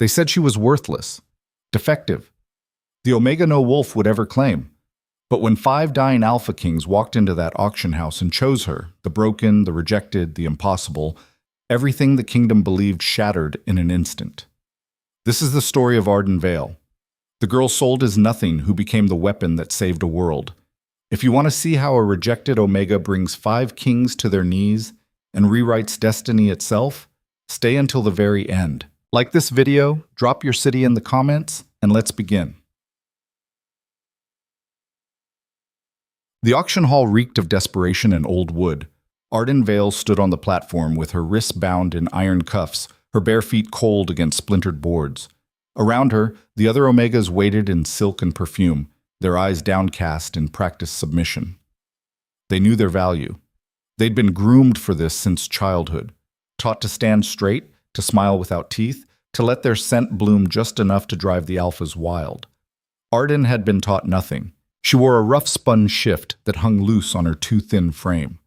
They said she was worthless, defective, the Omega no wolf would ever claim. But when 5 dying Alpha Kings walked into that auction house and chose her, the broken, the rejected, the impossible, everything the kingdom believed shattered in an instant. This is the story of Arden Vale, the girl sold as nothing who became the weapon that saved a world. If you want to see how a rejected Omega brings 5 kings to their knees and rewrites destiny itself, stay until the very end. Like this video, drop your city in the comments, and let's begin. The auction hall reeked of desperation and old wood. Arden Vale stood on the platform with her wrists bound in iron cuffs, her bare feet cold against splintered boards. Around her, the other Omegas waited in silk and perfume, their eyes downcast in practiced submission. They knew their value. They'd been groomed for this since childhood, taught to stand straight, to smile without teeth, to let their scent bloom just enough to drive the alphas wild. Arden had been taught nothing. She wore a rough spun shift that hung loose on her too thin frame.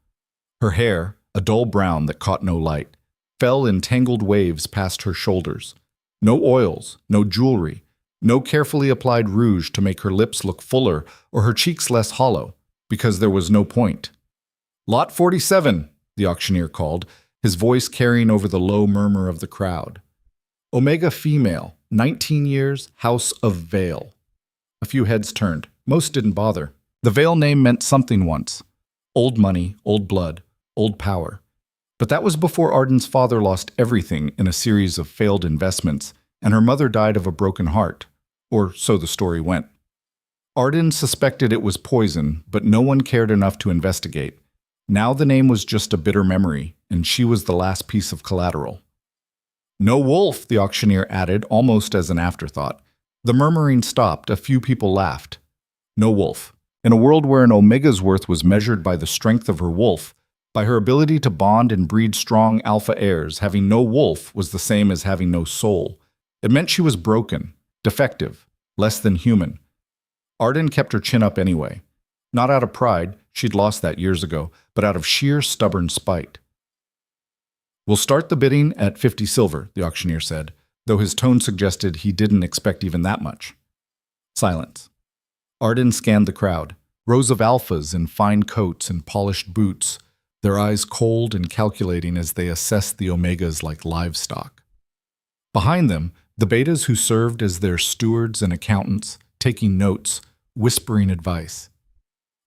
Her hair, a dull brown that caught no light, fell in tangled waves past her shoulders. No oils, no jewelry, no carefully applied rouge to make her lips look fuller or her cheeks less hollow, because there was no point. "Lot 47, the auctioneer called, his voice carrying over the low murmur of the crowd. Omega female, 19 years, House of Vale. A few heads turned. Most didn't bother. The Vale name meant something once. Old money, old blood, old power. But that was before Arden's father lost everything in a series of failed investments, and her mother died of a broken heart. Or so the story went. Arden suspected it was poison, but no one cared enough to investigate. Now the name was just a bitter memory, and she was the last piece of collateral. "No wolf," the auctioneer added, almost as an afterthought. The murmuring stopped. A few people laughed. No wolf. In a world where an Omega's worth was measured by the strength of her wolf, by her ability to bond and breed strong alpha heirs, having no wolf was the same as having no soul. It meant she was broken, defective, less than human. Arden kept her chin up anyway. Not out of pride, she'd lost that years ago, but out of sheer stubborn spite. "We'll start the bidding at 50 silver, the auctioneer said, though his tone suggested he didn't expect even that much. Silence. Arden scanned the crowd, rows of alphas in fine coats and polished boots, their eyes cold and calculating as they assessed the Omegas like livestock. Behind them, the betas who served as their stewards and accountants, taking notes, whispering advice.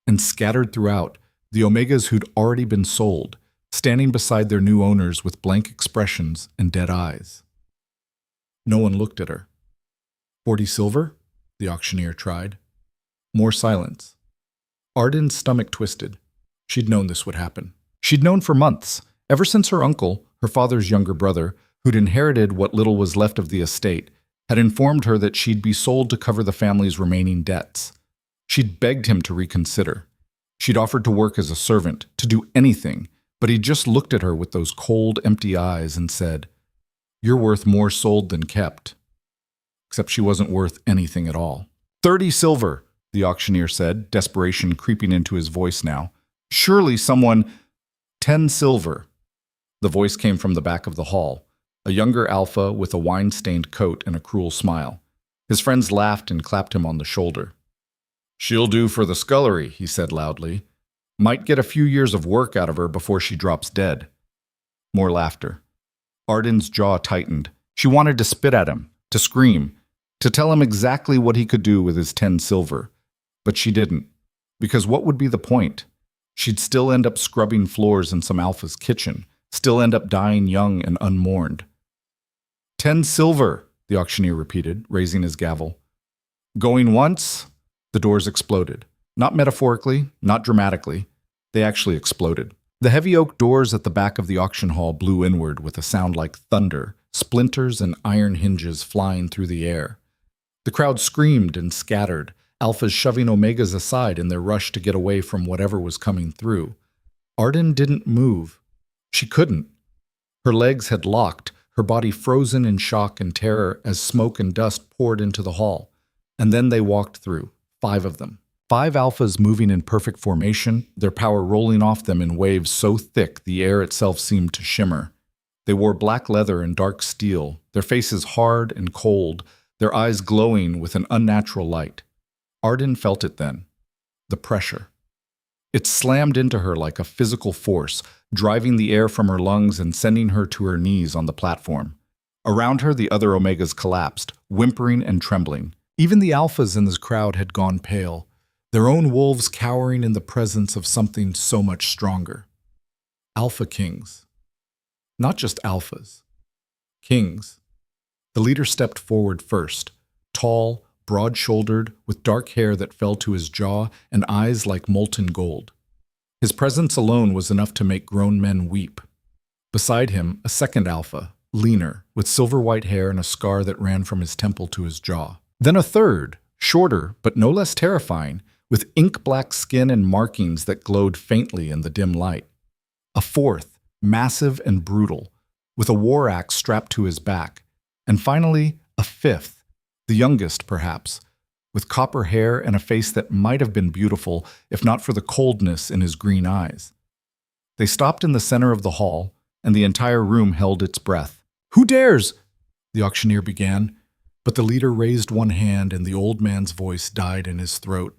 And scattered throughout, the Omegas who'd already been sold, standing beside their new owners with blank expressions and dead eyes. No one looked at her. 40 silver? The auctioneer tried. More silence. Arden's stomach twisted. She'd known this would happen. She'd known for months, ever since her uncle, her father's younger brother, who'd inherited what little was left of the estate, had informed her that she'd be sold to cover the family's remaining debts. She'd begged him to reconsider. She'd offered to work as a servant, to do anything, but he just looked at her with those cold, empty eyes and said, "You're worth more sold than kept." Except she wasn't worth anything at all. 30 silver, the auctioneer said, desperation creeping into his voice now. Surely someone... 10 silver. The voice came from the back of the hall, a younger alpha with a wine-stained coat and a cruel smile. His friends laughed and clapped him on the shoulder. "She'll do for the scullery," he said loudly. "Might get a few years of work out of her before she drops dead." More laughter. Arden's jaw tightened. She wanted to spit at him, to scream, to tell him exactly what he could do with his 10 silver. But she didn't, because what would be the point? She'd still end up scrubbing floors in some alpha's kitchen, still end up dying young and unmourned. 10 silver, the auctioneer repeated, raising his gavel. Going once? The doors exploded. Not metaphorically, not dramatically. They actually exploded. The heavy oak doors at the back of the auction hall blew inward with a sound like thunder, splinters and iron hinges flying through the air. The crowd screamed and scattered, alphas shoving Omegas aside in their rush to get away from whatever was coming through. Arden didn't move. She couldn't. Her legs had locked, her body frozen in shock and terror as smoke and dust poured into the hall. And then they walked through, 5 of them. 5 alphas moving in perfect formation, their power rolling off them in waves so thick the air itself seemed to shimmer. They wore black leather and dark steel, their faces hard and cold, their eyes glowing with an unnatural light. Arden felt it then, the pressure. It slammed into her like a physical force, driving the air from her lungs and sending her to her knees on the platform. Around her, the other Omegas collapsed, whimpering and trembling. Even the Alphas in this crowd had gone pale, their own wolves cowering in the presence of something so much stronger. Alpha Kings. Not just Alphas. Kings. The leader stepped forward first, tall, broad-shouldered, with dark hair that fell to his jaw and eyes like molten gold. His presence alone was enough to make grown men weep. Beside him, a second Alpha, leaner, with silver-white hair and a scar that ran from his temple to his jaw. Then a third, shorter but no less terrifying, with ink-black skin and markings that glowed faintly in the dim light. A fourth, massive and brutal, with a war axe strapped to his back. And finally, a fifth, the youngest perhaps, with copper hair and a face that might have been beautiful if not for the coldness in his green eyes. They stopped in the center of the hall, and the entire room held its breath. "Who dares?" the auctioneer began, but the leader raised one hand and the old man's voice died in his throat.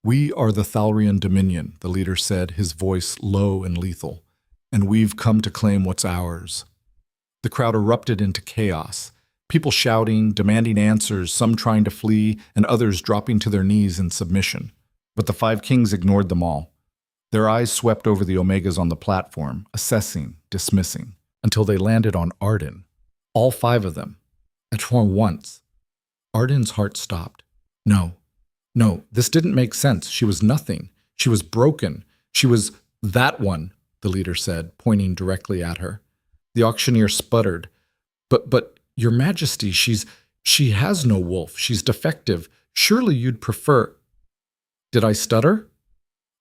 "We are the Thalrian Dominion," the leader said, his voice low and lethal, "and we've come to claim what's ours." The crowd erupted into chaos, people shouting, demanding answers, some trying to flee, and others dropping to their knees in submission. But the five kings ignored them all. Their eyes swept over the Omegas on the platform, assessing, dismissing, until they landed on Arden. All five of them. At once. Arden's heart stopped. No, this didn't make sense. She was nothing. She was broken. She was that one, the leader said, pointing directly at her. The auctioneer sputtered. But, Your Majesty, she has no wolf. She's defective. Surely you'd prefer... Did I stutter?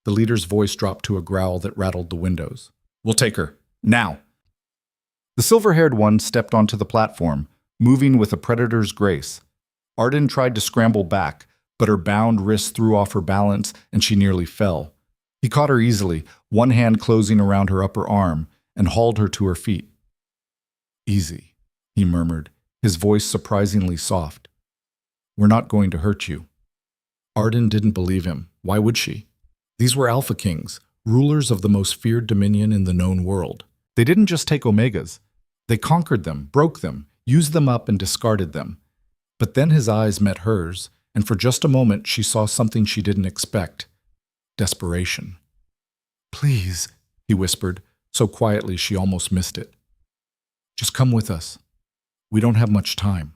The leader's voice dropped to a growl that rattled the windows. "We'll take her. Now!" The silver-haired one stepped onto the platform, moving with a predator's grace. Arden tried to scramble back, but her bound wrist threw off her balance and she nearly fell. He caught her easily, one hand closing around her upper arm, and hauled her to her feet. "Easy," he murmured, his voice surprisingly soft. "We're not going to hurt you." Arden didn't believe him. Why would she? These were Alpha Kings, rulers of the most feared dominion in the known world. They didn't just take Omegas. They conquered them, broke them, used them up and discarded them. But then his eyes met hers, and for just a moment she saw something she didn't expect. Desperation. "Please," he whispered, so quietly she almost missed it. "Just come with us. We don't have much time."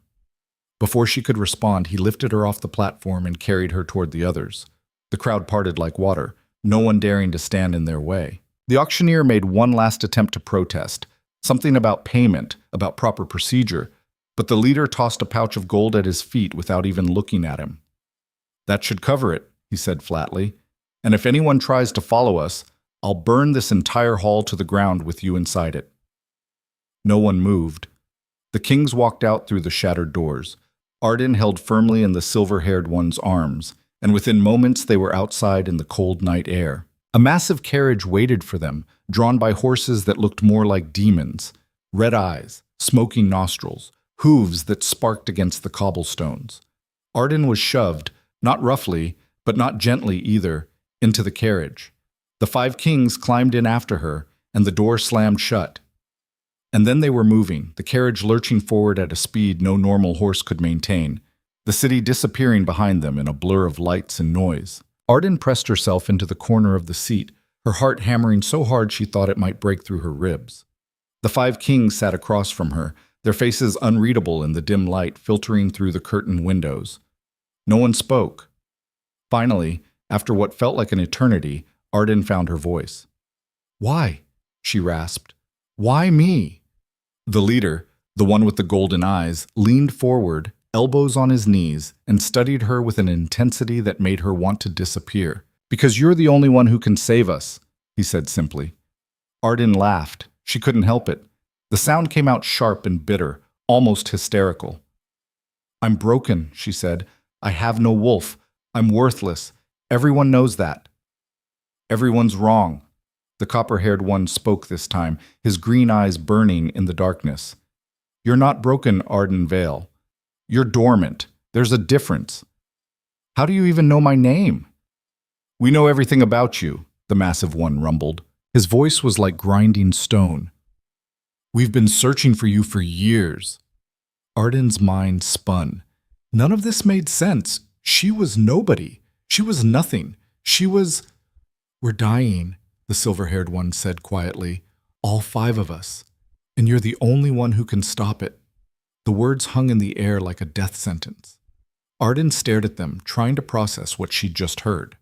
Before she could respond, he lifted her off the platform and carried her toward the others. The crowd parted like water, no one daring to stand in their way. The auctioneer made one last attempt to protest, something about payment, about proper procedure, but the leader tossed a pouch of gold at his feet without even looking at him. "That should cover it," he said flatly, "and if anyone tries to follow us, I'll burn this entire hall to the ground with you inside it." No one moved. The kings walked out through the shattered doors. Arden held firmly in the silver-haired one's arms, and within moments they were outside in the cold night air. A massive carriage waited for them, drawn by horses that looked more like demons, red eyes, smoking nostrils, hooves that sparked against the cobblestones. Arden was shoved, not roughly, but not gently either, into the carriage. The five kings climbed in after her, and the door slammed shut. And then they were moving, the carriage lurching forward at a speed no normal horse could maintain, the city disappearing behind them in a blur of lights and noise. Arden pressed herself into the corner of the seat, her heart hammering so hard she thought it might break through her ribs. The five kings sat across from her, their faces unreadable in the dim light filtering through the curtained windows. No one spoke. Finally, after what felt like an eternity, Arden found her voice. "Why?" she rasped. "Why me?" The leader, the one with the golden eyes, leaned forward, elbows on his knees, and studied her with an intensity that made her want to disappear. "Because you're the only one who can save us," he said simply. Arden laughed. She couldn't help it. The sound came out sharp and bitter, almost hysterical. "I'm broken," she said. "I have no wolf. I'm worthless. Everyone knows that." "Everyone's wrong." The copper-haired one spoke this time, his green eyes burning in the darkness. You're not broken, Arden Vale. You're dormant. There's a difference. How do you even know my name? We know everything about you, the massive one rumbled. His voice was like grinding stone. We've been searching for you for years. Arden's mind spun. None of this made sense. She was nobody. She was nothing. She was... We're dying, the silver-haired one said quietly. All 5 of us. And you're the only one who can stop it. The words hung in the air like a death sentence. Arden stared at them, trying to process what she'd just heard.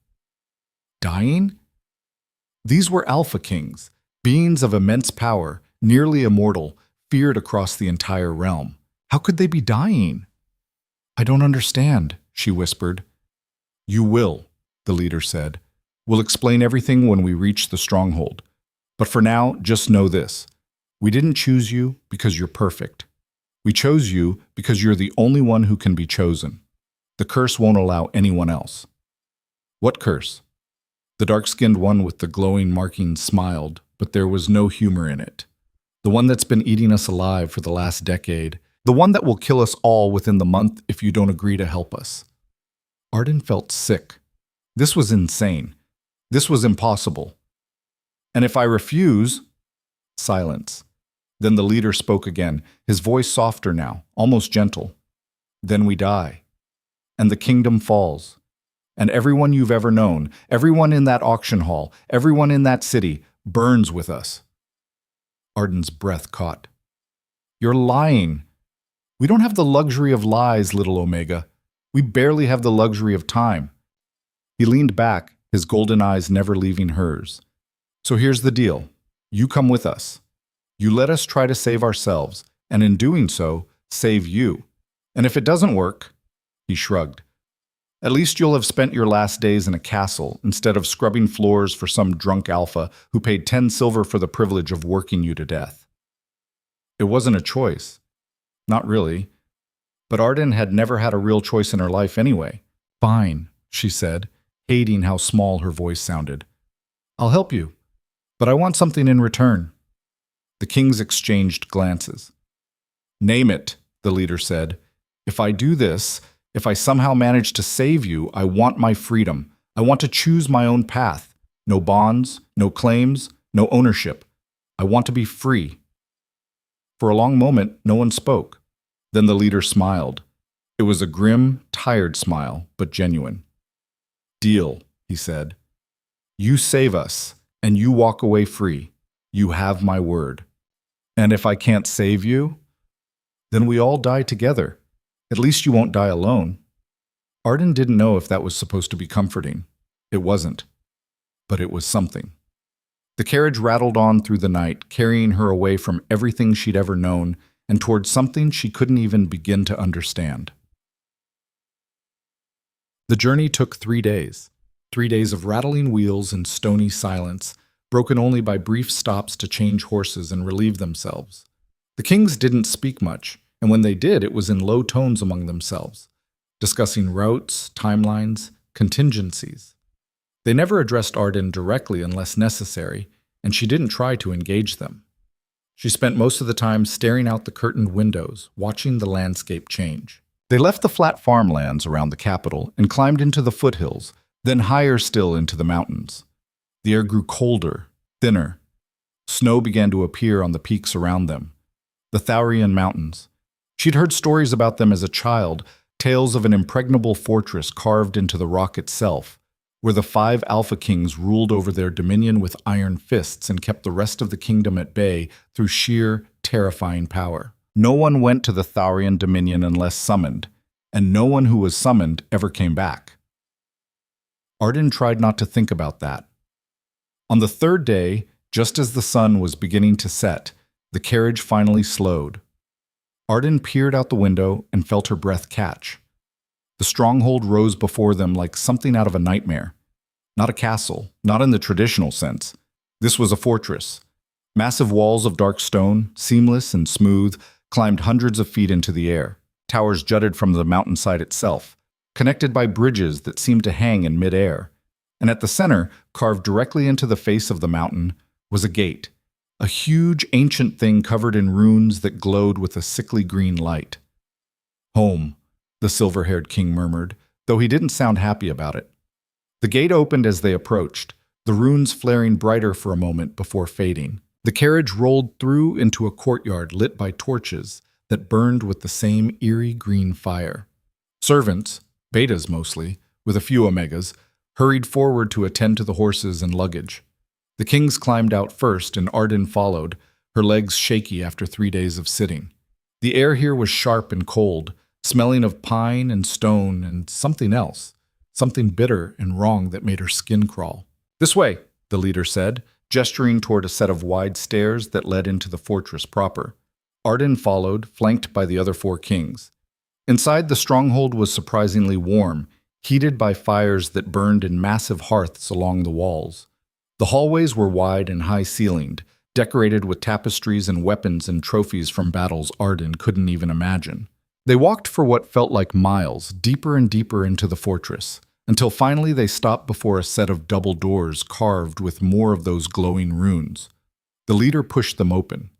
Dying? These were Alpha Kings, beings of immense power, nearly immortal, feared across the entire realm. How could they be dying? I don't understand, she whispered. You will, the leader said. We'll explain everything when we reach the stronghold. But for now, just know this. We didn't choose you because you're perfect. We chose you because you're the only one who can be chosen. The curse won't allow anyone else. What curse? The dark-skinned one with the glowing markings smiled, but there was no humor in it. The one that's been eating us alive for the last decade. The one that will kill us all within the month if you don't agree to help us. Arden felt sick. This was insane. This was impossible. And if I refuse... Silence. Then the leader spoke again, his voice softer now, almost gentle. Then we die. And the kingdom falls. And everyone you've ever known, everyone in that auction hall, everyone in that city, burns with us. Arden's breath caught. You're lying. We don't have the luxury of lies, little Omega. We barely have the luxury of time. He leaned back, his golden eyes never leaving hers. So here's the deal. You come with us. You let us try to save ourselves, and in doing so, save you. And if it doesn't work, he shrugged. At least you'll have spent your last days in a castle instead of scrubbing floors for some drunk alpha who paid 10 silver for the privilege of working you to death. It wasn't a choice. Not really. But Arden had never had a real choice in her life anyway. Fine, she said, hating how small her voice sounded. I'll help you, but I want something in return. The kings exchanged glances. Name it, the leader said. If I do this, if I somehow manage to save you, I want my freedom. I want to choose my own path. No bonds, no claims, no ownership. I want to be free. For a long moment, no one spoke. Then the leader smiled. It was a grim, tired smile, but genuine. Deal, he said. You save us, and you walk away free. You have my word. And if I can't save you, then we all die together. At least you won't die alone. Arden didn't know if that was supposed to be comforting. It wasn't. But it was something. The carriage rattled on through the night, carrying her away from everything she'd ever known and towards something she couldn't even begin to understand. The journey took 3 days. 3 days of rattling wheels and stony silence, broken only by brief stops to change horses and relieve themselves. The kings didn't speak much, and when they did, it was in low tones among themselves, discussing routes, timelines, contingencies. They never addressed Arden directly unless necessary, and she didn't try to engage them. She spent most of the time staring out the curtained windows, watching the landscape change. They left the flat farmlands around the capital and climbed into the foothills, then higher still into the mountains. The air grew colder, thinner. Snow began to appear on the peaks around them. The Thaurian Mountains. She'd heard stories about them as a child, tales of an impregnable fortress carved into the rock itself, where the 5 Alpha Kings ruled over their dominion with iron fists and kept the rest of the kingdom at bay through sheer, terrifying power. No one went to the Thaurian dominion unless summoned, and no one who was summoned ever came back. Arden tried not to think about that. On the 3rd day, just as the sun was beginning to set, the carriage finally slowed. Arden peered out the window and felt her breath catch. The stronghold rose before them like something out of a nightmare. Not a castle, not in the traditional sense. This was a fortress. Massive walls of dark stone, seamless and smooth, climbed hundreds of feet into the air. Towers jutted from the mountainside itself, connected by bridges that seemed to hang in midair. And at the center, carved directly into the face of the mountain, was a gate, a huge ancient thing covered in runes that glowed with a sickly green light. Home, the silver-haired king murmured, though he didn't sound happy about it. The gate opened as they approached, the runes flaring brighter for a moment before fading. The carriage rolled through into a courtyard lit by torches that burned with the same eerie green fire. Servants, betas mostly, with a few omegas, hurried forward to attend to the horses and luggage. The kings climbed out first and Arden followed, her legs shaky after 3 days of sitting. The air here was sharp and cold, smelling of pine and stone and something else, something bitter and wrong that made her skin crawl. "This way," the leader said, gesturing toward a set of wide stairs that led into the fortress proper. Arden followed, flanked by the other 4 kings. Inside, the stronghold was surprisingly warm, heated by fires that burned in massive hearths along the walls. The hallways were wide and high-ceilinged, decorated with tapestries and weapons and trophies from battles Arden couldn't even imagine. They walked for what felt like miles, deeper and deeper into the fortress, until finally they stopped before a set of double doors carved with more of those glowing runes. The leader pushed them open.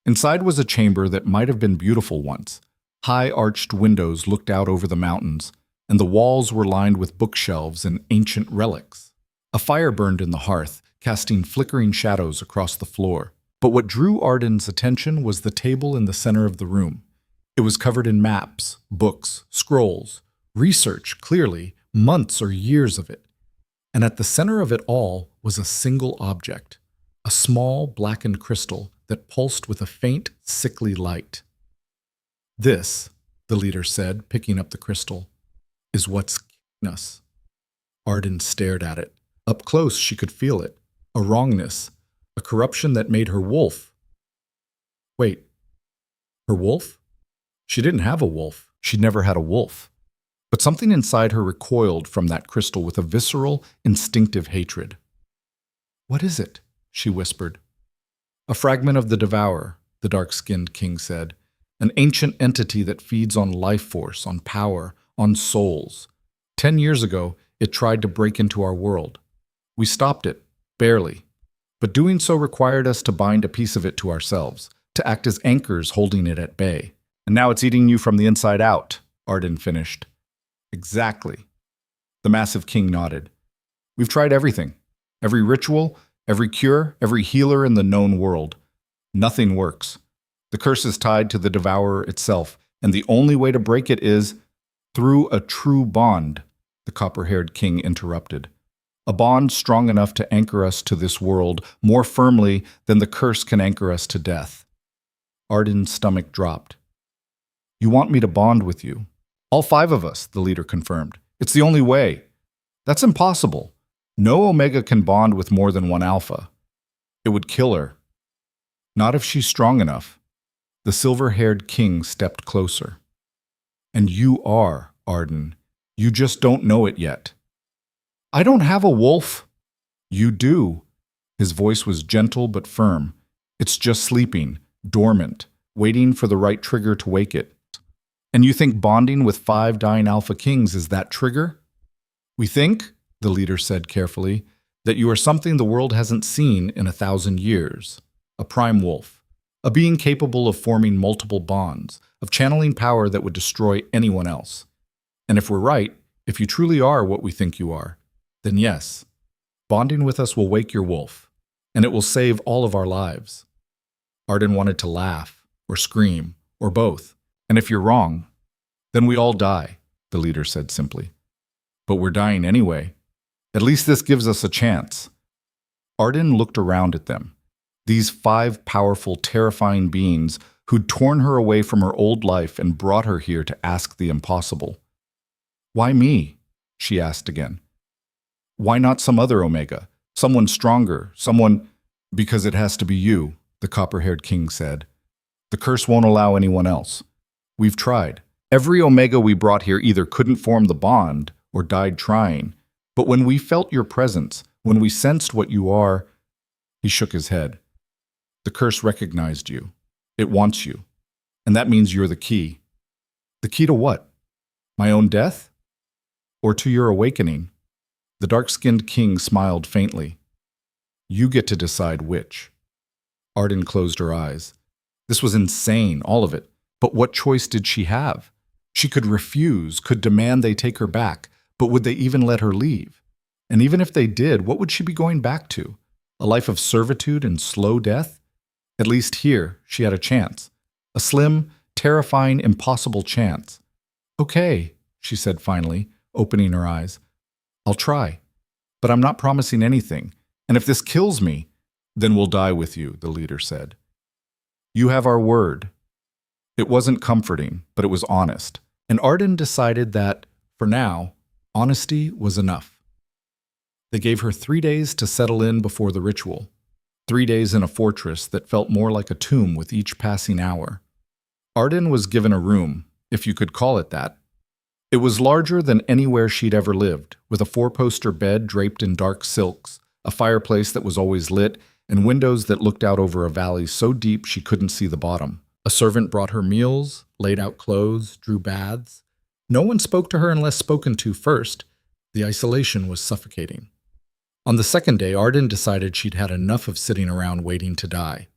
Inside was a chamber that might have been beautiful once. High arched windows looked out over the mountains, and the walls were lined with bookshelves and ancient relics. A fire burned in the hearth, casting flickering shadows across the floor. But what drew Arden's attention was the table in the center of the room. It was covered in maps, books, scrolls, research, clearly, months or years of it. And at the center of it all was a single object, a small blackened crystal that pulsed with a faint, sickly light. "This," the leader said, picking up the crystal, "is what's killing us." Arden stared at it. Up close, she could feel it. A wrongness, a corruption that made her wolf. Wait, her wolf? She didn't have a wolf. She'd never had a wolf. But something inside her recoiled from that crystal with a visceral, instinctive hatred. "What is it?" she whispered. "A fragment of the Devourer," the dark-skinned king said. "An ancient entity that feeds on life force, on power, on souls. 10 years ago, it tried to break into our world. We stopped it, barely. But doing so required us to bind a piece of it to ourselves, to act as anchors holding it at bay. And now it's eating you from the inside out," Arden finished. "Exactly." The massive king nodded. "We've tried everything. Every ritual, every cure, every healer in the known world. Nothing works. The curse is tied to the Devourer itself, and the only way to break it is through a true bond," the copper-haired king interrupted. "A bond strong enough to anchor us to this world more firmly than the curse can anchor us to death." Arden's stomach dropped. "You want me to bond with you?" "All 5 of us," the leader confirmed. "It's the only way." "That's impossible. No Omega can bond with more than one Alpha. It would kill her." "Not if she's strong enough." The silver-haired king stepped closer. "And you are, Arden. You just don't know it yet." "I don't have a wolf." "You do." His voice was gentle but firm. "It's just sleeping, dormant, waiting for the right trigger to wake it." "And you think bonding with 5 dying Alpha Kings is that trigger?" "We think," the leader said carefully, "that you are something the world hasn't seen in 1,000 years. A prime wolf. A being capable of forming multiple bonds, of channeling power that would destroy anyone else. And if we're right, if you truly are what we think you are, then yes, bonding with us will wake your wolf, and it will save all of our lives." Arden wanted to laugh, or scream, or both. "And if you're wrong, then we all die," the leader said simply. "But we're dying anyway. At least this gives us a chance." Arden looked around at them. These 5 powerful, terrifying beings who'd torn her away from her old life and brought her here to ask the impossible. "Why me?" she asked again. "Why not some other Omega? Someone stronger, someone—" "Because it has to be you," the copper-haired king said. "The curse won't allow anyone else. We've tried. Every Omega we brought here either couldn't form the bond or died trying. But when we felt your presence, when we sensed what you are—" He shook his head. "The curse recognized you. It wants you. And that means you're the key." "The key to what? My own death? Or to your awakening?" The dark-skinned king smiled faintly. You get to decide which. Arden closed her eyes. This was insane, all of it. But what choice did she have? She could refuse, could demand they take her back, but would they even let her leave? And even if they did, what would she be going back to? A life of servitude and slow death? At least here, she had a chance. A slim, terrifying, impossible chance. Okay, she said finally, opening her eyes. I'll try. But I'm not promising anything. And if this kills me, then we'll die with you, the leader said. You have our word. It wasn't comforting, but it was honest. And Arden decided that, for now, honesty was enough. They gave her 3 days to settle in before the ritual. 3 days in a fortress that felt more like a tomb with each passing hour. Arden was given a room, if you could call it that. It was larger than anywhere she'd ever lived, with a 4-poster bed draped in dark silks, a fireplace that was always lit, and windows that looked out over a valley so deep she couldn't see the bottom. A servant brought her meals, laid out clothes, drew baths. No one spoke to her unless spoken to first. The isolation was suffocating. On the second day, Arden decided she'd had enough of sitting around waiting to die.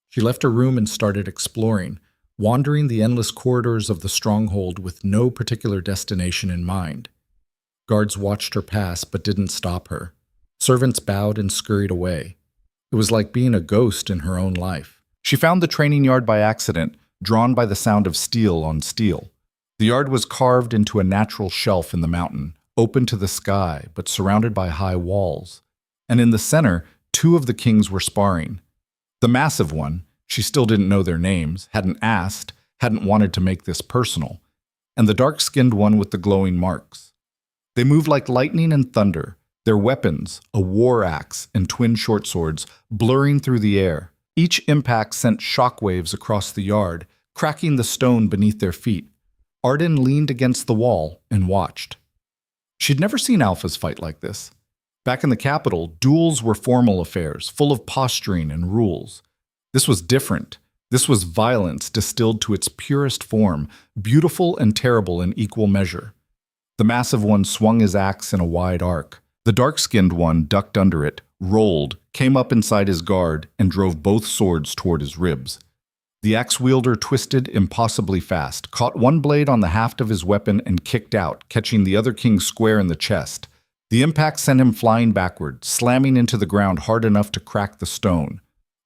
She left her room and started exploring, wandering the endless corridors of the stronghold with no particular destination in mind. Guards watched her pass but didn't stop her. Servants bowed and scurried away. It was like being a ghost in her own life. She found the training yard by accident, drawn by the sound of steel on steel. The yard was carved into a natural shelf in the mountain, open to the sky but surrounded by high walls. And in the center, 2 of the kings were sparring. The massive one, she still didn't know their names, hadn't asked, hadn't wanted to make this personal, and the dark-skinned one with the glowing marks. They moved like lightning and thunder, their weapons, a war axe and twin short swords, blurring through the air. Each impact sent shockwaves across the yard, cracking the stone beneath their feet. Arden leaned against the wall and watched. She'd never seen alphas fight like this. Back in the capital, duels were formal affairs, full of posturing and rules. This was different. This was violence distilled to its purest form, beautiful and terrible in equal measure. The massive one swung his axe in a wide arc. The dark-skinned one ducked under it, rolled, came up inside his guard, and drove both swords toward his ribs. The axe-wielder twisted impossibly fast, caught one blade on the haft of his weapon and kicked out, catching the other king square in the chest. The impact sent him flying backward, slamming into the ground hard enough to crack the stone.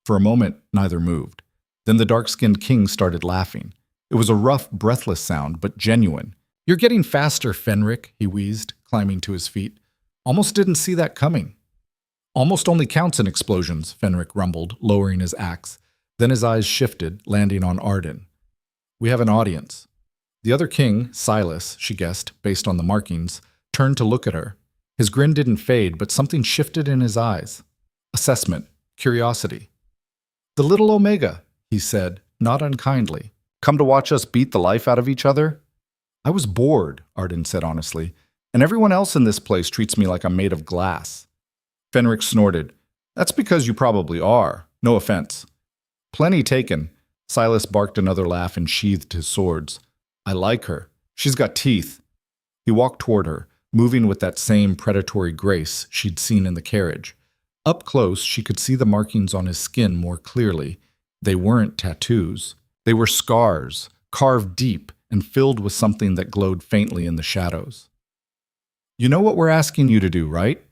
For a moment, neither moved. Then the dark-skinned king started laughing. It was a rough, breathless sound, but genuine. "You're getting faster, Fenric," he wheezed, climbing to his feet. "Almost didn't see that coming." "Almost only counts in explosions," Fenric rumbled, lowering his axe. Then his eyes shifted, landing on Arden. "We have an audience." The other king, Silas, she guessed, based on the markings, turned to look at her. His grin didn't fade, but something shifted in his eyes. Assessment, curiosity. "The little Omega," he said, not unkindly. "Come to watch us beat the life out of each other?" "I was bored," Arden said honestly, "and everyone else in this place treats me like I'm made of glass." Fenric snorted. "That's because you probably are. No offense." "Plenty taken." Silas barked another laugh and sheathed his swords. "I like her. She's got teeth." He walked toward her, moving with that same predatory grace she'd seen in the carriage. Up close, she could see the markings on his skin more clearly. They weren't tattoos. They were scars, carved deep and filled with something that glowed faintly in the shadows. "You know what we're asking you to do, right?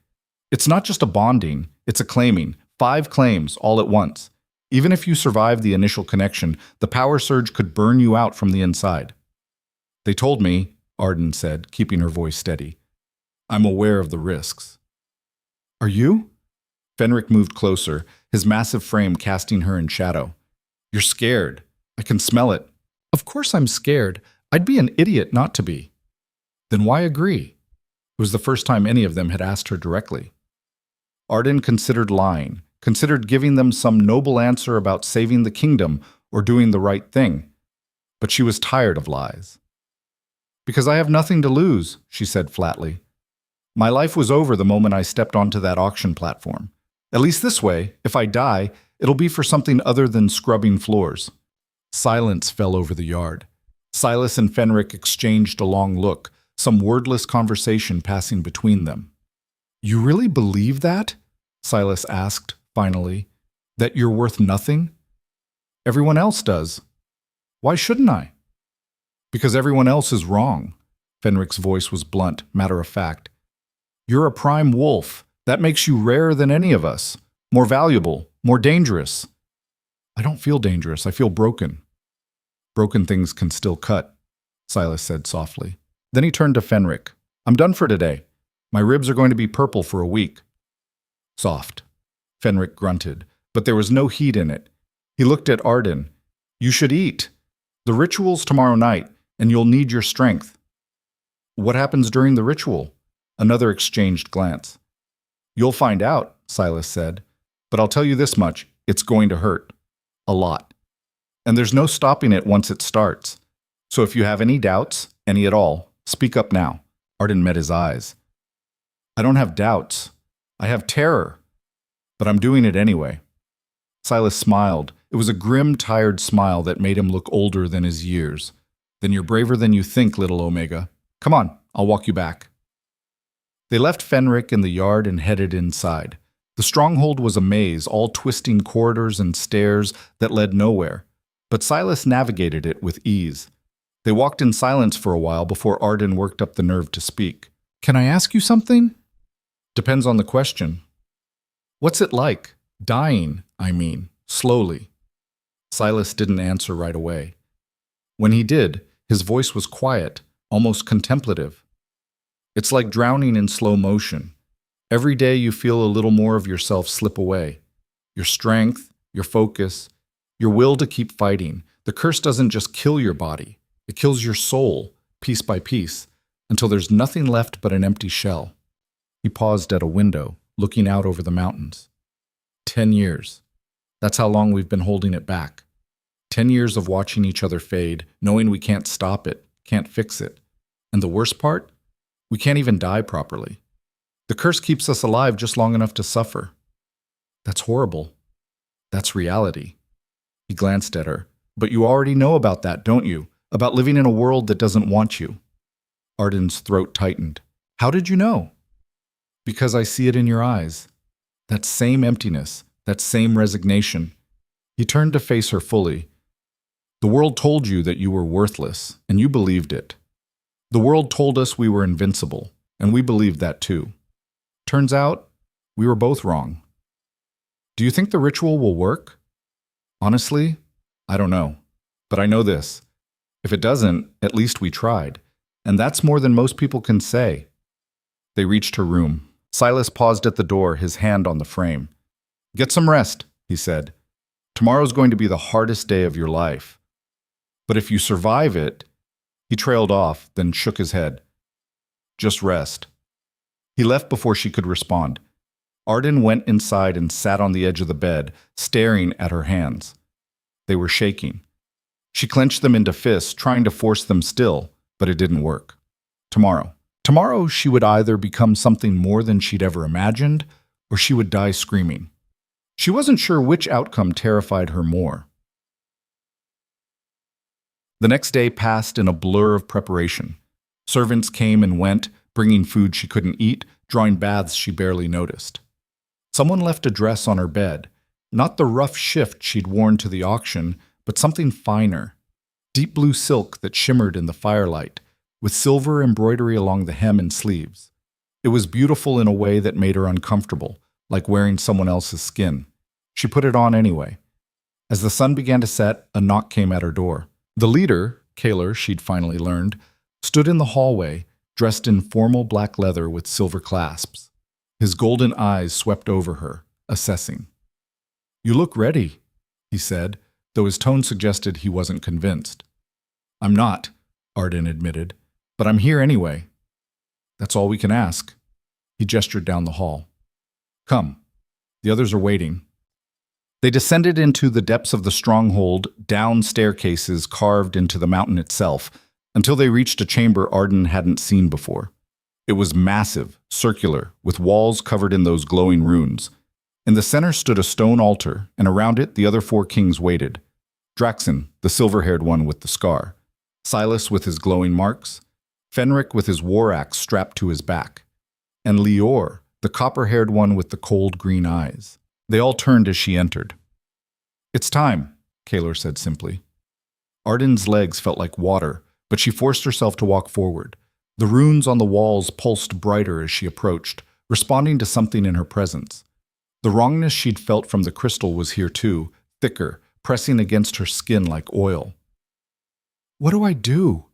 It's not just a bonding, it's a claiming. 5 claims all at once. Even if you survive the initial connection, the power surge could burn you out from the inside." "They told me," Arden said, keeping her voice steady. "I'm aware of the risks." "Are you?" Fenric moved closer, his massive frame casting her in shadow. "You're scared. I can smell it." "Of course I'm scared. I'd be an idiot not to be." "Then why agree?" It was the first time any of them had asked her directly. Arden considered lying, considered giving them some noble answer about saving the kingdom or doing the right thing. But she was tired of lies. "Because I have nothing to lose," she said flatly. "My life was over the moment I stepped onto that auction platform. At least this way, if I die, it'll be for something other than scrubbing floors." Silence fell over the yard. Silas and Fenric exchanged a long look, some wordless conversation passing between them. "You really believe that?" Silas asked, finally. That you're worth nothing? Everyone else does. Why shouldn't I? Because everyone else is wrong. Fenrick's voice was blunt, matter-of-fact. You're a prime wolf. That makes you rarer than any of us. More valuable, more dangerous. I don't feel dangerous. I feel broken. Broken things can still cut, Silas said softly. Then he turned to Fenrick. I'm done for today. My ribs are going to be purple for a week. Soft. Fenrick grunted, but there was no heat in it. He looked at Arden. You should eat. The ritual's tomorrow night, and you'll need your strength. What happens during the ritual? Another exchanged glance. You'll find out, Silas said. But I'll tell you this much, it's going to hurt. A lot. And there's no stopping it once it starts. So if you have any doubts, any at all, speak up now. Arden met his eyes. I don't have doubts. I have terror. But I'm doing it anyway. Silas smiled. It was a grim, tired smile that made him look older than his years. Then you're braver than you think, little Omega. Come on, I'll walk you back. They left Fenrick in the yard and headed inside. The stronghold was a maze, all twisting corridors and stairs that led nowhere. But Silas navigated it with ease. They walked in silence for a while before Arden worked up the nerve to speak. Can I ask you something? Depends on the question. What's it like? Dying, I mean, slowly. Silas didn't answer right away. When he did, his voice was quiet, almost contemplative. It's like drowning in slow motion. Every day you feel a little more of yourself slip away. Your strength, your focus, your will to keep fighting. The curse doesn't just kill your body. It kills your soul, piece by piece, until there's nothing left but an empty shell. He paused at a window, looking out over the mountains. 10 years. That's how long we've been holding it back. 10 years of watching each other fade, knowing we can't stop it, can't fix it. And the worst part? We can't even die properly. The curse keeps us alive just long enough to suffer. That's horrible. That's reality. He glanced at her. But you already know about that, don't you? About living in a world that doesn't want you. Arden's throat tightened. How did you know? Because I see it in your eyes. That same emptiness, that same resignation. He turned to face her fully. The world told you that you were worthless, and you believed it. The world told us we were invincible, and we believed that too. Turns out, we were both wrong. Do you think the ritual will work? Honestly, I don't know. But I know this. If it doesn't, at least we tried. And that's more than most people can say. They reached her room. Silas paused at the door, his hand on the frame. Get some rest, he said. Tomorrow's going to be the hardest day of your life. But if you survive it, he trailed off, then shook his head. Just rest. He left before she could respond. Arden went inside and sat on the edge of the bed, staring at her hands. They were shaking. She clenched them into fists, trying to force them still, but it didn't work. Tomorrow she would either become something more than she'd ever imagined, or she would die screaming. She wasn't sure which outcome terrified her more. The next day passed in a blur of preparation. Servants came and went, bringing food she couldn't eat, drawing baths she barely noticed. Someone left a dress on her bed, not the rough shift she'd worn to the auction, but something finer, deep blue silk that shimmered in the firelight, with silver embroidery along the hem and sleeves. It was beautiful in a way that made her uncomfortable, like wearing someone else's skin. She put it on anyway. As the sun began to set, a knock came at her door. The leader, Kaler, she'd finally learned, stood in the hallway, dressed in formal black leather with silver clasps. His golden eyes swept over her, assessing. You look ready, he said, though his tone suggested he wasn't convinced. I'm not, Arden admitted, but I'm here anyway. That's all we can ask. He gestured down the hall. Come. The others are waiting. They descended into the depths of the stronghold, down staircases carved into the mountain itself, until they reached a chamber Arden hadn't seen before. It was massive, circular, with walls covered in those glowing runes. In the center stood a stone altar, and around it the other 4 kings waited. Draxen, the silver-haired one with the scar. Silas with his glowing marks. Fenrick with his war axe strapped to his back. And Lior, the copper-haired one with the cold green eyes. They all turned as she entered. "It's time," Kaylor said simply. Arden's legs felt like water, but she forced herself to walk forward. The runes on the walls pulsed brighter as she approached, responding to something in her presence. The wrongness she'd felt from the crystal was here too, thicker, pressing against her skin like oil. "What do I do?"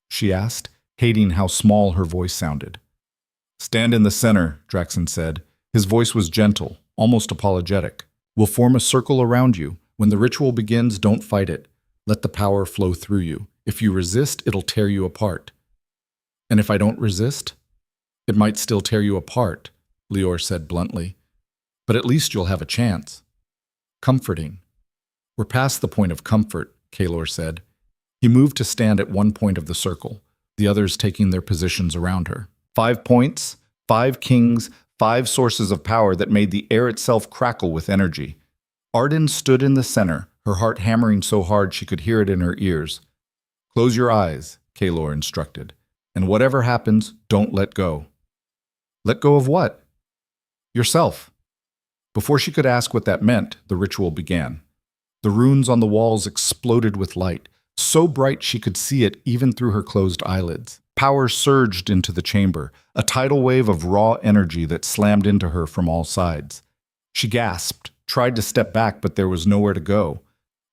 she asked, hating how small her voice sounded. "Stand in the center," Draxon said. His voice was gentle, almost apologetic. "We'll form a circle around you. When the ritual begins, don't fight it. Let the power flow through you. If you resist, it'll tear you apart." "And if I don't resist?" "It might still tear you apart," Lior said bluntly. "But at least you'll have a chance." "Comforting." "We're past the point of comfort," Kaylor said. He moved to stand at one point of the circle, the others taking their positions around her. 5 points, 5 kings, 5 sources of power that made the air itself crackle with energy. Arden stood in the center, her heart hammering so hard she could hear it in her ears. "Close your eyes," Kaylor instructed, "and whatever happens, don't let go." "Let go of what?" "Yourself." Before she could ask what that meant, the ritual began. The runes on the walls exploded with light, so bright she could see it even through her closed eyelids. Power surged into the chamber, a tidal wave of raw energy that slammed into her from all sides. She gasped, tried to step back, but there was nowhere to go.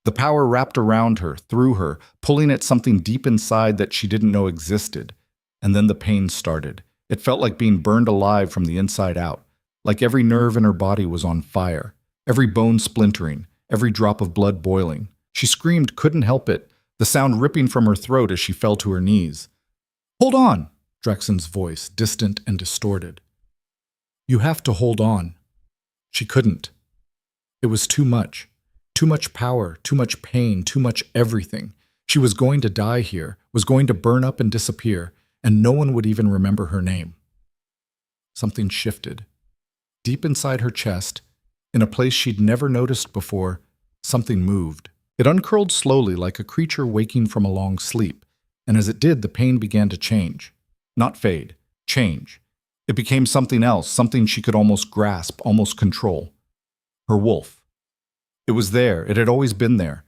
The power wrapped around her, through her, pulling at something deep inside that she didn't know existed. And then the pain started. It felt like being burned alive from the inside out, like every nerve in her body was on fire, every bone splintering, every drop of blood boiling. She screamed, couldn't help it, the sound ripping from her throat as she fell to her knees. "Hold on," Draxon's voice, distant and distorted. "You have to hold on." She couldn't. It was too much. Too much power, too much pain, too much everything. She was going to die here, was going to burn up and disappear, and no one would even remember her name. Something shifted. Deep inside her chest, in a place she'd never noticed before, something moved. It uncurled slowly like a creature waking from a long sleep, and as it did, the pain began to change. Not fade, change. It became something else, something she could almost grasp, almost control. Her wolf. It was there, it had always been there.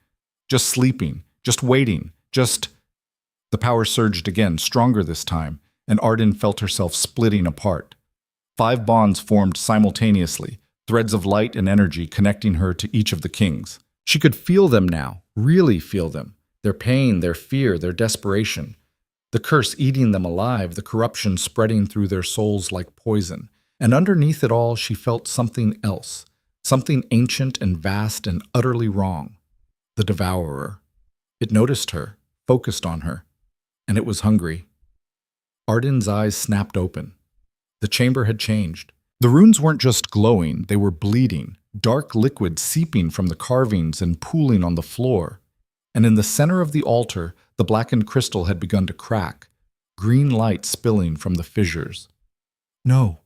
Just sleeping, just waiting, just... The power surged again, stronger this time, and Arden felt herself splitting apart. 5 bonds formed simultaneously, threads of light and energy connecting her to each of the kings. She could feel them now, really feel them. Their pain, their fear, their desperation. The curse eating them alive, the corruption spreading through their souls like poison. And underneath it all, she felt something else. Something ancient and vast and utterly wrong. The devourer. It noticed her, focused on her. And it was hungry. Arden's eyes snapped open. The chamber had changed. The runes weren't just glowing, they were bleeding, dark liquid seeping from the carvings and pooling on the floor. And in the center of the altar, the blackened crystal had begun to crack, green light spilling from the fissures. "No,"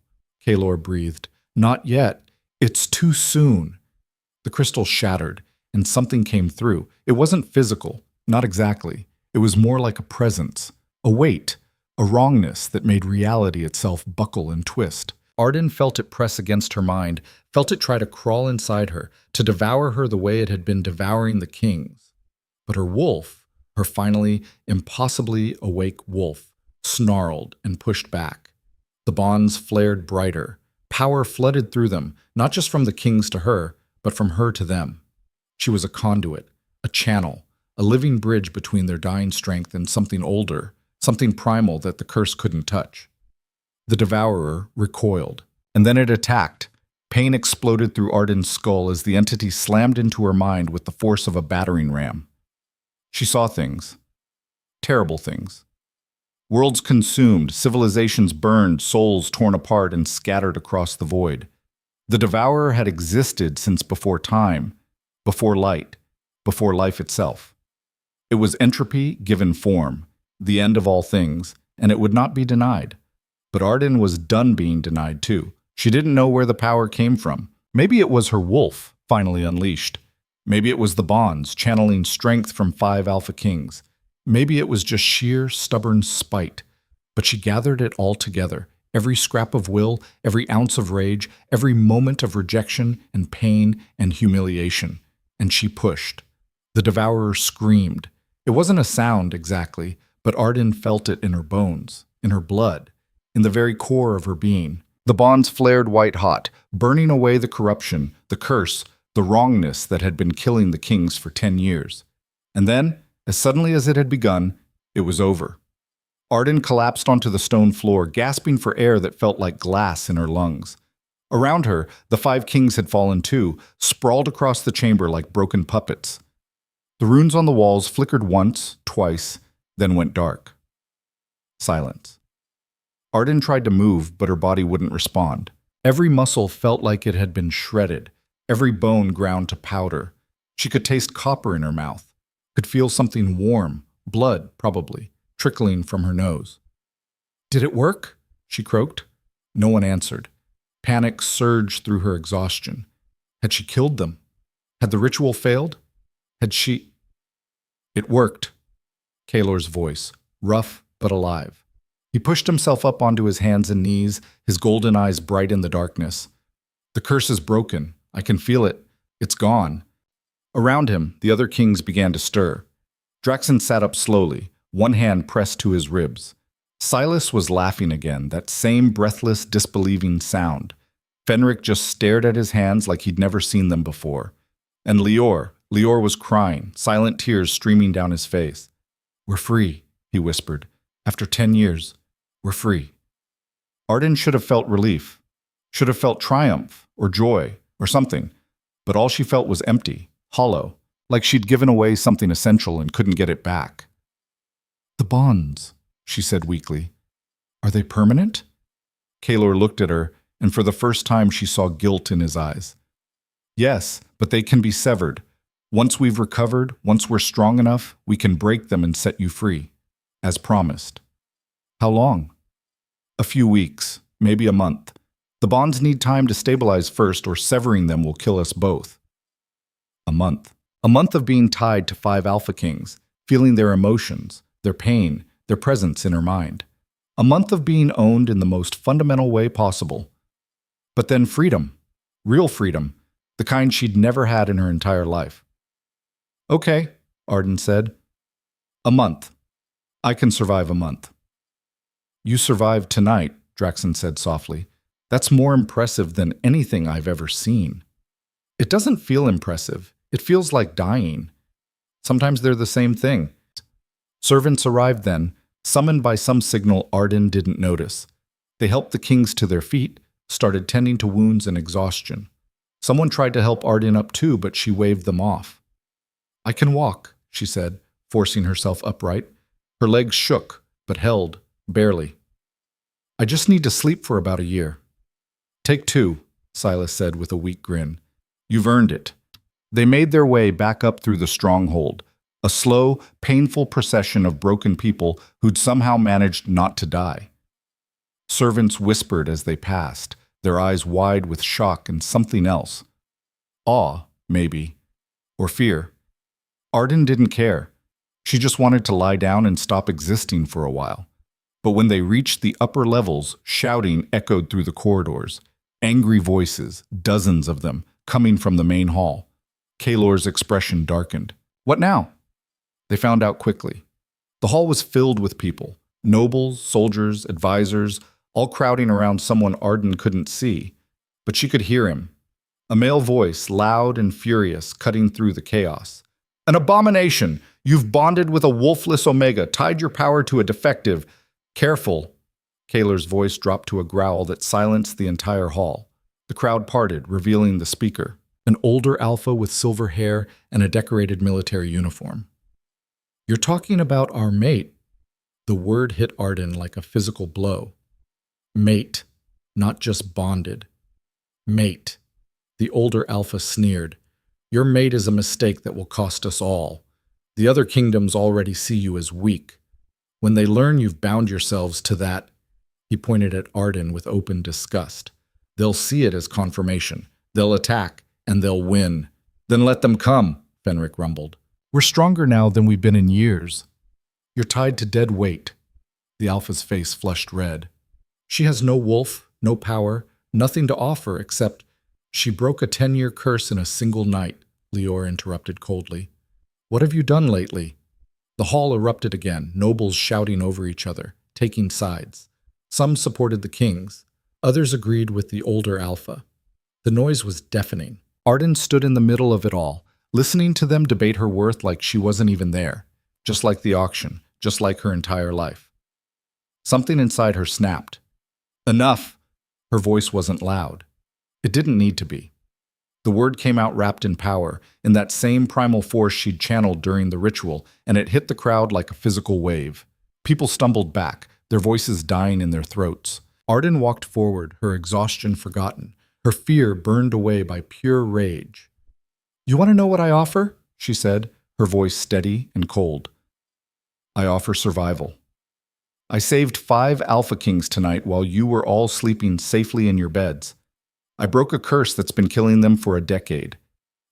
Kaylor breathed. "Not yet. It's too soon." The crystal shattered, and something came through. It wasn't physical, not exactly. It was more like a presence, a weight, a wrongness that made reality itself buckle and twist. Arden felt it press against her mind, felt it try to crawl inside her, to devour her the way it had been devouring the kings. But her wolf, her finally, impossibly awake wolf, snarled and pushed back. The bonds flared brighter. Power flooded through them, not just from the kings to her, but from her to them. She was a conduit, a channel, a living bridge between their dying strength and something older, something primal that the curse couldn't touch. The devourer recoiled, and then it attacked. Pain exploded through Arden's skull as the entity slammed into her mind with the force of a battering ram. She saw things. Terrible things. Worlds consumed, civilizations burned, souls torn apart and scattered across the void. The devourer had existed since before time, before light, before life itself. It was entropy given form, the end of all things, and it would not be denied. But Arden was done being denied too. She didn't know where the power came from. Maybe it was her wolf, finally unleashed. Maybe it was the bonds, channeling strength from 5 alpha kings. Maybe it was just sheer, stubborn spite. But she gathered it all together. every scrap of will, every ounce of rage, every moment of rejection and pain and humiliation. And she pushed. The devourer screamed. It wasn't a sound exactly, but Arden felt it in her bones, in her blood, in the very core of her being. The bonds flared white-hot, burning away the corruption, the curse, the wrongness that had been killing the kings for 10 years. And then, as suddenly as it had begun, it was over. Arden collapsed onto the stone floor, gasping for air that felt like glass in her lungs. Around her, the 5 kings had fallen too, sprawled across the chamber like broken puppets. The runes on the walls flickered once, twice, then went dark. Silence. Arden tried to move, but her body wouldn't respond. Every muscle felt like it had been shredded, every bone ground to powder. She could taste copper in her mouth, could feel something warm, blood probably, trickling from her nose. "Did it work?" she croaked. No one answered. Panic surged through her exhaustion. Had she killed them? Had the ritual failed? Had she... It worked. Kalor's voice, rough but alive. He pushed himself up onto his hands and knees, his golden eyes bright in the darkness. "The curse is broken. I can feel it. It's gone." Around him, the other kings began to stir. Draxon sat up slowly, one hand pressed to his ribs. Silas was laughing again, that same breathless, disbelieving sound. Fenric just stared at his hands like he'd never seen them before. And Lior was crying, silent tears streaming down his face. "We're free," he whispered. "After 10 years, we're free." Arden should have felt relief, should have felt triumph or joy or something, but all she felt was empty, hollow, like she'd given away something essential and couldn't get it back. "The bonds," she said weakly. "Are they permanent?" Kalor looked at her, and for the first time she saw guilt in his eyes. "Yes, but they can be severed. Once we've recovered, once we're strong enough, we can break them and set you free, as promised." "How long?" "A few weeks, maybe a month. The bonds need time to stabilize first, or severing them will kill us both." A month. A month of being tied to 5 Alpha Kings, feeling their emotions, their pain, their presence in her mind. A month of being owned in the most fundamental way possible. But then freedom. Real freedom. The kind she'd never had in her entire life. "Okay," Arden said. "A month. I can survive a month." "You survived tonight," Draxon said softly. "That's more impressive than anything I've ever seen." "It doesn't feel impressive. It feels like dying. Sometimes they're the same thing." Servants arrived then, summoned by some signal Arden didn't notice. They helped the kings to their feet, started tending to wounds and exhaustion. Someone tried to help Arden up too, but she waved them off. "I can walk," she said, forcing herself upright. Her legs shook, but held, barely. "I just need to sleep for about a year." "Take 2, Silas said with a weak grin. "You've earned it." They made their way back up through the stronghold, a slow, painful procession of broken people who'd somehow managed not to die. Servants whispered as they passed, their eyes wide with shock and something else. Awe, maybe, or fear. Arden didn't care. She just wanted to lie down and stop existing for a while. But when they reached the upper levels, shouting echoed through the corridors. Angry voices, dozens of them, coming from the main hall. Kalor's expression darkened. "What now?" They found out quickly. The hall was filled with people, nobles, soldiers, advisors, all crowding around someone Arden couldn't see. But she could hear him. A male voice, loud and furious, cutting through the chaos. "An abomination! You've bonded with a wolfless Omega, tied your power to a defective. Careful!" Kalor's voice dropped to a growl that silenced the entire hall. The crowd parted, revealing the speaker, an older alpha with silver hair and a decorated military uniform. "You're talking about our mate." The word hit Arden like a physical blow. Mate, not just bonded. Mate. The older alpha sneered. "Your mate is a mistake that will cost us all. The other kingdoms already see you as weak. When they learn you've bound yourselves to that," he pointed at Arden with open disgust, "they'll see it as confirmation. They'll attack, and they'll win." "Then let them come," Fenric rumbled. "We're stronger now than we've been in years." "You're tied to dead weight." The alpha's face flushed red. She has no wolf, no power, nothing to offer except she broke a 10-year curse in a single night, Lior interrupted coldly. What have you done lately? The hall erupted again, nobles shouting over each other, taking sides. Some supported the kings, others agreed with the older alpha. The noise was deafening. Arden stood in the middle of it all, listening to them debate her worth like she wasn't even there, just like the auction, just like her entire life. Something inside her snapped. Enough! Her voice wasn't loud. It didn't need to be. The word came out wrapped in power, in that same primal force she'd channeled during the ritual, and it hit the crowd like a physical wave. People stumbled back, their voices dying in their throats. Arden walked forward, her exhaustion forgotten, her fear burned away by pure rage. You want to know what I offer? She said, her voice steady and cold. I offer survival. I saved 5 Alpha Kings tonight while you were all sleeping safely in your beds. I broke a curse that's been killing them for a decade.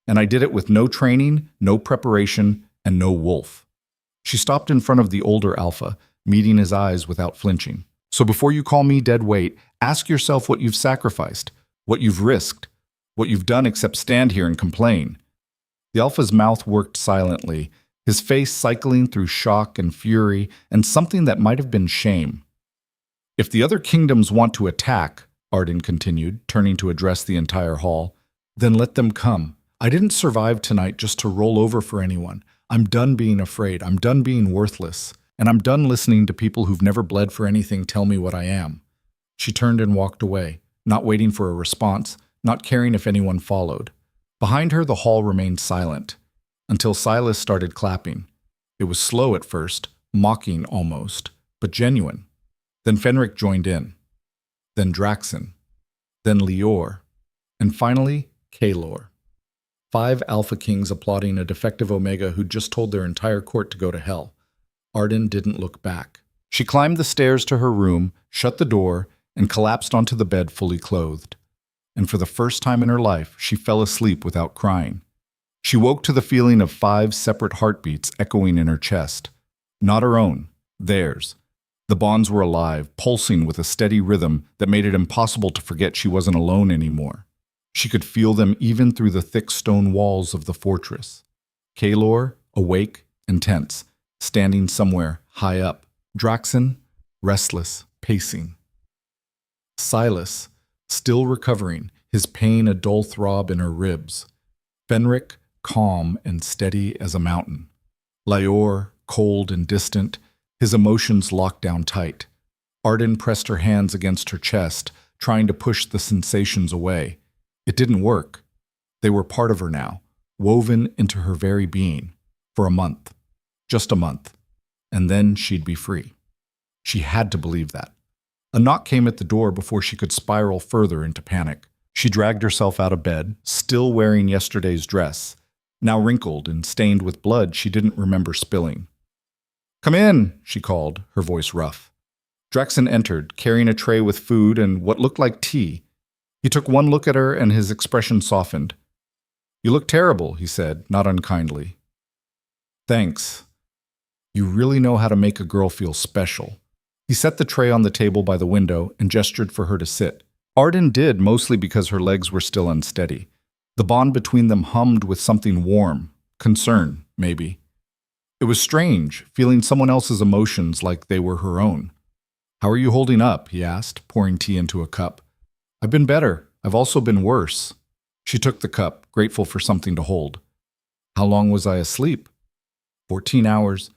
And I did it with no training, no preparation, and no wolf. She stopped in front of the older Alpha, meeting his eyes without flinching. So before you call me dead weight, ask yourself what you've sacrificed, what you've risked, what you've done except stand here and complain. The Alpha's mouth worked silently, his face cycling through shock and fury and something that might have been shame. If the other kingdoms want to attack, Arden continued, turning to address the entire hall, then let them come. I didn't survive tonight just to roll over for anyone. I'm done being afraid. I'm done being worthless. And I'm done listening to people who've never bled for anything tell me what I am. She turned and walked away, not waiting for a response, not caring if anyone followed. Behind her, the hall remained silent, until Silas started clapping. It was slow at first, mocking almost, but genuine. Then Fenric joined in. Then Draxen. Then Lior. And finally, Kalor. 5 Alpha Kings applauding a defective Omega who'd just told their entire court to go to hell. Arden didn't look back. She climbed the stairs to her room, shut the door, and collapsed onto the bed fully clothed. And for the first time in her life, she fell asleep without crying. She woke to the feeling of 5 separate heartbeats echoing in her chest. Not her own, theirs. The bonds were alive, pulsing with a steady rhythm that made it impossible to forget she wasn't alone anymore. She could feel them even through the thick stone walls of the fortress. Kalor, awake and tense, standing somewhere high up. Draxen, restless, pacing. Silas, still recovering, his pain a dull throb in her ribs. Fenric, calm and steady as a mountain. Lior, cold and distant, his emotions locked down tight. Arden pressed her hands against her chest, trying to push the sensations away. It didn't work. They were part of her now, woven into her very being. For a month. Just a month. And then she'd be free. She had to believe that. A knock came at the door before she could spiral further into panic. She dragged herself out of bed, still wearing yesterday's dress, now wrinkled and stained with blood she didn't remember spilling. Come in, she called, her voice rough. Draxen entered, carrying a tray with food and what looked like tea. He took one look at her and his expression softened. You look terrible, he said, not unkindly. Thanks. You really know how to make a girl feel special. He set the tray on the table by the window and gestured for her to sit. Arden did, mostly because her legs were still unsteady. The bond between them hummed with something warm, concern, maybe. It was strange, feeling someone else's emotions like they were her own. How are you holding up? He asked, pouring tea into a cup. I've been better. I've also been worse. She took the cup, grateful for something to hold. How long was I asleep? 14 hours.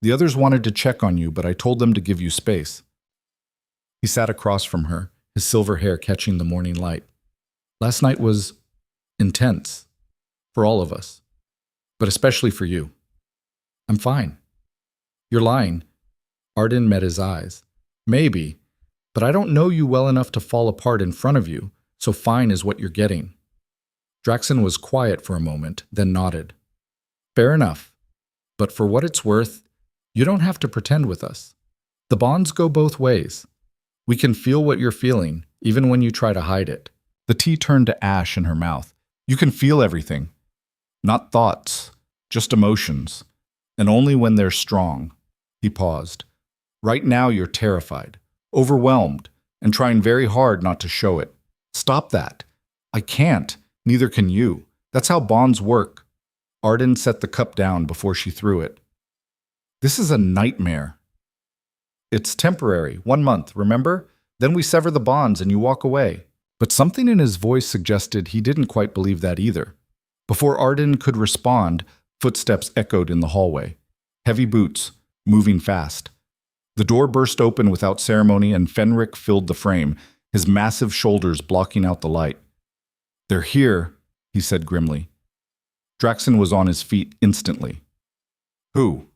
The others wanted to check on you, but I told them to give you space. He sat across from her, his silver hair catching the morning light. Last night was intense. For all of us. But especially for you. I'm fine. You're lying. Arden met his eyes. Maybe, but I don't know you well enough to fall apart in front of you, so fine is what you're getting. Draxen was quiet for a moment, then nodded. Fair enough. But for what it's worth, you don't have to pretend with us. The bonds go both ways. We can feel what you're feeling, even when you try to hide it. The tea turned to ash in her mouth. You can feel everything. Not thoughts, just emotions. And only when they're strong. He paused. Right now you're terrified, overwhelmed, and trying very hard not to show it. Stop that. I can't. Neither can you. That's how bonds work. Arden set the cup down before she threw it. This is a nightmare. It's temporary, 1 month, remember? Then we sever the bonds and you walk away. But something in his voice suggested he didn't quite believe that either. Before Arden could respond, footsteps echoed in the hallway. Heavy boots, moving fast. The door burst open without ceremony and Fenric filled the frame, his massive shoulders blocking out the light. They're here, he said grimly. Draxen was on his feet instantly. Who?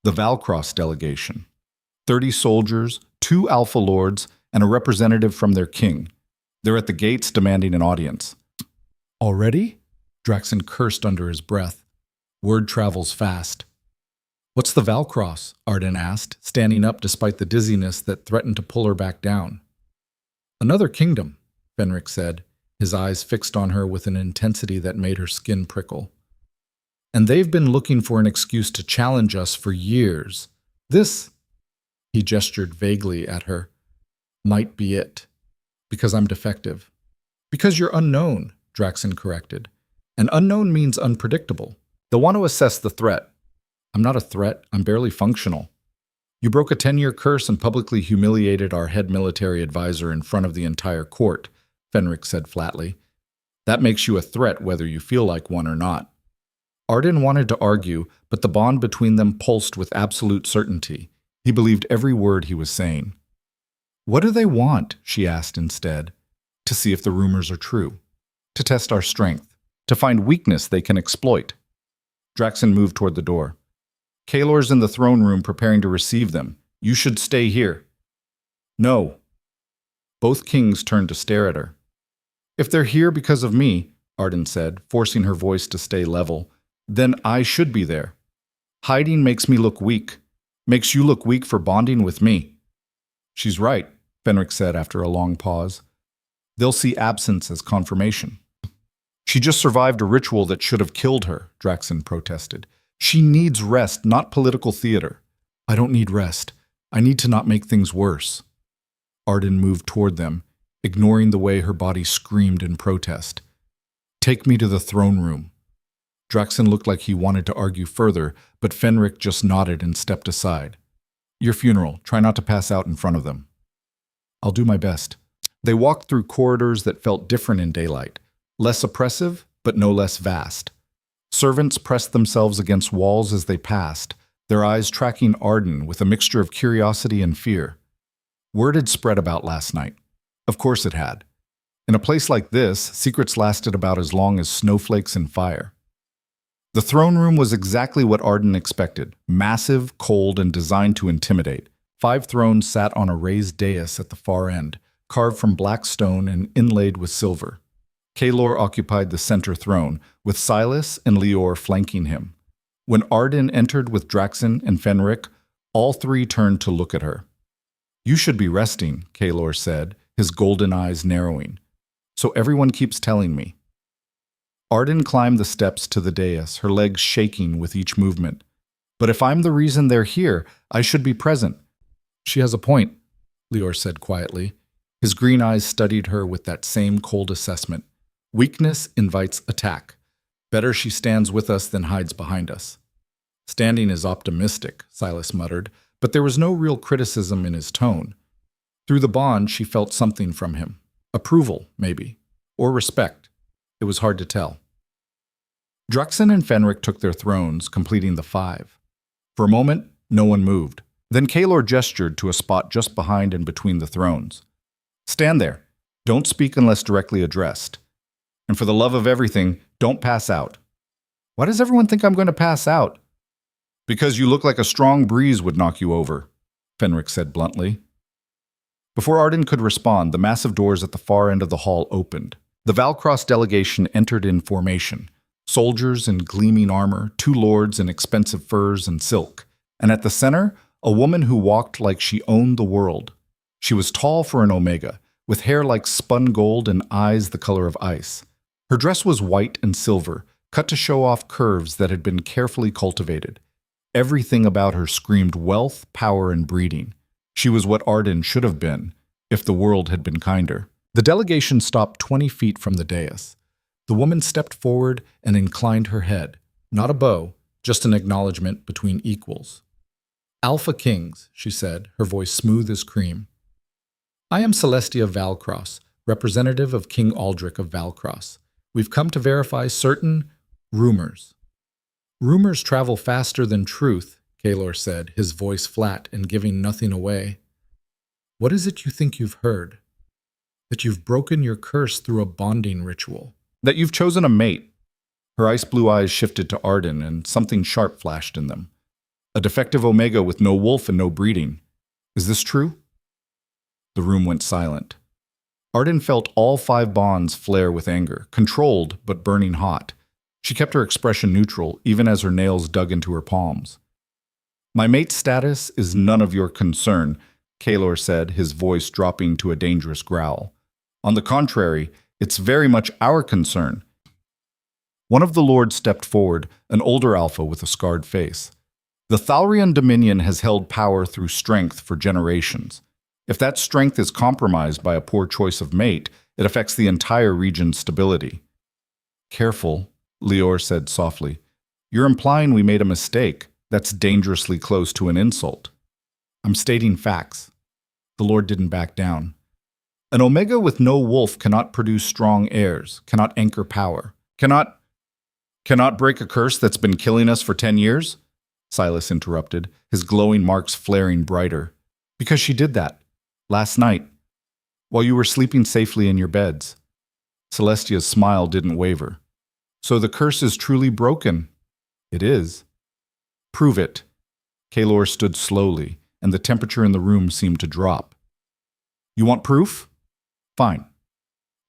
The Valcross delegation. 30 soldiers, 2 Alpha Lords, and a representative from their king. They're at the gates demanding an audience. Already? Draxen cursed under his breath. Word travels fast. What's the Valcross? Arden asked, standing up despite the dizziness that threatened to pull her back down. Another kingdom, Fenric said, his eyes fixed on her with an intensity that made her skin prickle. And they've been looking for an excuse to challenge us for years. This, he gestured vaguely at her, might be it. Because I'm defective. Because you're unknown, Draxen corrected. And unknown means unpredictable. They'll want to assess the threat. I'm not a threat. I'm barely functional. You broke a 10-year curse and publicly humiliated our head military advisor in front of the entire court, Fenric said flatly. That makes you a threat whether you feel like one or not. Arden wanted to argue, but the bond between them pulsed with absolute certainty. He believed every word he was saying. What do they want? She asked instead. To see if the rumors are true. To test our strength. To find weakness they can exploit. Draxen moved toward the door. Kaelor's in the throne room preparing to receive them. You should stay here. No. Both kings turned to stare at her. If they're here because of me, Arden said, forcing her voice to stay level, then I should be there. Hiding makes me look weak. Makes you look weak for bonding with me. She's right, Fenric said after a long pause. They'll see absence as confirmation. She just survived a ritual that should have killed her, Draxen protested. She needs rest, not political theater. I don't need rest. I need to not make things worse. Arden moved toward them, ignoring the way her body screamed in protest. Take me to the throne room. Draxen looked like he wanted to argue further, but Fenric just nodded and stepped aside. Your funeral. Try not to pass out in front of them. I'll do my best. They walked through corridors that felt different in daylight, less oppressive, but no less vast. Servants pressed themselves against walls as they passed, their eyes tracking Arden with a mixture of curiosity and fear. Word had spread about last night. Of course it had. In a place like this, secrets lasted about as long as snowflakes in fire. The throne room was exactly what Arden expected, massive, cold, and designed to intimidate. 5 thrones sat on a raised dais at the far end, carved from black stone and inlaid with silver. Kaelor occupied the center throne, with Silas and Leor flanking him. When Arden entered with Draxen and Fenric, all 3 turned to look at her. You should be resting, Kaelor said, his golden eyes narrowing. So everyone keeps telling me. Arden climbed the steps to the dais, her legs shaking with each movement. But if I'm the reason they're here, I should be present. She has a point, Leor said quietly. His green eyes studied her with that same cold assessment. Weakness invites attack. Better she stands with us than hides behind us. Standing is optimistic, Silas muttered, but there was no real criticism in his tone. Through the bond, she felt something from him. Approval, maybe. Or respect. It was hard to tell. Draxen and Fenric took their thrones, completing the 5. For a moment, no one moved. Then Kaelor gestured to a spot just behind and between the thrones. Stand there. Don't speak unless directly addressed. And for the love of everything, don't pass out. Why does everyone think I'm going to pass out? Because you look like a strong breeze would knock you over, Fenric said bluntly. Before Arden could respond, the massive doors at the far end of the hall opened. The Valcross delegation entered in formation, soldiers in gleaming armor, 2 lords in expensive furs and silk, and at the center, a woman who walked like she owned the world. She was tall for an Omega, with hair like spun gold and eyes the color of ice. Her dress was white and silver, cut to show off curves that had been carefully cultivated. Everything about her screamed wealth, power, and breeding. She was what Arden should have been, if the world had been kinder. The delegation stopped 20 feet from the dais. The woman stepped forward and inclined her head. Not a bow, just an acknowledgement between equals. Alpha Kings, she said, her voice smooth as cream. I am Celestia Valcross, representative of King Aldrich of Valcross. We've come to verify certain rumors. Rumors travel faster than truth, Kaelor said, his voice flat and giving nothing away. What is it you think you've heard? That you've broken your curse through a bonding ritual. That you've chosen a mate. Her ice-blue eyes shifted to Arden, and something sharp flashed in them. A defective Omega with no wolf and no breeding. Is this true? The room went silent. Arden felt all 5 bonds flare with anger, controlled but burning hot. She kept her expression neutral, even as her nails dug into her palms. My mate's status is none of your concern, Kaelor said, his voice dropping to a dangerous growl. On the contrary, it's very much our concern. One of the lords stepped forward, an older alpha with a scarred face. The Thalrian Dominion has held power through strength for generations. If that strength is compromised by a poor choice of mate, it affects the entire region's stability. Careful, Lior said softly. You're implying we made a mistake. That's dangerously close to an insult. I'm stating facts. The Lord didn't back down. An Omega with no wolf cannot produce strong heirs, cannot anchor power, cannot break a curse that's been killing us for 10 years? Silas interrupted, his glowing marks flaring brighter. Because she did that. Last night, while you were sleeping safely in your beds. Celestia's smile didn't waver. So the curse is truly broken. It is. Prove it. Kaelor stood slowly, and the temperature in the room seemed to drop. You want proof? Fine.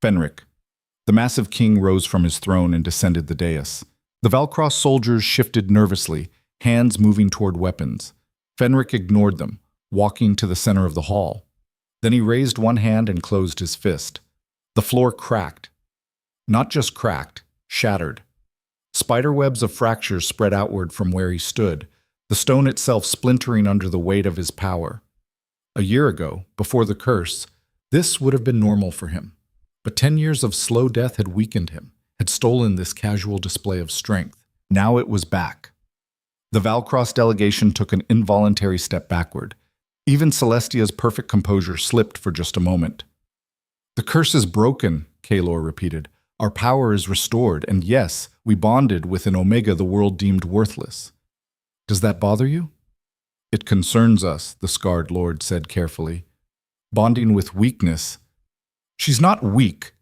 Fenric. The massive king rose from his throne and descended the dais. The Valcross soldiers shifted nervously, hands moving toward weapons. Fenric ignored them, walking to the center of the hall. Then he raised one hand and closed his fist. The floor cracked. Not just cracked, shattered. Spiderwebs of fractures spread outward from where he stood, the stone itself splintering under the weight of his power. A year ago, before the curse, this would have been normal for him. But 10 years of slow death had weakened him, had stolen this casual display of strength. Now it was back. The Valcross delegation took an involuntary step backward. Even Celestia's perfect composure slipped for just a moment. The curse is broken, Kaelor repeated. Our power is restored, and yes, we bonded with an Omega the world deemed worthless. Does that bother you? It concerns us, the scarred lord said carefully. Bonding with weakness. She's not weak.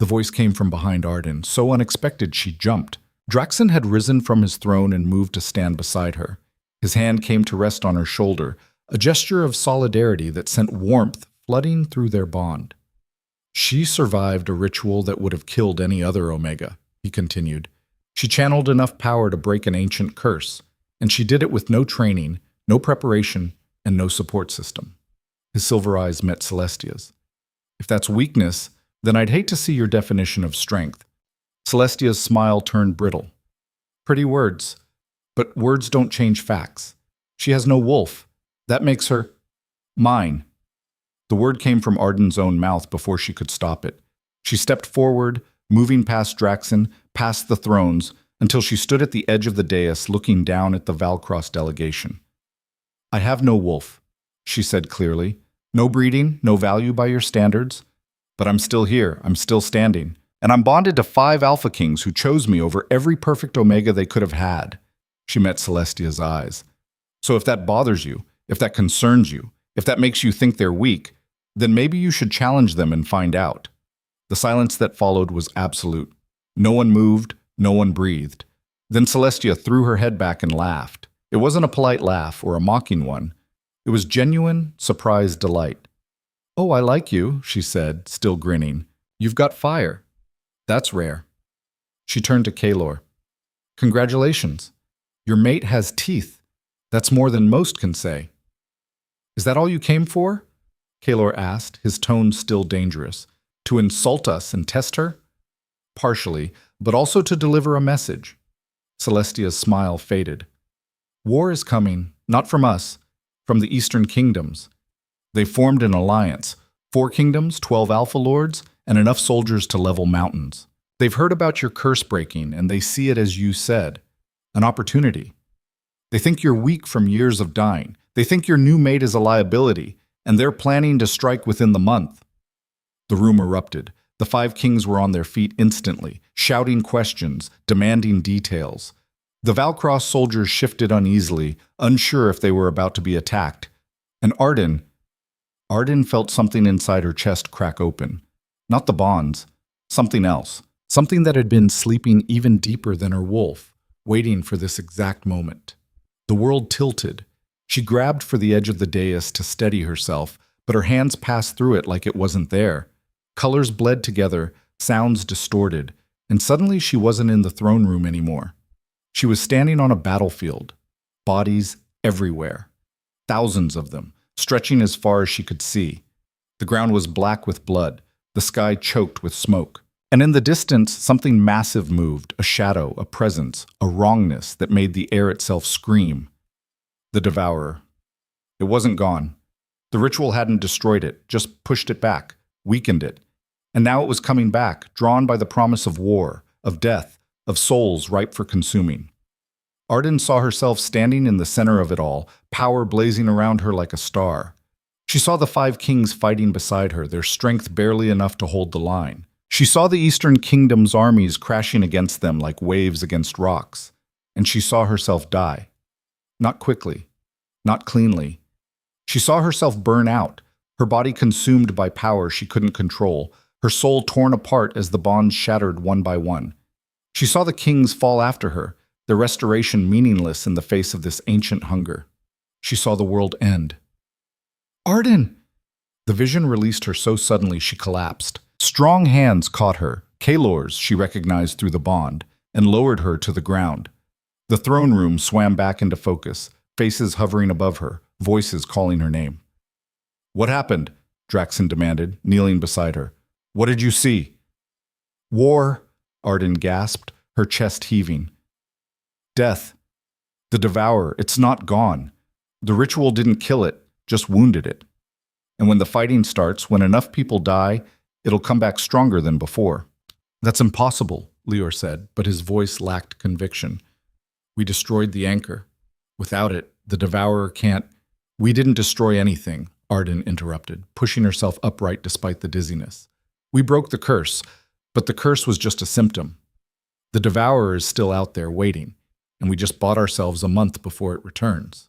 The voice came from behind Arden, so unexpected she jumped. Draxon had risen from his throne and moved to stand beside her. His hand came to rest on her shoulder, a gesture of solidarity that sent warmth flooding through their bond. She survived a ritual that would have killed any other Omega, he continued. She channeled enough power to break an ancient curse, and she did it with no training, no preparation, and no support system. His silver eyes met Celestia's. If that's weakness, then I'd hate to see your definition of strength. Celestia's smile turned brittle. Pretty words, but words don't change facts. She has no wolf. That makes her mine. The word came from Arden's own mouth before she could stop it. She stepped forward, moving past Draxon, past the thrones, until she stood at the edge of the dais looking down at the Valcross delegation. I have no wolf, she said clearly. No breeding, no value by your standards. But I'm still here, I'm still standing. And I'm bonded to 5 Alpha Kings who chose me over every perfect Omega they could have had. She met Celestia's eyes. So if that bothers you, if that concerns you, if that makes you think they're weak, then maybe you should challenge them and find out. The silence that followed was absolute. No one moved, no one breathed. Then Celestia threw her head back and laughed. It wasn't a polite laugh or a mocking one. It was genuine, surprised delight. Oh, I like you, she said, still grinning. You've got fire. That's rare. She turned to Kaelor. Congratulations. Your mate has teeth. That's more than most can say. Is that all you came for? Kaelor asked, his tone still dangerous. To insult us and test her? Partially, but also to deliver a message. Celestia's smile faded. War is coming, not from us, from the Eastern Kingdoms. They formed an alliance, 4 kingdoms, 12 alpha lords, and enough soldiers to level mountains. They've heard about your curse breaking, and they see it as you said, an opportunity. They think you're weak from years of dying. They think your new mate is a liability, and they're planning to strike within the month. The room erupted. The 5 kings were on their feet instantly, shouting questions, demanding details. The Valcross soldiers shifted uneasily, unsure if they were about to be attacked. And Arden felt something inside her chest crack open. Not the bonds, something else. Something that had been sleeping even deeper than her wolf, waiting for this exact moment. The world tilted. She grabbed for the edge of the dais to steady herself, but her hands passed through it like it wasn't there. Colors bled together, sounds distorted, and suddenly she wasn't in the throne room anymore. She was standing on a battlefield, bodies everywhere. Thousands of them, stretching as far as she could see. The ground was black with blood, the sky choked with smoke. And in the distance, something massive moved, a shadow, a presence, a wrongness that made the air itself scream. The Devourer. It wasn't gone. The ritual hadn't destroyed it, just pushed it back, weakened it. And now it was coming back, drawn by the promise of war, of death, of souls ripe for consuming. Arden saw herself standing in the center of it all, power blazing around her like a star. She saw the 5 kings fighting beside her, their strength barely enough to hold the line. She saw the Eastern Kingdom's armies crashing against them like waves against rocks, and she saw herself die. Not quickly, not cleanly. She saw herself burn out, her body consumed by power she couldn't control, her soul torn apart as the bonds shattered one by one. She saw the kings fall after her, their restoration meaningless in the face of this ancient hunger. She saw the world end. Arden! The vision released her so suddenly she collapsed. Strong hands caught her, Kaelor's she recognized through the bond, and lowered her to the ground. The throne room swam back into focus, faces hovering above her, voices calling her name. What happened? Draxon demanded, kneeling beside her. What did you see? War, Arden gasped, her chest heaving. Death. The Devourer, it's not gone. The ritual didn't kill it, just wounded it. And when the fighting starts, when enough people die, it'll come back stronger than before. That's impossible, Lior said, but his voice lacked conviction. We destroyed the anchor. Without it, the Devourer can't. We didn't destroy anything, Arden interrupted, pushing herself upright despite the dizziness. We broke the curse, but the curse was just a symptom. The Devourer is still out there waiting, and we just bought ourselves a month before it returns.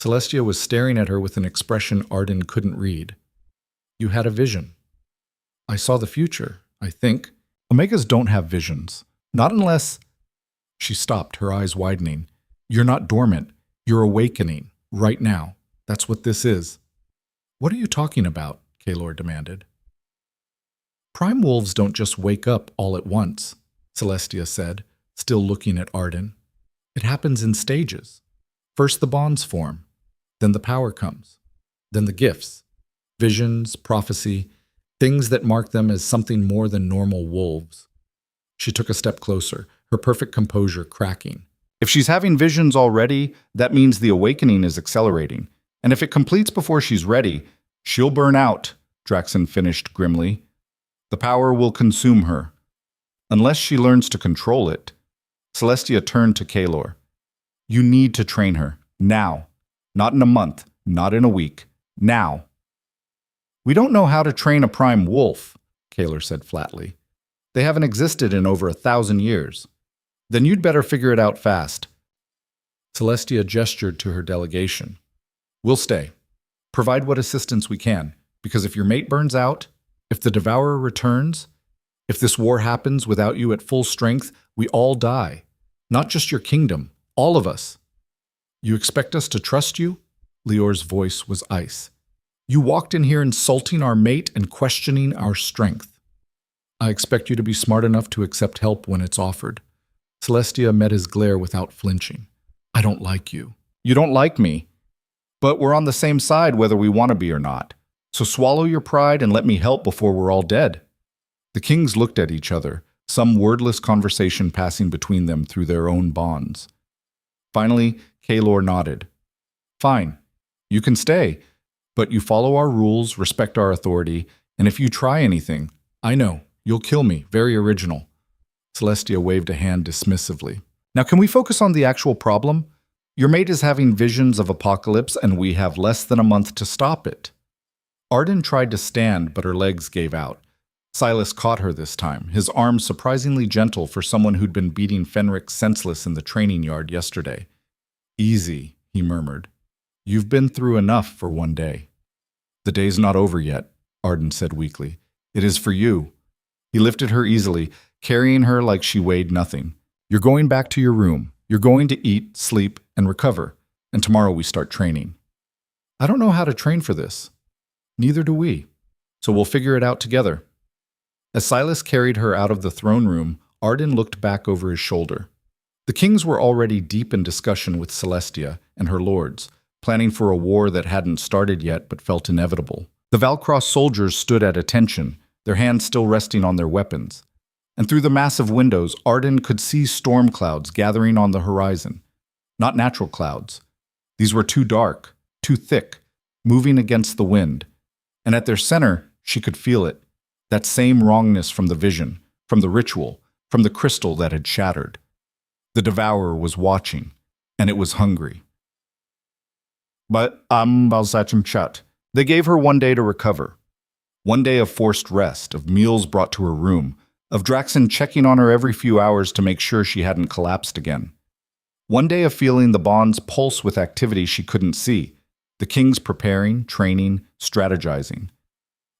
Celestia was staring at her with an expression Arden couldn't read. You had a vision. I saw the future, I think. Omegas don't have visions. Not unless... She stopped, her eyes widening. You're not dormant. You're awakening, right now. That's what this is. What are you talking about? Kaelor demanded. Prime wolves don't just wake up all at once, Celestia said, still looking at Arden. It happens in stages. First the bonds form, then the power comes, then the gifts, visions, prophecy, things that mark them as something more than normal wolves. She took a step closer, her perfect composure cracking. If she's having visions already, that means the awakening is accelerating. And if it completes before she's ready, she'll burn out, Draxon finished grimly. The power will consume her. Unless she learns to control it. Celestia turned to Kaelor. You need to train her. Now. Not in a month. Not in a week. Now. We don't know how to train a prime wolf, Kaelor said flatly. They haven't existed in over 1,000 years. Then you'd better figure it out fast. Celestia gestured to her delegation. We'll stay. Provide what assistance we can, because if your mate burns out, if the Devourer returns, if this war happens without you at full strength, we all die. Not just your kingdom, all of us. You expect us to trust you? Lior's voice was ice. You walked in here insulting our mate and questioning our strength. I expect you to be smart enough to accept help when it's offered. Celestia met his glare without flinching. I don't like you. You don't like me. But we're on the same side whether we want to be or not. So swallow your pride and let me help before we're all dead. The kings looked at each other, some wordless conversation passing between them through their own bonds. Finally, Kaelor nodded. Fine. You can stay. But you follow our rules, respect our authority, and if you try anything, I know, you'll kill me. Very original. Celestia waved a hand dismissively. Now can we focus on the actual problem? Your mate is having visions of apocalypse and we have less than a month to stop it. Arden tried to stand, but her legs gave out. Silas caught her this time, his arms surprisingly gentle for someone who'd been beating Fenric senseless in the training yard yesterday. Easy, he murmured. You've been through enough for one day. The day's not over yet, Arden said weakly. It is for you. He lifted her easily, carrying her like she weighed nothing. You're going back to your room. You're going to eat, sleep, and recover. And tomorrow we start training. I don't know how to train for this. Neither do we. So we'll figure it out together. As Silas carried her out of the throne room, Arden looked back over his shoulder. The kings were already deep in discussion with Celestia and her lords, planning for a war that hadn't started yet but felt inevitable. The Valcross soldiers stood at attention, their hands still resting on their weapons. And through the massive windows, Arden could see storm clouds gathering on the horizon. Not natural clouds. These were too dark, too thick, moving against the wind. And at their center, she could feel it. That same wrongness from the vision, from the ritual, from the crystal that had shattered. The devourer was watching, and it was hungry. But Balsachim shut. They gave her 1 day to recover. 1 day of forced rest, of meals brought to her room, of Draxon checking on her every few hours to make sure she hadn't collapsed again. 1 day of feeling the bonds pulse with activity she couldn't see, the kings preparing, training, strategizing.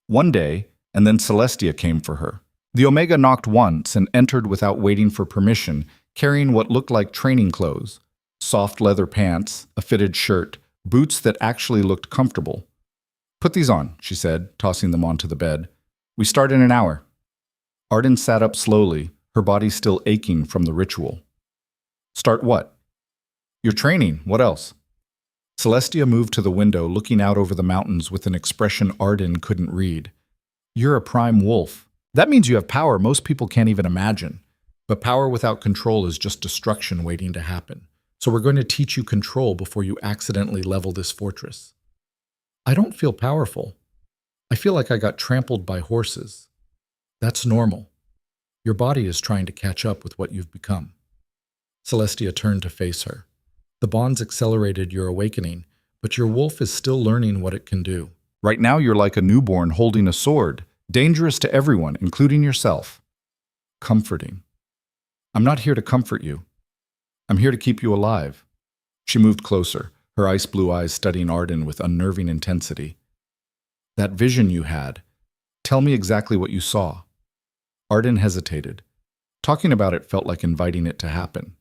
1 day, and then Celestia came for her. The Omega knocked once and entered without waiting for permission, carrying what looked like training clothes. Soft leather pants, a fitted shirt, boots that actually looked comfortable. Put these on, she said, tossing them onto the bed. We start in an hour. Arden sat up slowly, her body still aching from the ritual. Start what? Your training, what else? Celestia moved to the window, looking out over the mountains with an expression Arden couldn't read. You're a prime wolf. That means you have power most people can't even imagine. But power without control is just destruction waiting to happen. So we're going to teach you control before you accidentally level this fortress. I don't feel powerful. I feel like I got trampled by horses. That's normal. Your body is trying to catch up with what you've become. Celestia turned to face her. The bonds accelerated your awakening, but your wolf is still learning what it can do. Right now you're like a newborn holding a sword, dangerous to everyone, including yourself. Comforting. I'm not here to comfort you. I'm here to keep you alive. She moved closer, her ice blue eyes studying Arden with unnerving intensity. That vision you had, tell me exactly what you saw. Arden hesitated. Talking about it felt like inviting it to happen.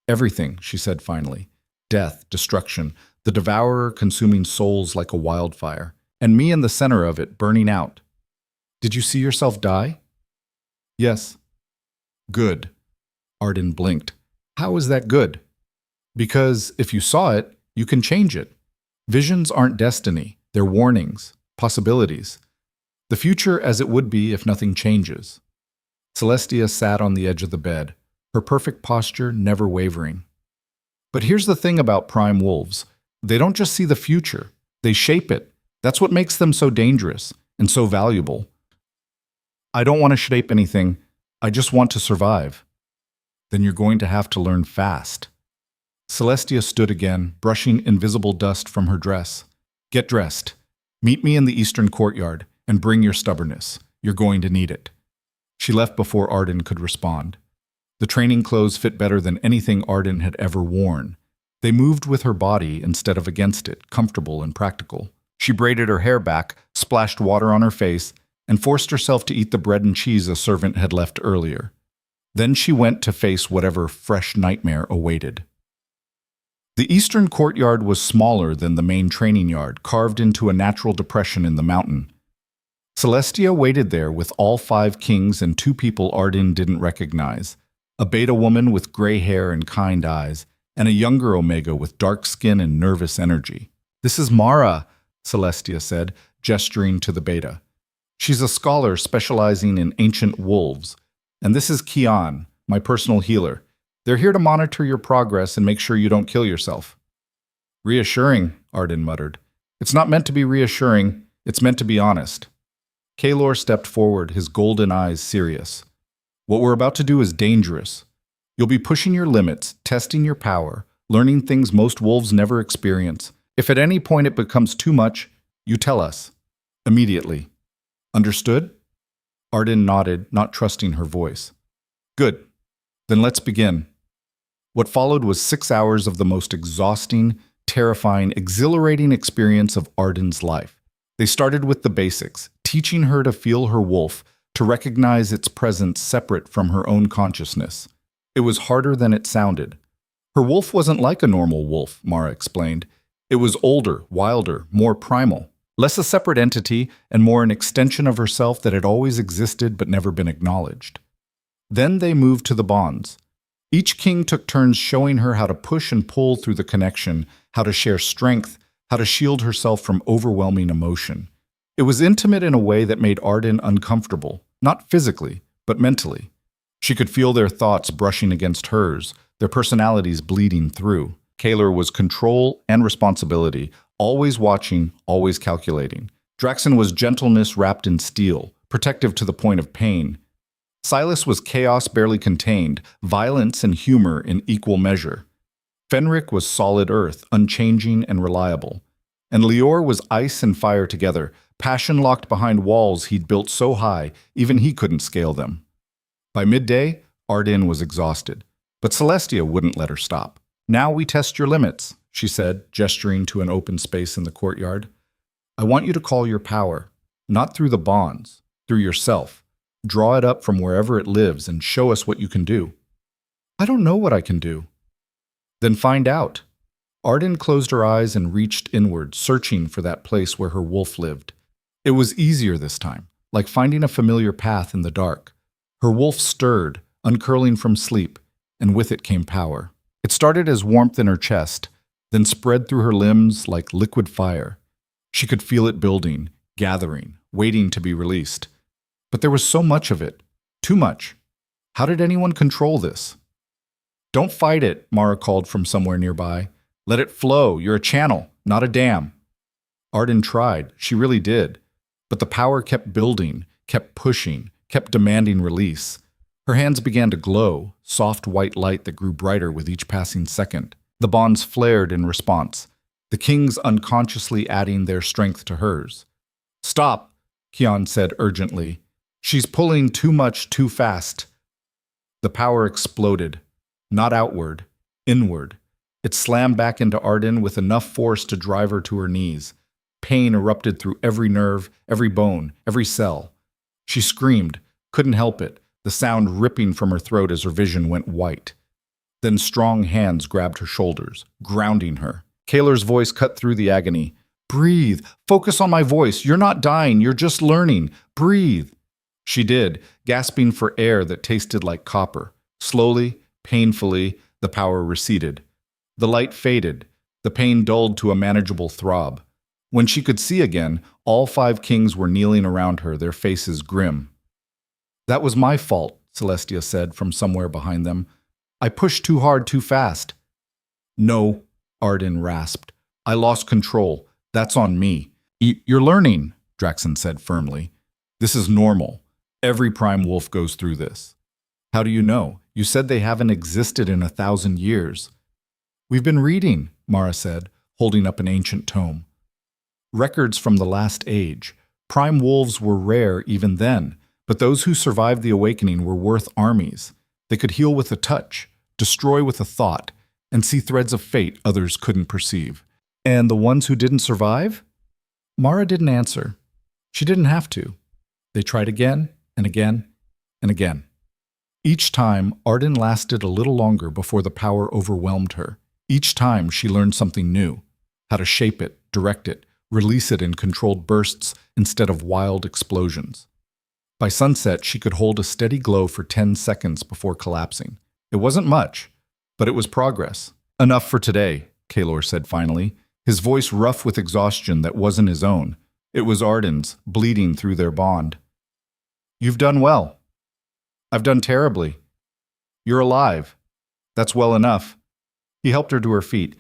Everything, she said finally. Death, destruction, the devourer consuming souls like a wildfire, and me in the center of it, burning out. Did you see yourself die? Yes. Good. Arden blinked. How is that good? Because if you saw it, you can change it. Visions aren't destiny. They're warnings, possibilities. The future as it would be if nothing changes. Celestia sat on the edge of the bed, her perfect posture never wavering. But here's the thing about prime wolves. They don't just see the future. They shape it. That's what makes them so dangerous and so valuable. I don't want to shape anything. I just want to survive. Then you're going to have to learn fast. Celestia stood again, brushing invisible dust from her dress. Get dressed. Meet me in the eastern courtyard and bring your stubbornness. You're going to need it. She left before Arden could respond. The training clothes fit better than anything Arden had ever worn. They moved with her body instead of against it, comfortable and practical. She braided her hair back, splashed water on her face, and forced herself to eat the bread and cheese a servant had left earlier. Then she went to face whatever fresh nightmare awaited. The eastern courtyard was smaller than the main training yard, carved into a natural depression in the mountain. Celestia waited there with all 5 kings and 2 people Arden didn't recognize, a beta woman with gray hair and kind eyes, and a younger Omega with dark skin and nervous energy. This is Mara, Celestia said, gesturing to the beta. She's a scholar specializing in ancient wolves. And this is Kian, my personal healer. They're here to monitor your progress and make sure you don't kill yourself. Reassuring, Arden muttered. It's not meant to be reassuring, it's meant to be honest. Kalor stepped forward, his golden eyes serious. What we're about to do is dangerous. You'll be pushing your limits, testing your power, learning things most wolves never experience. If at any point it becomes too much, you tell us. Immediately. Understood? Arden nodded, not trusting her voice. Good. Then let's begin. What followed was 6 hours of the most exhausting, terrifying, exhilarating experience of Arden's life. They started with the basics, teaching her to feel her wolf, to recognize its presence separate from her own consciousness. It was harder than it sounded. Her wolf wasn't like a normal wolf, Mara explained. It was older, wilder, more primal. Less a separate entity and more an extension of herself that had always existed but never been acknowledged. Then they moved to the bonds. Each king took turns showing her how to push and pull through the connection, how to share strength, how to shield herself from overwhelming emotion. It was intimate in a way that made Arden uncomfortable, not physically, but mentally. She could feel their thoughts brushing against hers, their personalities bleeding through. Kalor was control and responsibility, always watching, always calculating. Draxon was gentleness wrapped in steel, protective to the point of pain. Silas was chaos barely contained, violence and humor in equal measure. Fenric was solid earth, unchanging and reliable. And Lior was ice and fire together, passion locked behind walls he'd built so high, even he couldn't scale them. By midday, Arden was exhausted, but Celestia wouldn't let her stop. Now we test your limits, she said, gesturing to an open space in the courtyard. I want you to call your power, not through the bonds, through yourself. Draw it up from wherever it lives and show us what you can do. I don't know what I can do. Then find out. Arden closed her eyes and reached inward, searching for that place where her wolf lived. It was easier this time, like finding a familiar path in the dark. Her wolf stirred, uncurling from sleep, and with it came power. It started as warmth in her chest, then spread through her limbs like liquid fire. She could feel it building, gathering, waiting to be released. But there was so much of it. Too much. How did anyone control this? Don't fight it, Mara called from somewhere nearby. Let it flow. You're a channel, not a dam. Arden tried. She really did. But the power kept building, kept pushing, kept demanding release. Her hands began to glow, soft white light that grew brighter with each passing second. The bonds flared in response, the kings unconsciously adding their strength to hers. Stop, Kian said urgently. She's pulling too much too fast. The power exploded, not outward, inward. It slammed back into Arden with enough force to drive her to her knees. Pain erupted through every nerve, every bone, every cell. She screamed, couldn't help it, the sound ripping from her throat as her vision went white. Then strong hands grabbed her shoulders, grounding her. Kalor's voice cut through the agony. Breathe. Focus on my voice. You're not dying. You're just learning. Breathe. She did, gasping for air that tasted like copper. Slowly, painfully, the power receded. The light faded, the pain dulled to a manageable throb. When she could see again, all 5 kings were kneeling around her, their faces grim. That was my fault, Celestia said from somewhere behind them. I pushed too hard too fast. No, Arden rasped. I lost control. That's on me. You're learning, Draxon said firmly. This is normal. Every prime wolf goes through this. How do you know? You said they haven't existed in 1,000 years. We've been reading, Mara said, holding up an ancient tome. Records from the last age. Prime wolves were rare even then, but those who survived the awakening were worth armies. They could heal with a touch, destroy with a thought, and see threads of fate others couldn't perceive. And the ones who didn't survive? Mara didn't answer. She didn't have to. They tried again and again and again. Each time, Arden lasted a little longer before the power overwhelmed her. Each time, she learned something new, how to shape it, direct it, release it in controlled bursts instead of wild explosions. By sunset, she could hold a steady glow for 10 seconds before collapsing. It wasn't much, but it was progress. Enough for today, Kalor said finally, his voice rough with exhaustion that wasn't his own. It was Arden's, bleeding through their bond. You've done well. I've done terribly. You're alive. That's well enough. He helped her to her feet.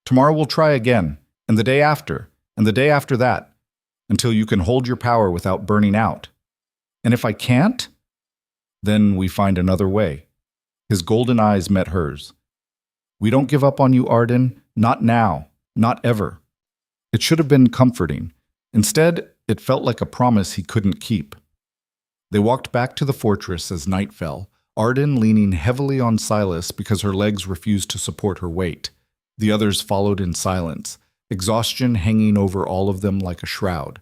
Tomorrow we'll try again, and the day after, And the day after that, until you can hold your power without burning out. And if I can't, then we find another way. His golden eyes met hers. We don't give up on you, Arden. Not now. Not ever. It should have been comforting. Instead, it felt like a promise he couldn't keep. They walked back to the fortress as night fell, Arden leaning heavily on Silas because her legs refused to support her weight. The others followed in silence, exhaustion hanging over all of them like a shroud.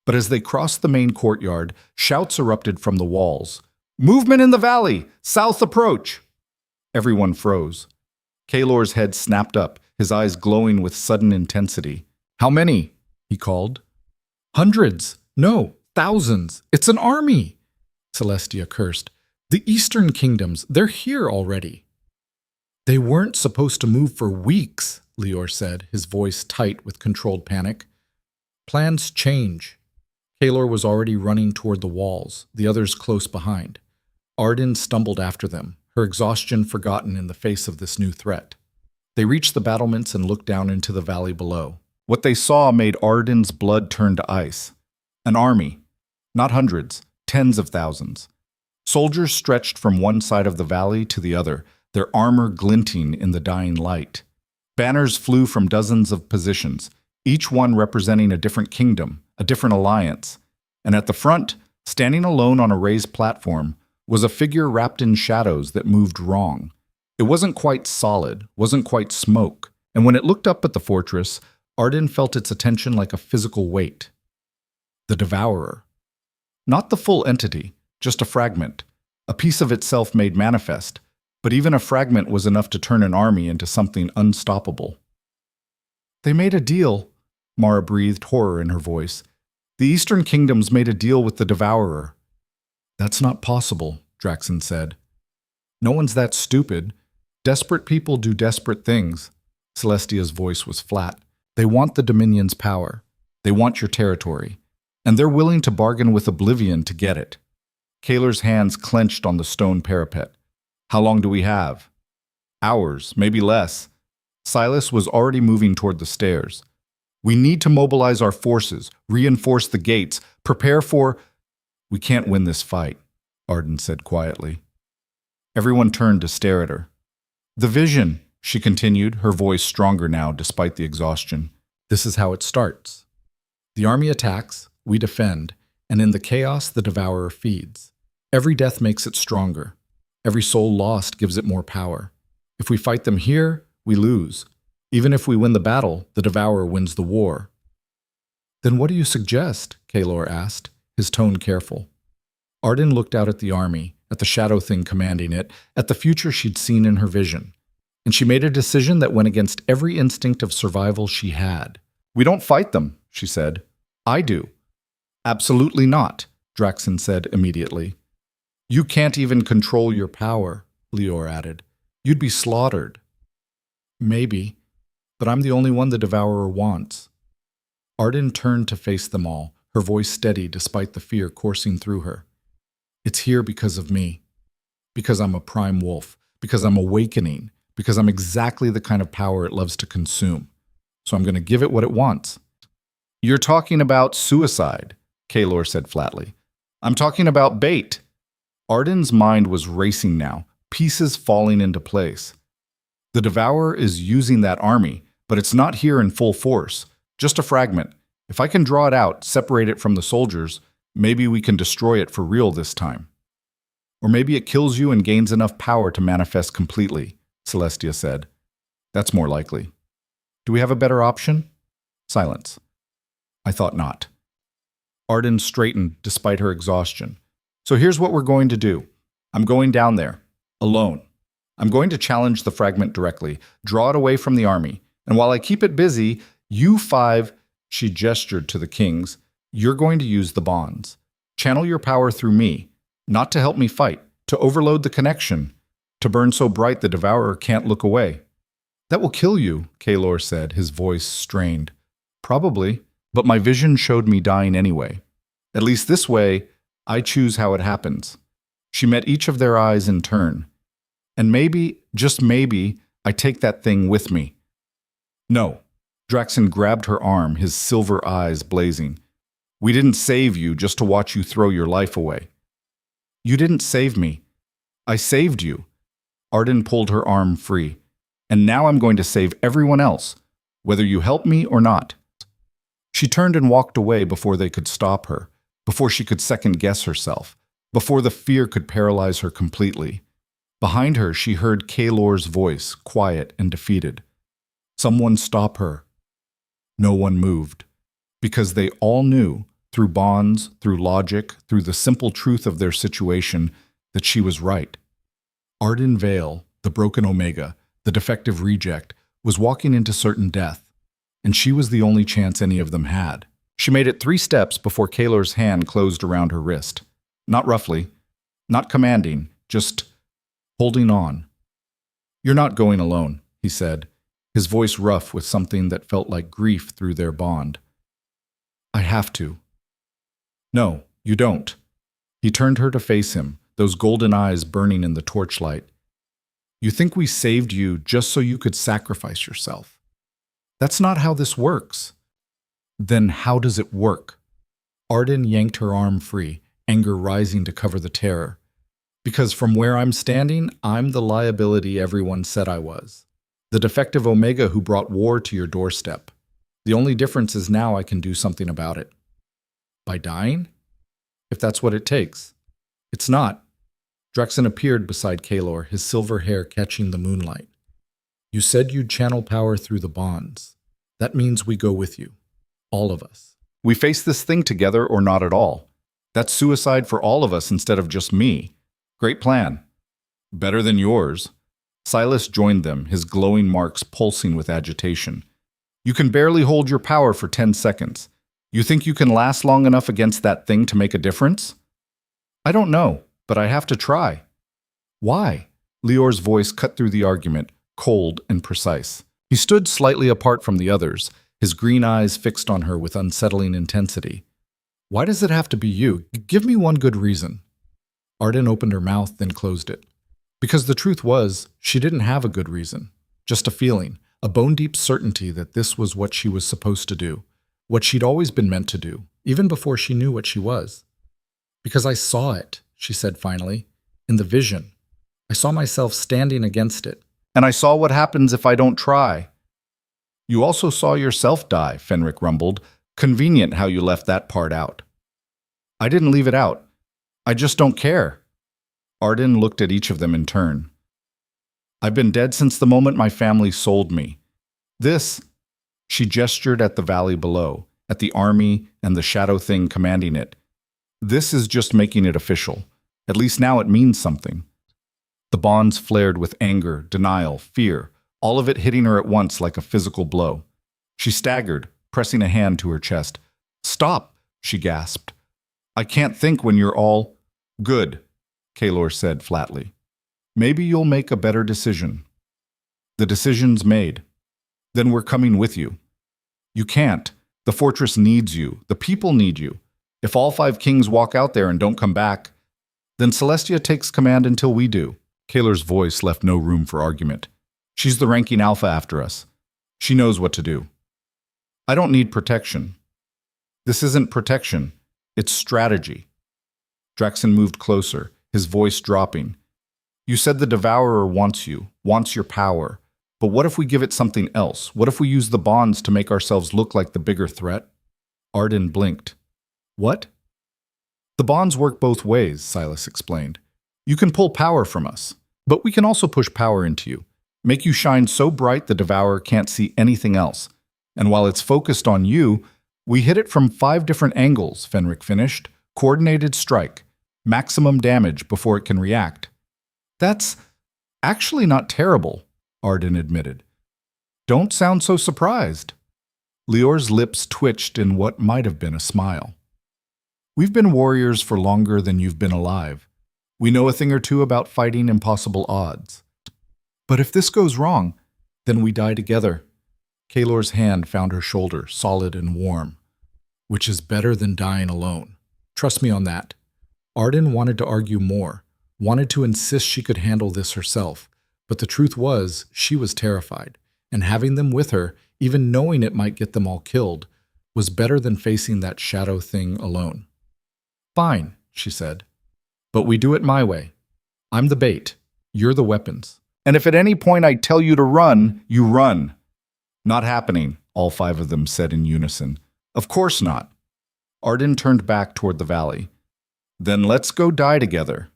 But as they crossed the main courtyard, shouts erupted from the walls. "Movement in the valley! South approach!" Everyone froze. Kaelor's head snapped up, his eyes glowing with sudden intensity. "How many?" he called. "Hundreds! No, thousands! It's an army!" Celestia cursed. "The Eastern Kingdoms, they're here already." "They weren't supposed to move for weeks," Lior said, his voice tight with controlled panic. "Plans change." Kaelor was already running toward the walls, the others close behind. Arden stumbled after them, her exhaustion forgotten in the face of this new threat. They reached the battlements and looked down into the valley below. What they saw made Arden's blood turn to ice. An army. Not hundreds, tens of thousands. Soldiers stretched from one side of the valley to the other, their armor glinting in the dying light. Banners flew from dozens of positions, each one representing a different kingdom, a different alliance. And at the front, standing alone on a raised platform, was a figure wrapped in shadows that moved wrong. It wasn't quite solid, wasn't quite smoke, and when it looked up at the fortress, Arden felt its attention like a physical weight. The Devourer. Not the full entity, just a fragment, a piece of itself made manifest, but even a fragment was enough to turn an army into something unstoppable. "They made a deal," Mara breathed horror in her voice. "The Eastern Kingdoms made a deal with the Devourer." "That's not possible," Draxon said. "No one's that stupid. Desperate people do desperate things." Celestia's voice was flat. "They want the Dominion's power. They want your territory. And they're willing to bargain with Oblivion to get it." Kaelor's hands clenched on the stone parapet. "How long do we have?" "Hours, maybe less." Silas was already moving toward the stairs. "We need to mobilize our forces, reinforce the gates, prepare for—" "We can't win this fight," Arden said quietly. Everyone turned to stare at her. "The vision," she continued, her voice stronger now despite the exhaustion. "This is how it starts. The army attacks, we defend, and in the chaos the Devourer feeds. Every death makes it stronger. Every soul lost gives it more power. If we fight them here, we lose. Even if we win the battle, the Devourer wins the war." "Then what do you suggest?" Kaelor asked, his tone careful. Arden looked out at the army, at the shadow thing commanding it, at the future she'd seen in her vision. And she made a decision that went against every instinct of survival she had. "We don't fight them," she said. "I do." "Absolutely not," Draxon said immediately. "You can't even control your power," Lior added. "You'd be slaughtered." "Maybe, but I'm the only one the Devourer wants." Arden turned to face them all, her voice steady despite the fear coursing through her. "It's here because of me. Because I'm a prime wolf. Because I'm awakening. Because I'm exactly the kind of power it loves to consume. So I'm going to give it what it wants." "You're talking about suicide," Kaelor said flatly. "I'm talking about bait." Arden's mind was racing now, pieces falling into place. The Devourer is using that army, but it's not here in full force, just a fragment. If I can draw it out, separate it from the soldiers, maybe we can destroy it for real this time. Or maybe it kills you and gains enough power to manifest completely, Celestia said. That's more likely. Do we have a better option? Silence. I thought not. Arden straightened despite her exhaustion. So here's what we're going to do. I'm going down there, alone. I'm going to challenge the fragment directly, draw it away from the army, and while I keep it busy, you five, she gestured to the kings, you're going to use the bonds. Channel your power through me, not to help me fight, to overload the connection, to burn so bright the devourer can't look away. That will kill you, Kaelor said, his voice strained. Probably, but my vision showed me dying anyway. At least this way, I choose how it happens. She met each of their eyes in turn. And maybe, just maybe, I take that thing with me. No, Draxon grabbed her arm, his silver eyes blazing. We didn't save you just to watch you throw your life away. You didn't save me. I saved you. Arden pulled her arm free. And now I'm going to save everyone else, whether you help me or not. She turned and walked away before they could stop her, before she could second-guess herself, before the fear could paralyze her completely. Behind her, she heard Kaelor's voice, quiet and defeated. Someone stop her. No one moved, because they all knew, through bonds, through logic, through the simple truth of their situation, that she was right. Arden Vale, the broken Omega, the defective reject, was walking into certain death, and she was the only chance any of them had. She made it 3 steps before Kaelor's hand closed around her wrist. Not roughly, not commanding, just holding on. You're not going alone, he said, his voice rough with something that felt like grief through their bond. I have to. No, you don't. He turned her to face him, those golden eyes burning in the torchlight. You think we saved you just so you could sacrifice yourself. That's not how this works. Then how does it work? Arden yanked her arm free, anger rising to cover the terror. Because from where I'm standing, I'm the liability everyone said I was. The defective Omega who brought war to your doorstep. The only difference is now I can do something about it. By dying? If that's what it takes. It's not. Draxon appeared beside Kaelor, his silver hair catching the moonlight. You said you'd channel power through the bonds. That means we go with you. All of us. We face this thing together or not at all. That's suicide for all of us instead of just me. Great plan. Better than yours. Silas joined them, his glowing marks pulsing with agitation. You can barely hold your power for 10 seconds. You think you can last long enough against that thing to make a difference? I don't know, but I have to try. Why? Lior's voice cut through the argument, cold and precise. He stood slightly apart from the others, his green eyes fixed on her with unsettling intensity. Why does it have to be you? Give me one good reason. Arden opened her mouth, then closed it. Because the truth was, she didn't have a good reason. Just a feeling, a bone-deep certainty that this was what she was supposed to do, what she'd always been meant to do, even before she knew what she was. Because I saw it, she said finally, in the vision. I saw myself standing against it. And I saw what happens if I don't try. You also saw yourself die, Fenric rumbled. Convenient how you left that part out. I didn't leave it out. I just don't care. Arden looked at each of them in turn. I've been dead since the moment my family sold me. This, she gestured at the valley below, at the army and the shadow thing commanding it. This is just making it official. At least now it means something. The bonds flared with anger, denial, fear, all of it hitting her at once like a physical blow. She staggered, pressing a hand to her chest. Stop, she gasped. I can't think when you're all good, Kaelor said flatly. Maybe you'll make a better decision. The decision's made. Then we're coming with you. You can't. The fortress needs you. The people need you. If all 5 kings walk out there and don't come back, then Celestia takes command until we do. Kaelor's voice left no room for argument. She's the ranking alpha after us. She knows what to do. I don't need protection. This isn't protection. It's strategy. Draxon moved closer, his voice dropping. You said the Devourer wants you, wants your power. But what if we give it something else? What if we use the bonds to make ourselves look like the bigger threat? Arden blinked. What? The bonds work both ways, Silas explained. You can pull power from us, but we can also push power into you, make you shine so bright the Devourer can't see anything else. And while it's focused on you, we hit it from 5 different angles, Fenric finished. Coordinated strike. Maximum damage before it can react. That's actually not terrible, Arden admitted. Don't sound so surprised. Lior's lips twitched in what might have been a smile. We've been warriors for longer than you've been alive. We know a thing or two about fighting impossible odds. But if this goes wrong, then we die together. Kaelor's hand found her shoulder, solid and warm. Which is better than dying alone. Trust me on that. Arden wanted to argue more, wanted to insist she could handle this herself, but the truth was she was terrified, and having them with her, even knowing it might get them all killed, was better than facing that shadow thing alone. Fine, she said, but we do it my way. I'm the bait, you're the weapons. And if at any point I tell you to run, you run. Not happening, all 5 of them said in unison. Of course not. Arden turned back toward the valley. Then let's go die together.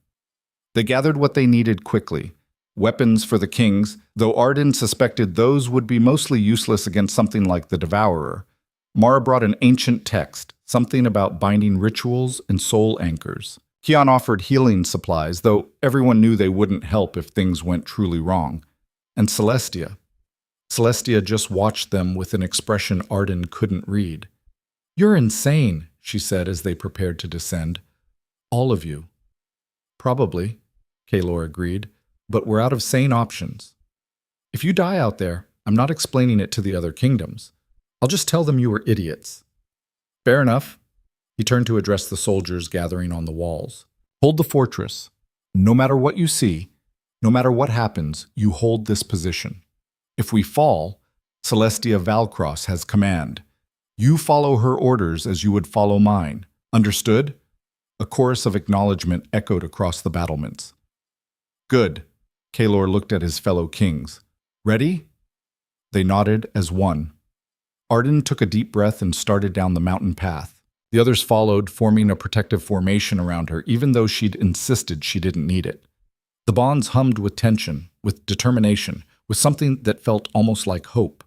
They gathered what they needed quickly. Weapons for the kings, though Arden suspected those would be mostly useless against something like the Devourer. Mara brought an ancient text, something about binding rituals and soul anchors. Kian offered healing supplies, though everyone knew they wouldn't help if things went truly wrong. And Celestia just watched them with an expression Arden couldn't read. You're insane, she said as they prepared to descend. All of you. Probably, Kaelor agreed, but we're out of sane options. If you die out there, I'm not explaining it to the other kingdoms. I'll just tell them you were idiots. Fair enough. He turned to address the soldiers gathering on the walls. Hold the fortress. No matter what you see, no matter what happens, you hold this position. If we fall, Celestia Valcross has command. You follow her orders as you would follow mine. Understood? A chorus of acknowledgement echoed across the battlements. Good. Kaelor looked at his fellow kings. Ready? They nodded as one. Arden took a deep breath and started down the mountain path. The others followed, forming a protective formation around her, even though she'd insisted she didn't need it. The bonds hummed with tension, with determination, with something that felt almost like hope.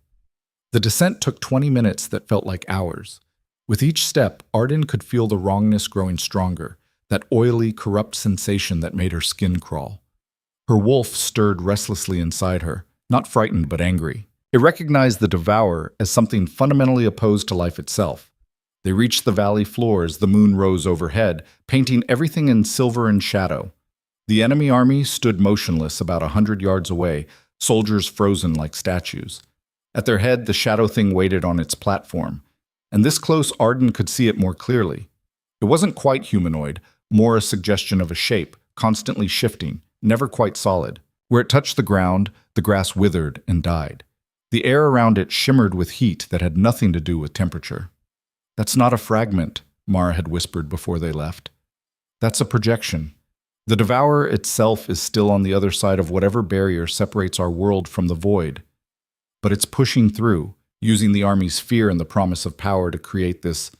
The descent took 20 minutes that felt like hours. With each step, Arden could feel the wrongness growing stronger, that oily, corrupt sensation that made her skin crawl. Her wolf stirred restlessly inside her, not frightened but angry. It recognized the Devourer as something fundamentally opposed to life itself. They reached the valley floor as the moon rose overhead, painting everything in silver and shadow. The enemy army stood motionless about 100 yards away, soldiers frozen like statues. At their head, the shadow thing waited on its platform, and this close Arden could see it more clearly. It wasn't quite humanoid, more a suggestion of a shape, constantly shifting, never quite solid. Where it touched the ground, the grass withered and died. The air around it shimmered with heat that had nothing to do with temperature. That's not a fragment, Mara had whispered before they left. That's a projection. The Devourer itself is still on the other side of whatever barrier separates our world from the void. But it's pushing through, using the army's fear and the promise of power to create this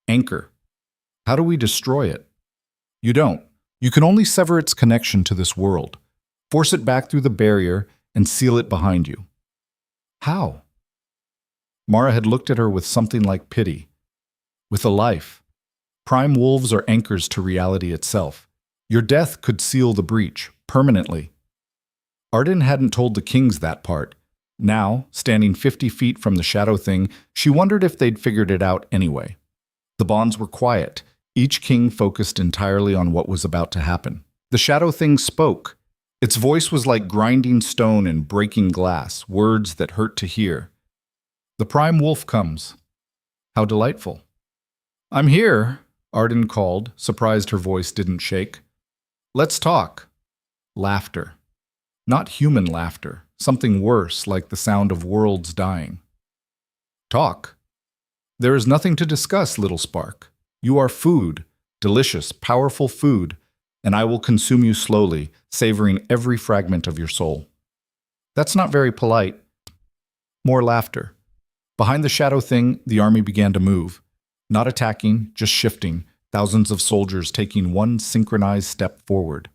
anchor. How do we destroy it? You don't. You can only sever its connection to this world, force it back through the barrier, and seal it behind you. How? Mara had looked at her with something like pity. With a life. Prime wolves are anchors to reality itself. Your death could seal the breach, permanently. Arden hadn't told the kings that part. Now, standing 50 feet from the shadow thing, she wondered if they'd figured it out anyway. The bonds were quiet, each king focused entirely on what was about to happen. The shadow thing spoke. Its voice was like grinding stone and breaking glass, words that hurt to hear. The prime wolf comes. How delightful. I'm here, Arden called, surprised her voice didn't shake. Let's talk. Laughter. Not human laughter, something worse, like the sound of worlds dying. Talk. There is nothing to discuss, little spark. You are food, delicious, powerful food, and I will consume you slowly, savoring every fragment of your soul. That's not very polite. More laughter. Behind the shadow thing, the army began to move. Not attacking, just shifting, thousands of soldiers taking one synchronized step forward.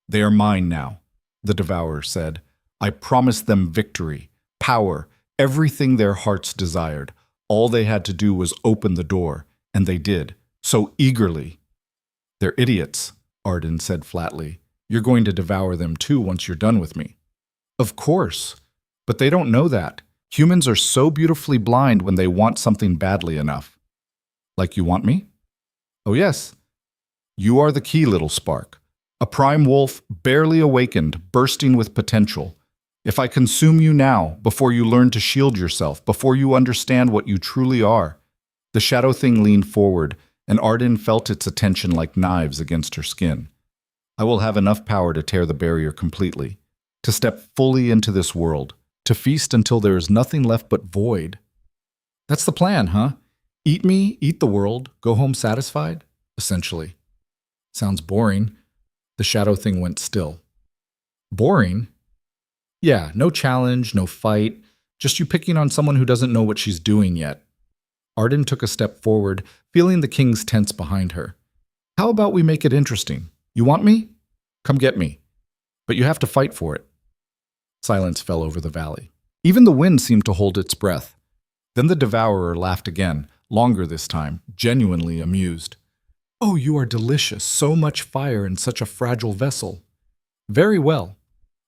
They are mine now, the Devourer said. I promised them victory, power, everything their hearts desired. All they had to do was open the door, and they did, so eagerly. They're idiots, Arden said flatly. You're going to devour them too once you're done with me. Of course, but they don't know that. Humans are so beautifully blind when they want something badly enough. Like you want me? Oh yes. You are the key, little spark. A prime wolf, barely awakened, bursting with potential. If I consume you now, before you learn to shield yourself, before you understand what you truly are. The shadow thing leaned forward, and Arden felt its attention like knives against her skin. I will have enough power to tear the barrier completely, to step fully into this world, To feast until there is nothing left but void. That's the plan, huh? Eat me, eat the world, go home satisfied? Essentially. Sounds boring. The shadow thing went still. Boring? Yeah, no challenge, no fight, just you picking on someone who doesn't know what she's doing yet. Arden took a step forward, feeling the king's tense behind her. How about we make it interesting? You want me? Come get me. But you have to fight for it. Silence fell over the valley. Even the wind seemed to hold its breath. Then the devourer laughed again, longer this time, genuinely amused. Oh, you are delicious, so much fire in such a fragile vessel. Very well.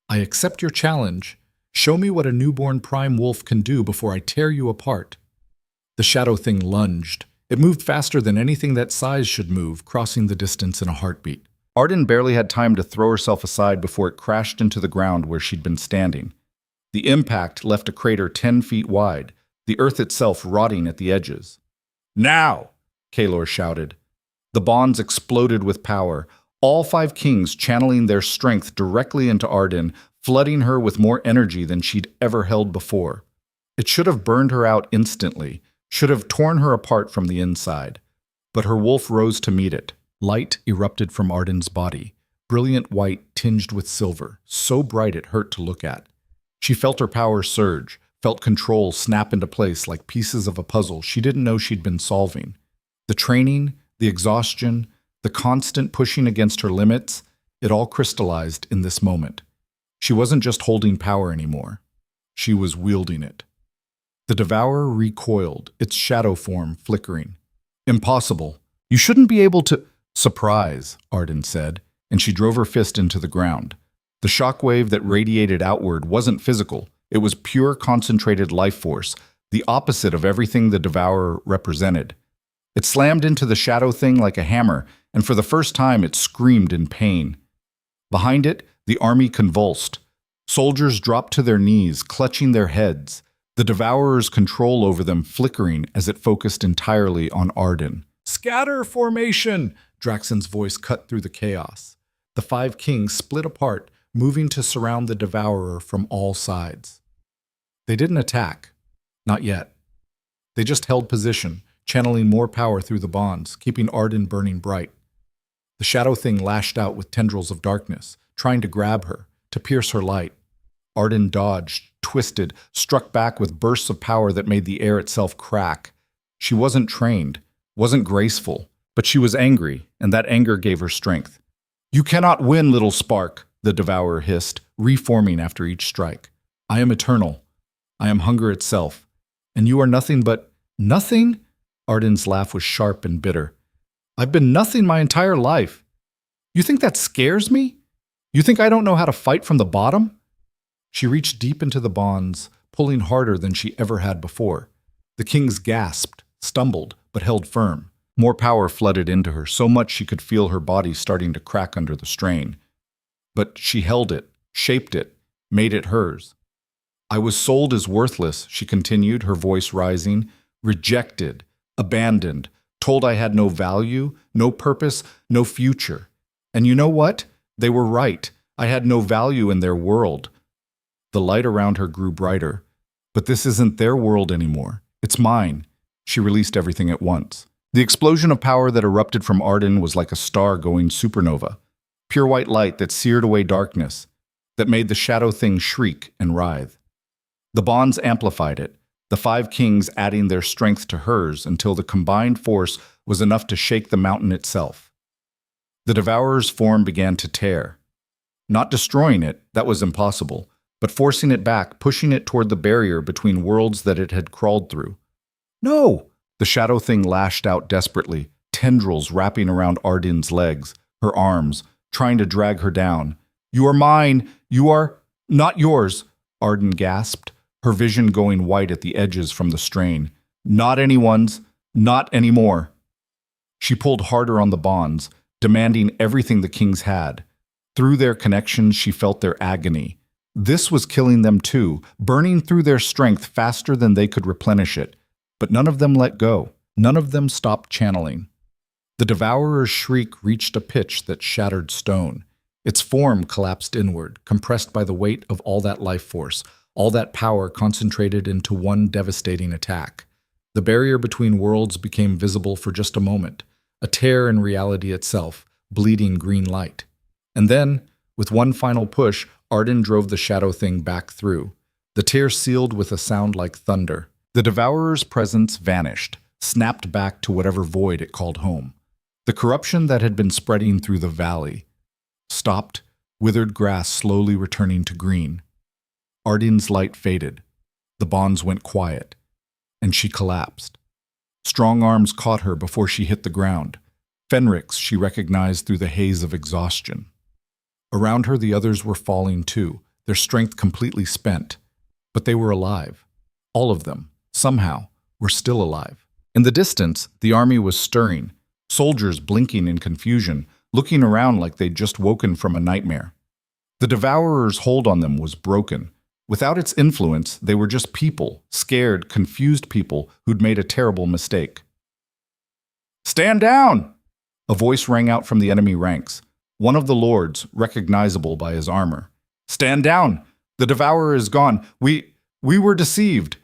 I accept your challenge. Show me what a newborn prime wolf can do before I tear you apart. The shadow thing lunged. It moved faster than anything that size should move, crossing the distance in a heartbeat. Arden barely had time to throw herself aside before it crashed into the ground where she'd been standing. The impact left a crater 10 feet wide, the earth itself rotting at the edges. Now! Kalor shouted. The bonds exploded with power, all 5 kings channeling their strength directly into Arden, flooding her with more energy than she'd ever held before. It should have burned her out instantly, should have torn her apart from the inside. But her wolf rose to meet it. Light erupted from Arden's body, brilliant white tinged with silver, so bright it hurt to look at. She felt her power surge, felt control snap into place like pieces of a puzzle she didn't know she'd been solving. The training, the exhaustion, the constant pushing against her limits, it all crystallized in this moment. She wasn't just holding power anymore. She was wielding it. The devourer recoiled, its shadow form flickering. Impossible. You shouldn't be able to— Surprise, Arden said, and she drove her fist into the ground. The shockwave that radiated outward wasn't physical. It was pure concentrated life force, the opposite of everything the devourer represented. It slammed into the shadow thing like a hammer, and for the first time it screamed in pain. Behind it, the army convulsed. Soldiers dropped to their knees, clutching their heads, the devourer's control over them flickering as it focused entirely on Arden. Scatter formation! Draxon's voice cut through the chaos. The 5 kings split apart, moving to surround the devourer from all sides. They didn't attack. Not yet. They just held position, channeling more power through the bonds, keeping Arden burning bright. The shadow thing lashed out with tendrils of darkness, trying to grab her, to pierce her light. Arden dodged, twisted, struck back with bursts of power that made the air itself crack. She wasn't trained, wasn't graceful, but she was angry, and that anger gave her strength. You cannot win, little spark, the devourer hissed, reforming after each strike. I am eternal. I am hunger itself. And you are nothing but— Nothing? Arden's laugh was sharp and bitter. I've been nothing my entire life. You think that scares me? You think I don't know how to fight from the bottom? She reached deep into the bonds, pulling harder than she ever had before. The kings gasped, stumbled, but held firm. More power flooded into her, so much she could feel her body starting to crack under the strain. But she held it, shaped it, made it hers. I was sold as worthless, she continued, her voice rising, rejected, abandoned, told I had no value, no purpose, no future. And you know what? They were right. I had no value in their world. The light around her grew brighter. But this isn't their world anymore. It's mine. She released everything at once. The explosion of power that erupted from Arden was like a star going supernova. Pure white light that seared away darkness, that made the shadow thing shriek and writhe. The bonds amplified it, the 5 kings adding their strength to hers until the combined force was enough to shake the mountain itself. The devourer's form began to tear. Not destroying it, that was impossible, but forcing it back, pushing it toward the barrier between worlds that it had crawled through. No! The shadow thing lashed out desperately, tendrils wrapping around Arden's legs, her arms, trying to drag her down. You are mine! You are— Not yours! Arden gasped, her vision going white at the edges from the strain. Not anyone's. Not anymore. She pulled harder on the bonds, demanding everything the kings had. Through their connections, she felt their agony. This was killing them too, burning through their strength faster than they could replenish it. But none of them let go. None of them stopped channeling. The devourer's shriek reached a pitch that shattered stone. Its form collapsed inward, compressed by the weight of all that life force, all that power concentrated into one devastating attack. The barrier between worlds became visible for just a moment, a tear in reality itself, bleeding green light. And then, with one final push, Arden drove the shadow thing back through. The tear sealed with a sound like thunder. The Devourer's presence vanished, snapped back to whatever void it called home. The corruption that had been spreading through the valley stopped, withered grass slowly returning to green. Arden's light faded. The bonds went quiet, and she collapsed. Strong arms caught her before she hit the ground. Fenric's she recognized through the haze of exhaustion. Around her the others were falling too, their strength completely spent. But they were alive. All of them, somehow, were still alive. In the distance, the army was stirring, soldiers blinking in confusion, looking around like they'd just woken from a nightmare. The Devourer's hold on them was broken. Without its influence, they were just people, scared, confused people who'd made a terrible mistake. "Stand down!" A voice rang out from the enemy ranks. One of the lords, recognizable by his armor. "Stand down! The Devourer is gone. We were deceived."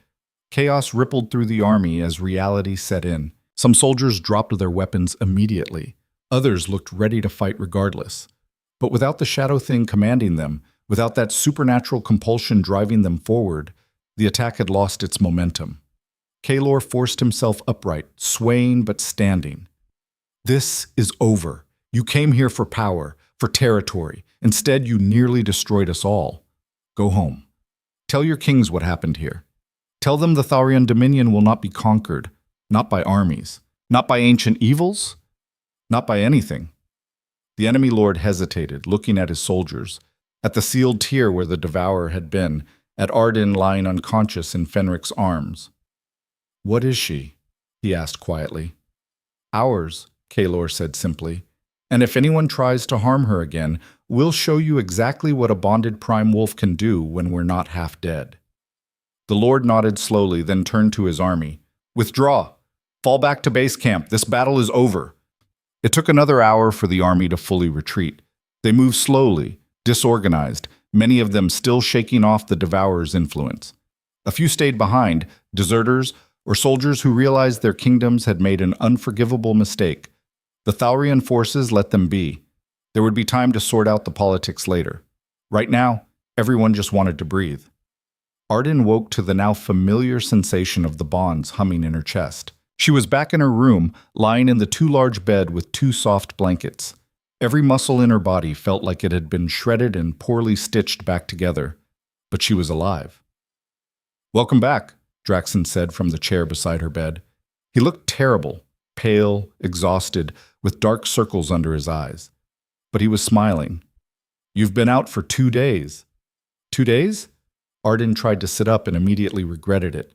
Chaos rippled through the army as reality set in. Some soldiers dropped their weapons immediately. Others looked ready to fight regardless. But without the shadow thing commanding them, without that supernatural compulsion driving them forward, the attack had lost its momentum. Kalor forced himself upright, swaying but standing. "This is over. You came here for power, for territory. Instead, you nearly destroyed us all. Go home. Tell your kings what happened here. Tell them the Tharian dominion will not be conquered, not by armies, not by ancient evils, not by anything." The enemy lord hesitated, looking at his soldiers, at the sealed tier where the Devourer had been, at Arden lying unconscious in Fenric's arms. "What is she?" he asked quietly. "Ours," Kalor said simply. "And if anyone tries to harm her again, we'll show you exactly what a bonded prime wolf can do when we're not half dead." The Lord nodded slowly, then turned to his army. "Withdraw. Fall back to base camp. This battle is over." It took another hour for the army to fully retreat. They moved slowly, disorganized, many of them still shaking off the Devourer's influence. A few stayed behind, deserters or soldiers who realized their kingdoms had made an unforgivable mistake. The Tharian forces let them be. There would be time to sort out the politics later. Right now, everyone just wanted to breathe. Arden woke to the now familiar sensation of the bonds humming in her chest. She was back in her room, lying in the too large bed with two soft blankets. Every muscle in her body felt like it had been shredded and poorly stitched back together, but she was alive. "Welcome back," Draxon said from the chair beside her bed. He looked terrible, pale, exhausted, with dark circles under his eyes. But he was smiling. "You've been out for 2 days." "2 days?" Arden tried to sit up and immediately regretted it.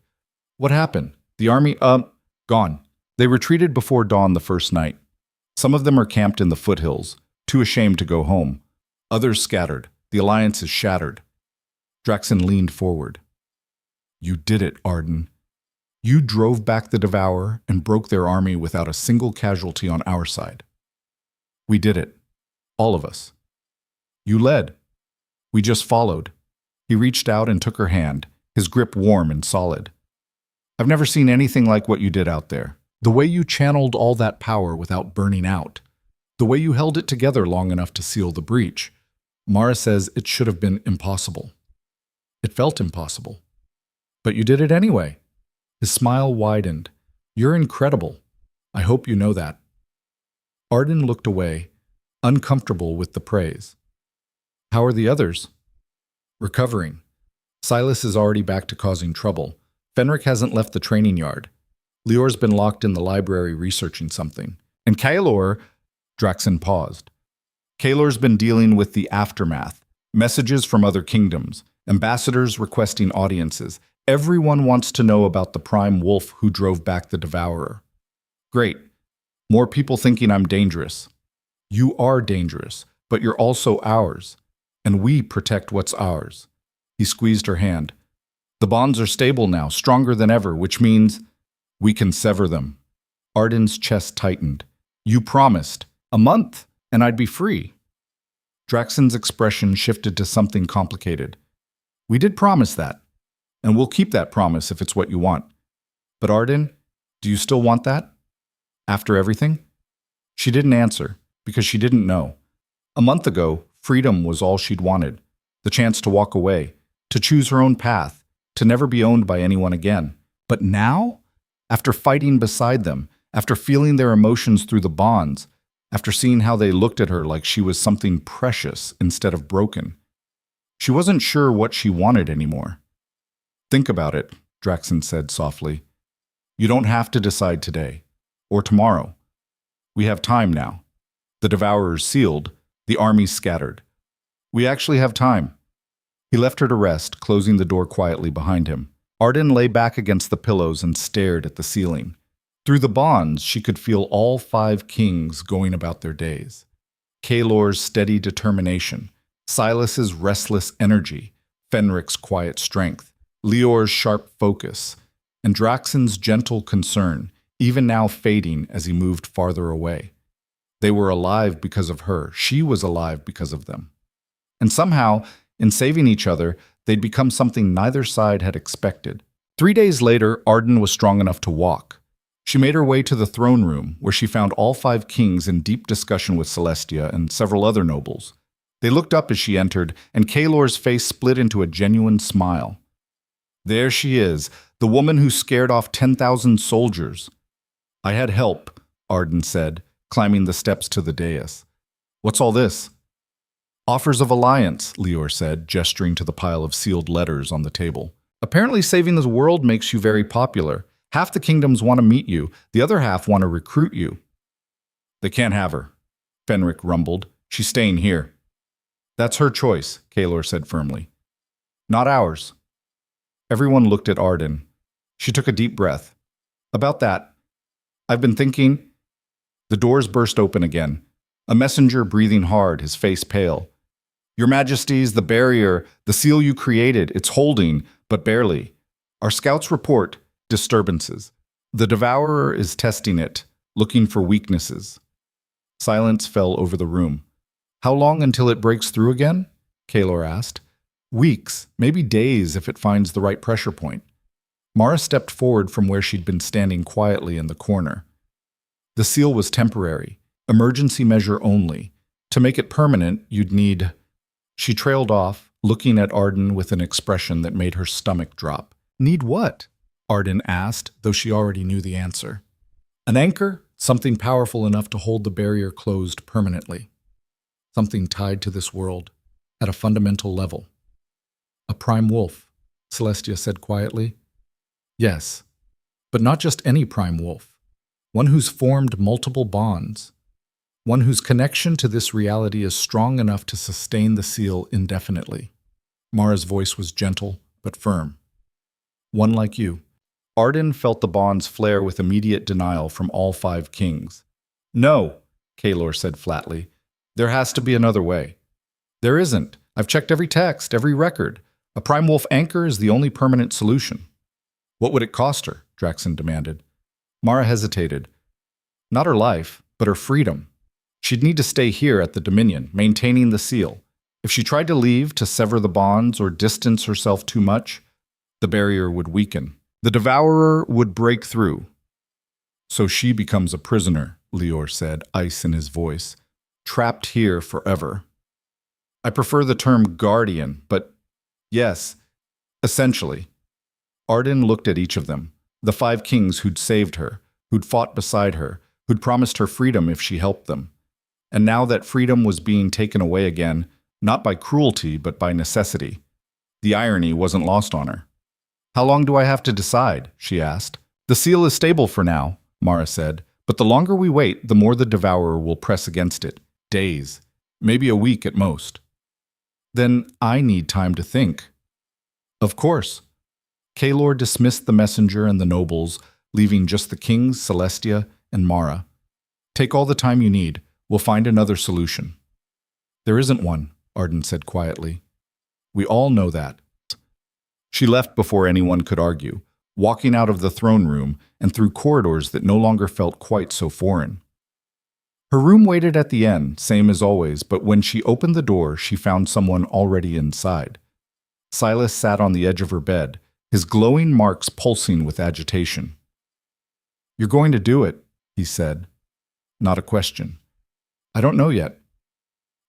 "What happened? The army, gone. They retreated before dawn the first night. Some of them are camped in the foothills, too ashamed to go home. Others scattered. The alliance is shattered." Draxon leaned forward. "You did it, Arden. You drove back the Devourer and broke their army without a single casualty on our side. We did it. All of us. You led. We just followed." He reached out and took her hand, his grip warm and solid. "I've never seen anything like what you did out there. The way you channeled all that power without burning out. The way you held it together long enough to seal the breach. Mara says it should have been impossible. It felt impossible. But you did it anyway." His smile widened. "You're incredible. I hope you know that." Arden looked away, uncomfortable with the praise. "How are the others?" "Recovering. Silas is already back to causing trouble. Fenric hasn't left the training yard. Lior's been locked in the library researching something. And Kalor..." Draxon paused. "Kalor's been dealing with the aftermath. Messages from other kingdoms. Ambassadors requesting audiences. Everyone wants to know about the prime wolf who drove back the Devourer. Great. More people thinking I'm dangerous. You are dangerous, but you're also ours. And we protect what's ours." He squeezed her hand. "The bonds are stable now, stronger than ever, which means we can sever them." Arden's chest tightened. "You promised. A month, and I'd be free." Draxon's expression shifted to something complicated. "We did promise that. And we'll keep that promise if it's what you want. But Arden, do you still want that? After everything? She didn't answer, because she didn't know. A month ago, freedom was all she'd wanted. The chance to walk away, to choose her own path, to never be owned by anyone again. But now, after fighting beside them, after feeling their emotions through the bonds, after seeing how they looked at her like she was something precious instead of broken, she wasn't sure what she wanted anymore. Think about it, Draxon said softly. You don't have to decide today, or tomorrow. We have time now. The Devourer's sealed, the army's scattered. We actually have time. He left her to rest, closing the door quietly behind him. Arden lay back against the pillows and stared at the ceiling. Through the bonds, she could feel all 5 kings going about their days. Kaelor's steady determination, Silas's restless energy, Fenric's quiet strength, Lior's sharp focus, and Draxon's gentle concern, even now fading as he moved farther away. They were alive because of her. She was alive because of them. And somehow, in saving each other, they'd become something neither side had expected. 3 days later, Arden was strong enough to walk. She made her way to the throne room, where she found all 5 kings in deep discussion with Celestia and several other nobles. They looked up as she entered, and Kaelor's face split into a genuine smile. There she is, the woman who scared off 10,000 soldiers. I had help, Arden said, climbing the steps to the dais. What's all this? Offers of alliance, Lior said, gesturing to the pile of sealed letters on the table. Apparently saving the world makes you very popular. Half the kingdoms want to meet you, the other half want to recruit you. They can't have her, Fenric rumbled. She's staying here. That's her choice, Kaelor said firmly. Not ours. Everyone looked at Arden. She took a deep breath. About that, I've been thinking. The doors burst open again. A messenger breathing hard, his face pale. Your Majesties, the barrier, the seal you created, it's holding, but barely. Our scouts report disturbances. The Devourer is testing it, looking for weaknesses. Silence fell over the room. How long until it breaks through again? Kaelor asked. Weeks, maybe days if it finds the right pressure point. Mara stepped forward from where she'd been standing quietly in the corner. The seal was temporary, emergency measure only. To make it permanent, you'd need... She trailed off, looking at Arden with an expression that made her stomach drop. Need what? Arden asked, though she already knew the answer. An anchor, something powerful enough to hold the barrier closed permanently. Something tied to this world, at a fundamental level. A prime wolf, Celestia said quietly. Yes, but not just any prime wolf. One who's formed multiple bonds. One whose connection to this reality is strong enough to sustain the seal indefinitely. Mara's voice was gentle, but firm. One like you. Arden felt the bonds flare with immediate denial from all 5 kings. No, Kaelor said flatly. There has to be another way. There isn't. I've checked every text, every record. A prime wolf anchor is the only permanent solution. What would it cost her? Draxon demanded. Mara hesitated. Not her life, but her freedom. She'd need to stay here at the Dominion, maintaining the seal. If she tried to leave to sever the bonds or distance herself too much, the barrier would weaken. The Devourer would break through. So she becomes a prisoner, Lior said, ice in his voice. Trapped here forever. I prefer the term guardian, but yes, essentially. Arden looked at each of them, the 5 kings who'd saved her, who'd fought beside her, who'd promised her freedom if she helped them. And now that freedom was being taken away again, not by cruelty, but by necessity. The irony wasn't lost on her. How long do I have to decide? She asked. The seal is stable for now, Mara said, but the longer we wait, the more the Devourer will press against it. Days, maybe a week at most. Then I need time to think. Of course. Kaelor dismissed the messenger and the nobles, leaving just the kings, Celestia, and Mara. Take all the time you need. We'll find another solution. There isn't one, Arden said quietly. We all know that. She left before anyone could argue, walking out of the throne room and through corridors that no longer felt quite so foreign. Her room waited at the end, same as always, but when she opened the door, she found someone already inside. Silas sat on the edge of her bed, his glowing marks pulsing with agitation. "You're going to do it," he said. Not a question. "I don't know yet."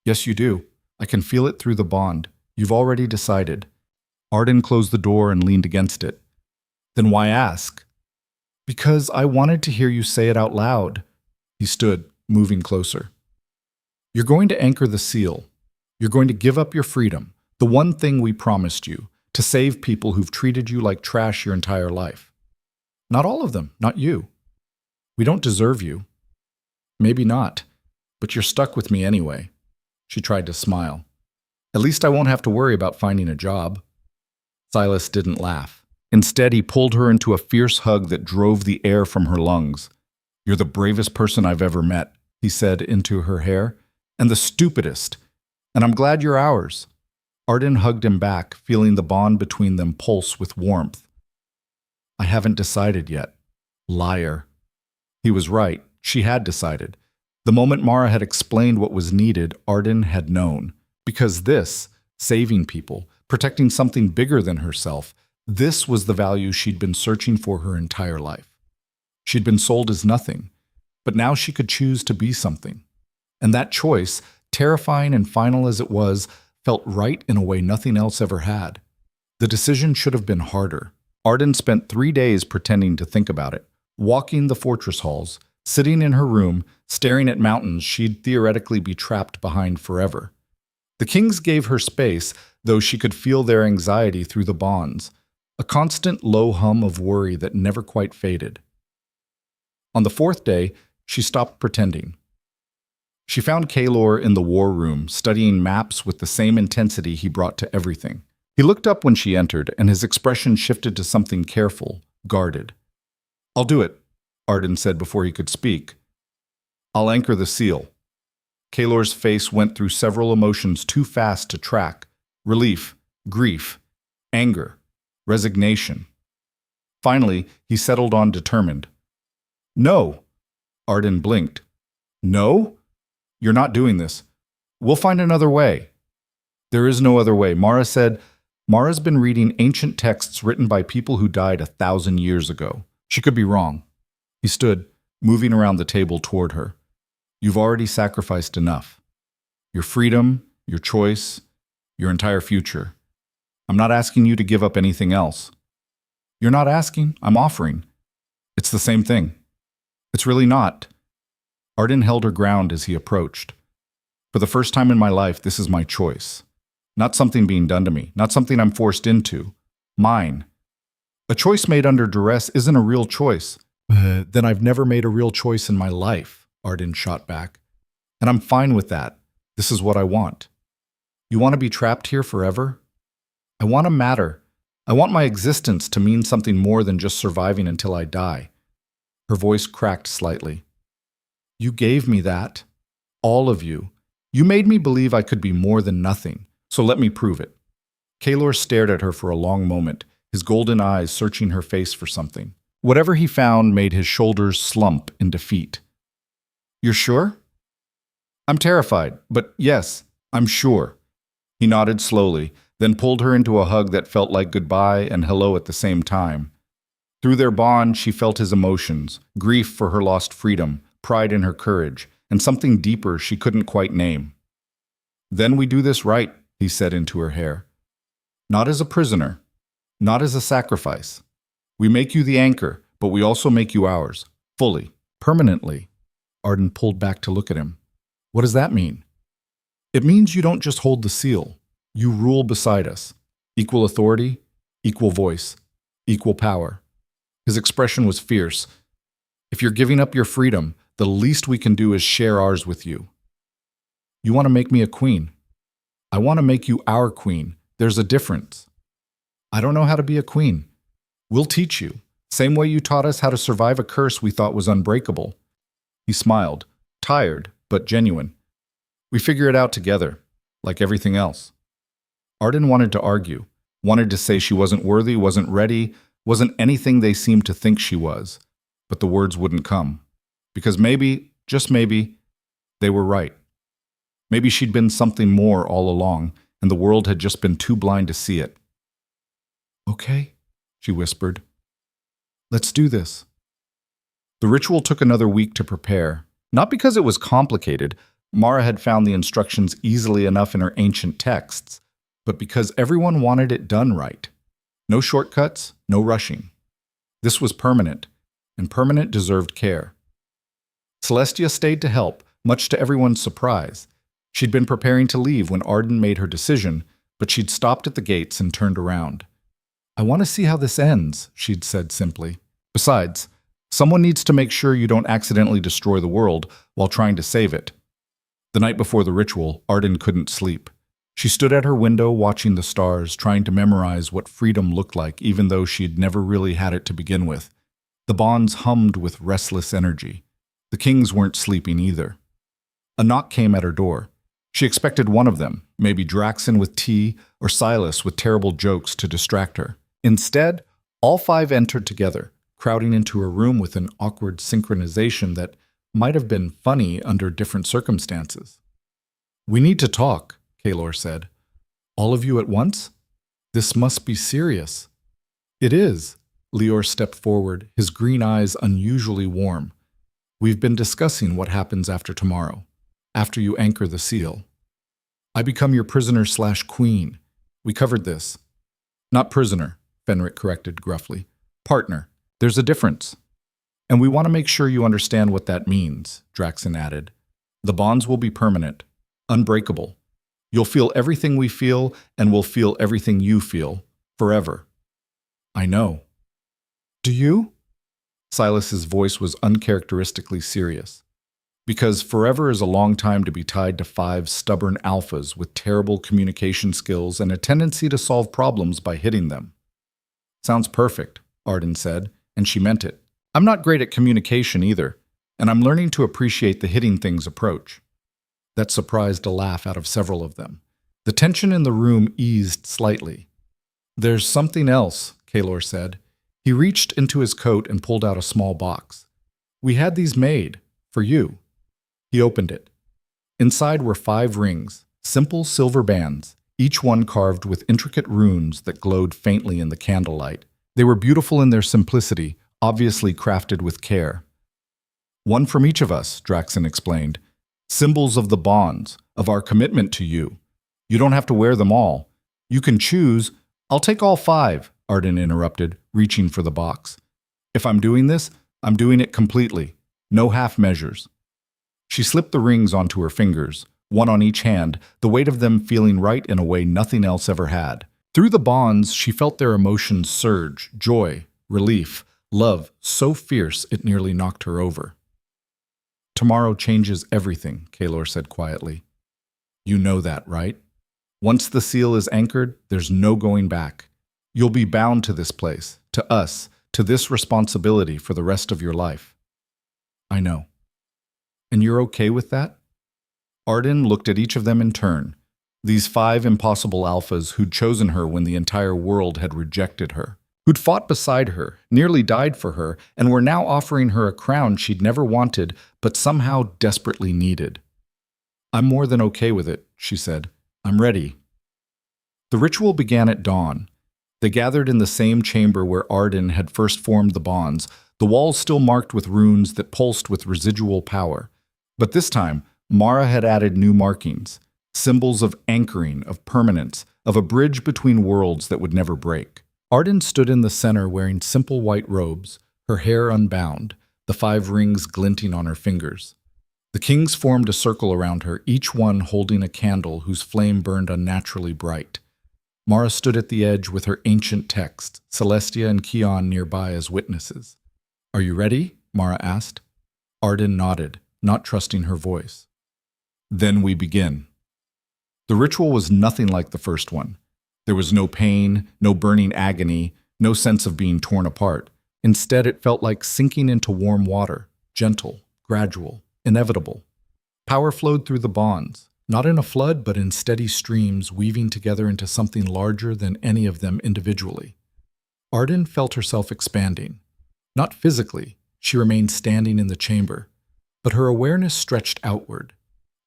"Yes, you do. I can feel it through the bond. You've already decided." Arden closed the door and leaned against it. "Then why ask?" "Because I wanted to hear you say it out loud." He stood, moving closer. "You're going to anchor the seal. You're going to give up your freedom, the one thing we promised you, to save people who've treated you like trash your entire life. Not all of them, not you. We don't deserve you. Maybe not, but you're stuck with me anyway." She tried to smile. "At least I won't have to worry about finding a job." Silas didn't laugh. Instead, he pulled her into a fierce hug that drove the air from her lungs. "You're the bravest person I've ever met," he said into her hair, "and the stupidest. And I'm glad you're ours." Arden hugged him back, feeling the bond between them pulse with warmth. "I haven't decided yet." Liar. He was right. She had decided. The moment Mara had explained what was needed, Arden had known. Because this, saving people, protecting something bigger than herself, this was the value she'd been searching for her entire life. She'd been sold as nothing, but now she could choose to be something. And that choice, terrifying and final as it was, felt right in a way nothing else ever had. The decision should have been harder. Arden spent 3 days pretending to think about it, walking the fortress halls, sitting in her room, staring at mountains she'd theoretically be trapped behind forever. The kings gave her space, though she could feel their anxiety through the bonds, a constant low hum of worry that never quite faded. On the 4th day, she stopped pretending. She found Kalor in the war room, studying maps with the same intensity he brought to everything. He looked up when she entered, and his expression shifted to something careful, guarded. "I'll do it," Arden said before he could speak. "I'll anchor the seal." Kalor's face went through several emotions too fast to track: relief, grief, anger, resignation. Finally, he settled on determined. "No." Arden blinked. "No? You're not doing this. We'll find another way." "There is no other way," Mara said. Mara's been reading ancient texts written by people who died 1,000 years ago. She could be wrong. He stood, moving around the table toward her. "You've already sacrificed enough. Your freedom, your choice, your entire future. I'm not asking you to give up anything else." "You're not asking, I'm offering." "It's the same thing." "It's really not." Arden held her ground as he approached. "For the first time in my life, this is my choice. Not something being done to me, not something I'm forced into. Mine. A choice made under duress isn't a real choice." Then I've never made a real choice in my life," Arden shot back. "And I'm fine with that. This is what I want." "You want to be trapped here forever?" "I want to matter. I want my existence to mean something more than just surviving until I die." Her voice cracked slightly. "You gave me that. All of you. You made me believe I could be more than nothing, so let me prove it." Kalor stared at her for a long moment, his golden eyes searching her face for something. Whatever he found made his shoulders slump in defeat. "You're sure?" "I'm terrified, but yes, I'm sure." He nodded slowly, then pulled her into a hug that felt like goodbye and hello at the same time. Through their bond, she felt his emotions, grief for her lost freedom, pride in her courage, and something deeper she couldn't quite name. "Then we do this right," he said into her hair. "Not as a prisoner, not as a sacrifice. We make you the anchor, but we also make you ours, fully, permanently." Arden pulled back to look at him. "What does that mean?" "It means you don't just hold the seal. You rule beside us. Equal authority, equal voice, equal power." His expression was fierce. "If you're giving up your freedom, the least we can do is share ours with you." "You want to make me a queen. I want to make you our queen. There's a difference." "I don't know how to be a queen. We'll teach you, same way you taught us how to survive a curse we thought was unbreakable." He smiled, tired but genuine. "We figure it out together, like everything else." Arden wanted to argue, wanted to say she wasn't worthy, wasn't ready, wasn't anything they seemed to think she was, but the words wouldn't come. Because maybe, just maybe, they were right. Maybe she'd been something more all along, and the world had just been too blind to see it. "Okay," she whispered. Let's do this. The ritual took another week to prepare, not because it was complicated. Mara had found the instructions easily enough in her ancient texts, but because everyone wanted it done right. No shortcuts, no rushing. This was permanent, and permanent deserved care. Celestia stayed to help, much to everyone's surprise. She'd been preparing to leave when Arden made her decision, but she'd stopped at the gates and turned around. I want to see how this ends, she'd said simply. Besides, someone needs to make sure you don't accidentally destroy the world while trying to save it. The night before the ritual, Arden couldn't sleep. She stood at her window watching the stars, trying to memorize what freedom looked like, even though she'd never really had it to begin with. The bonds hummed with restless energy. The kings weren't sleeping either. A knock came at her door. She expected one of them, maybe Draxon with tea or Silas with terrible jokes to distract her. Instead, all five entered together, crowding into her room with an awkward synchronization that might have been funny under different circumstances. We need to talk, Kaelor said. All of you at once? This must be serious. It is. Leor stepped forward, his green eyes unusually warm. We've been discussing what happens after tomorrow, after you anchor the seal. I become your prisoner/queen. We covered this. Not prisoner, Fenric corrected gruffly. Partner. There's a difference. And we want to make sure you understand what that means, Draxon added. The bonds will be permanent, unbreakable. You'll feel everything we feel, and we'll feel everything you feel, forever. I know. Do you? Silas's voice was uncharacteristically serious. Because forever is a long time to be tied to 5 stubborn alphas with terrible communication skills and a tendency to solve problems by hitting them. Sounds perfect, Arden said, and she meant it. I'm not great at communication either, and I'm learning to appreciate the hitting things approach. That surprised a laugh out of several of them. The tension in the room eased slightly. There's something else, Kaelor said. He reached into his coat and pulled out a small box. We had these made, for you. He opened it. Inside were 5 rings, simple silver bands, each one carved with intricate runes that glowed faintly in the candlelight. They were beautiful in their simplicity, obviously crafted with care. One from each of us, Draxon explained. Symbols of the bonds, of our commitment to you. You don't have to wear them all. You can choose. I'll take all 5, Arden interrupted, reaching for the box. If I'm doing this, I'm doing it completely. No half measures. She slipped the rings onto her fingers, one on each hand, the weight of them feeling right in a way nothing else ever had. Through the bonds, she felt their emotions surge, joy, relief, love so fierce it nearly knocked her over. Tomorrow changes everything, Kaelor said quietly. You know that, right? Once the seal is anchored, there's no going back. You'll be bound to this place, to us, to this responsibility for the rest of your life. I know. And you're okay with that? Arden looked at each of them in turn, these 5 impossible alphas who'd chosen her when the entire world had rejected her, who'd fought beside her, nearly died for her, and were now offering her a crown she'd never wanted but somehow desperately needed. I'm more than okay with it, she said. I'm ready. The ritual began at dawn. They gathered in the same chamber where Arden had first formed the bonds, the walls still marked with runes that pulsed with residual power. But this time, Mara had added new markings, symbols of anchoring, of permanence, of a bridge between worlds that would never break. Arden stood in the center wearing simple white robes, her hair unbound, the 5 rings glinting on her fingers. The kings formed a circle around her, each one holding a candle whose flame burned unnaturally bright. Mara stood at the edge with her ancient text, Celestia and Kion nearby as witnesses. Are you ready? Mara asked. Arden nodded, not trusting her voice. Then we begin. The ritual was nothing like the first one. There was no pain, no burning agony, no sense of being torn apart. Instead, it felt like sinking into warm water, gentle, gradual, inevitable. Power flowed through the bonds, not in a flood, but in steady streams weaving together into something larger than any of them individually. Arden felt herself expanding. Not physically, she remained standing in the chamber, but her awareness stretched outward.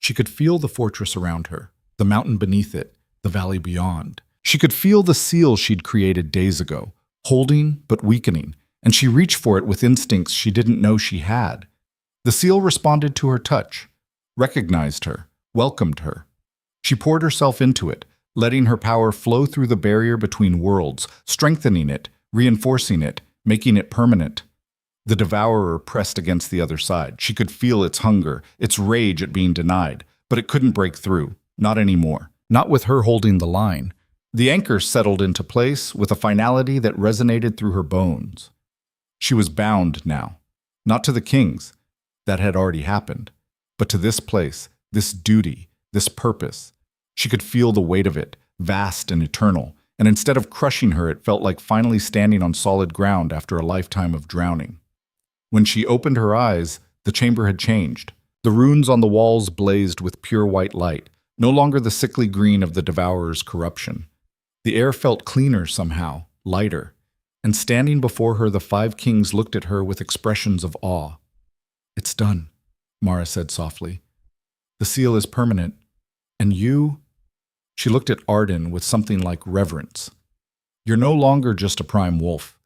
She could feel the fortress around her, the mountain beneath it, the valley beyond. She could feel the seal she'd created days ago, holding but weakening, and she reached for it with instincts she didn't know she had. The seal responded to her touch, recognized her, welcomed her. She poured herself into it, letting her power flow through the barrier between worlds, strengthening it, reinforcing it, making it permanent. The devourer pressed against the other side. She could feel its hunger, its rage at being denied, but it couldn't break through. Not anymore. Not with her holding the line. The anchor settled into place with a finality that resonated through her bones. She was bound now, not to the kings, that had already happened, but to this place, this duty, this purpose. She could feel the weight of it, vast and eternal, and instead of crushing her, it felt like finally standing on solid ground after a lifetime of drowning. When she opened her eyes, the chamber had changed. The runes on the walls blazed with pure white light, no longer the sickly green of the devourer's corruption. The air felt cleaner somehow, lighter, and standing before her, the 5 kings looked at her with expressions of awe. "It's done," Mara said softly. "The seal is permanent, and you—" She looked at Arden with something like reverence. "You're no longer just a prime wolf.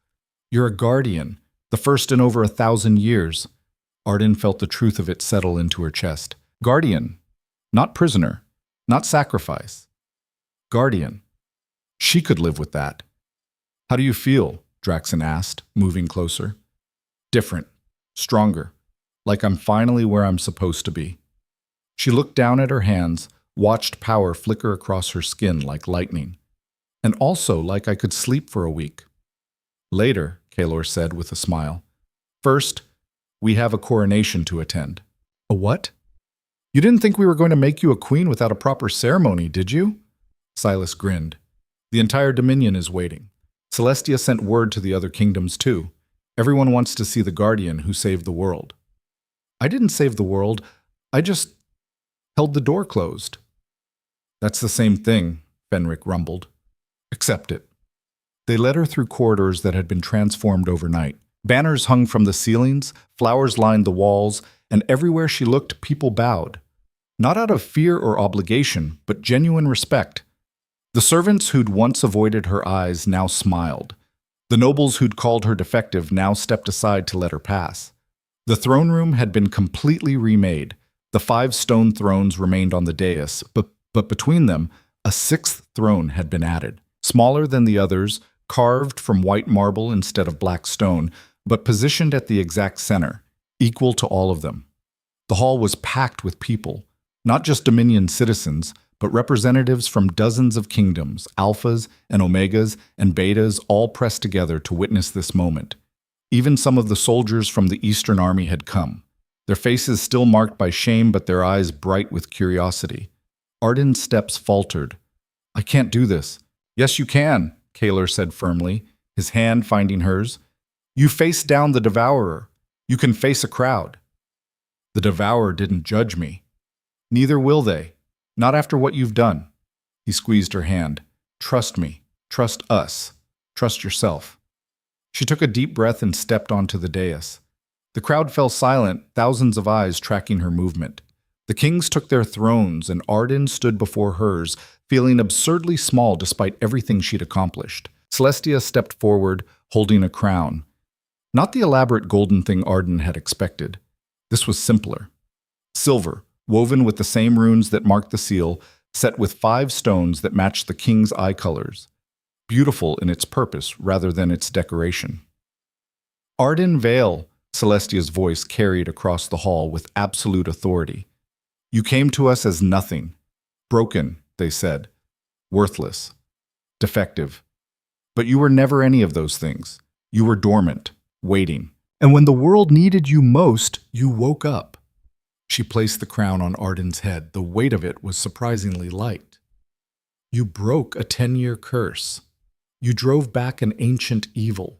You're a guardian, the first in over 1,000 years. Arden felt the truth of it settle into her chest. Guardian, not prisoner, not sacrifice. Guardian. She could live with that. "How do you feel?" Draxon asked, moving closer. "Different, stronger, like I'm finally where I'm supposed to be." She looked down at her hands, watched power flicker across her skin like lightning. "And also like I could sleep for a week." "Later," Kalor said with a smile. "First, we have a coronation to attend." "A what?" "You didn't think we were going to make you a queen without a proper ceremony, did you?" Silas grinned. "The entire Dominion is waiting. Celestia sent word to the other kingdoms too. Everyone wants to see the guardian who saved the world." "I didn't save the world. I just held the door closed." "That's the same thing," Fenric rumbled. "Accept it." They led her through corridors that had been transformed overnight. Banners hung from the ceilings, flowers lined the walls, and everywhere she looked, people bowed. Not out of fear or obligation, but genuine respect. The servants who'd once avoided her eyes now smiled. The nobles who'd called her defective now stepped aside to let her pass. The throne room had been completely remade. The 5 stone thrones remained on the dais, but between them, a 6th throne had been added. Smaller than the others, carved from white marble instead of black stone, but positioned at the exact center, equal to all of them. The hall was packed with people, not just Dominion citizens, but representatives from dozens of kingdoms, alphas and omegas and betas, all pressed together to witness this moment. Even some of the soldiers from the Eastern Army had come, their faces still marked by shame but their eyes bright with curiosity. Arden's steps faltered. "I can't do this." "Yes, you can," Kalor said firmly, his hand finding hers. "You face down the devourer. You can face a crowd." "The devourer didn't judge me." "Neither will they. Not after what you've done." He squeezed her hand. "Trust me. Trust us. Trust yourself." She took a deep breath and stepped onto the dais. The crowd fell silent, thousands of eyes tracking her movement. The kings took their thrones, and Arden stood before hers, feeling absurdly small despite everything she'd accomplished. Celestia stepped forward, holding a crown. Not the elaborate golden thing Arden had expected. This was simpler. Silver, woven with the same runes that marked the seal, set with 5 stones that matched the king's eye colors. Beautiful in its purpose rather than its decoration. "Arden Vale," Celestia's voice carried across the hall with absolute authority. "You came to us as nothing. Broken, they said. Worthless. Defective. But you were never any of those things. You were dormant, waiting. And when the world needed you most, you woke up." She placed the crown on Arden's head. The weight of it was surprisingly light. "You broke a 10-year curse. You drove back an ancient evil.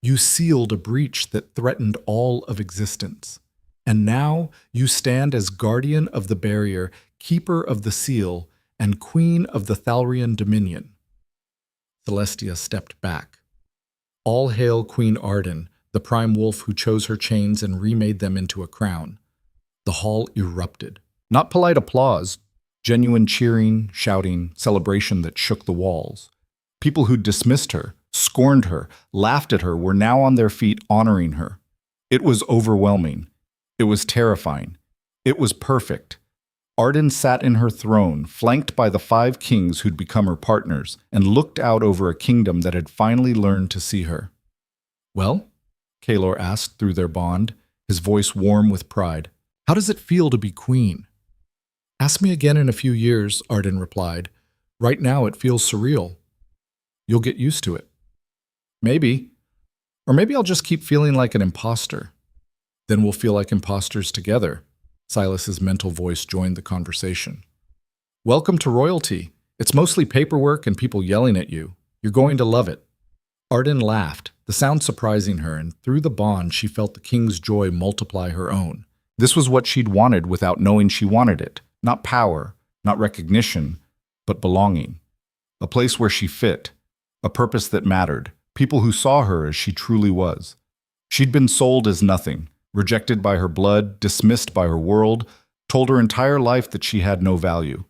You sealed a breach that threatened all of existence. And now you stand as guardian of the barrier, keeper of the seal, and queen of the Thalrian Dominion." Celestia stepped back. All hail Queen Arden, the prime wolf who chose her chains and remade them into a crown. The hall erupted. Not polite applause, genuine cheering, shouting, celebration that shook the walls. People who'd dismissed her, scorned her, laughed at her, were now on their feet honoring her. It was overwhelming. It was terrifying. It was perfect. Arden sat in her throne, flanked by the 5 kings who'd become her partners, and looked out over a kingdom that had finally learned to see her. "Well?" Kalor asked through their bond, his voice warm with pride. "How does it feel to be queen?" "Ask me again in a few years," Arden replied. "Right now it feels surreal. You'll get used to it." "Maybe. Or maybe I'll just keep feeling like an imposter. Then we'll feel like imposters together." Silas's mental voice joined the conversation. "Welcome to royalty. It's mostly paperwork and people yelling at you. You're going to love it." Arden laughed, the sound surprising her, and through the bond she felt the king's joy multiply her own. This was what she'd wanted without knowing she wanted it. Not power, not recognition, but belonging. A place where she fit, a purpose that mattered, people who saw her as she truly was. She'd been sold as nothing, rejected by her blood, dismissed by her world, told her entire life that she had no value.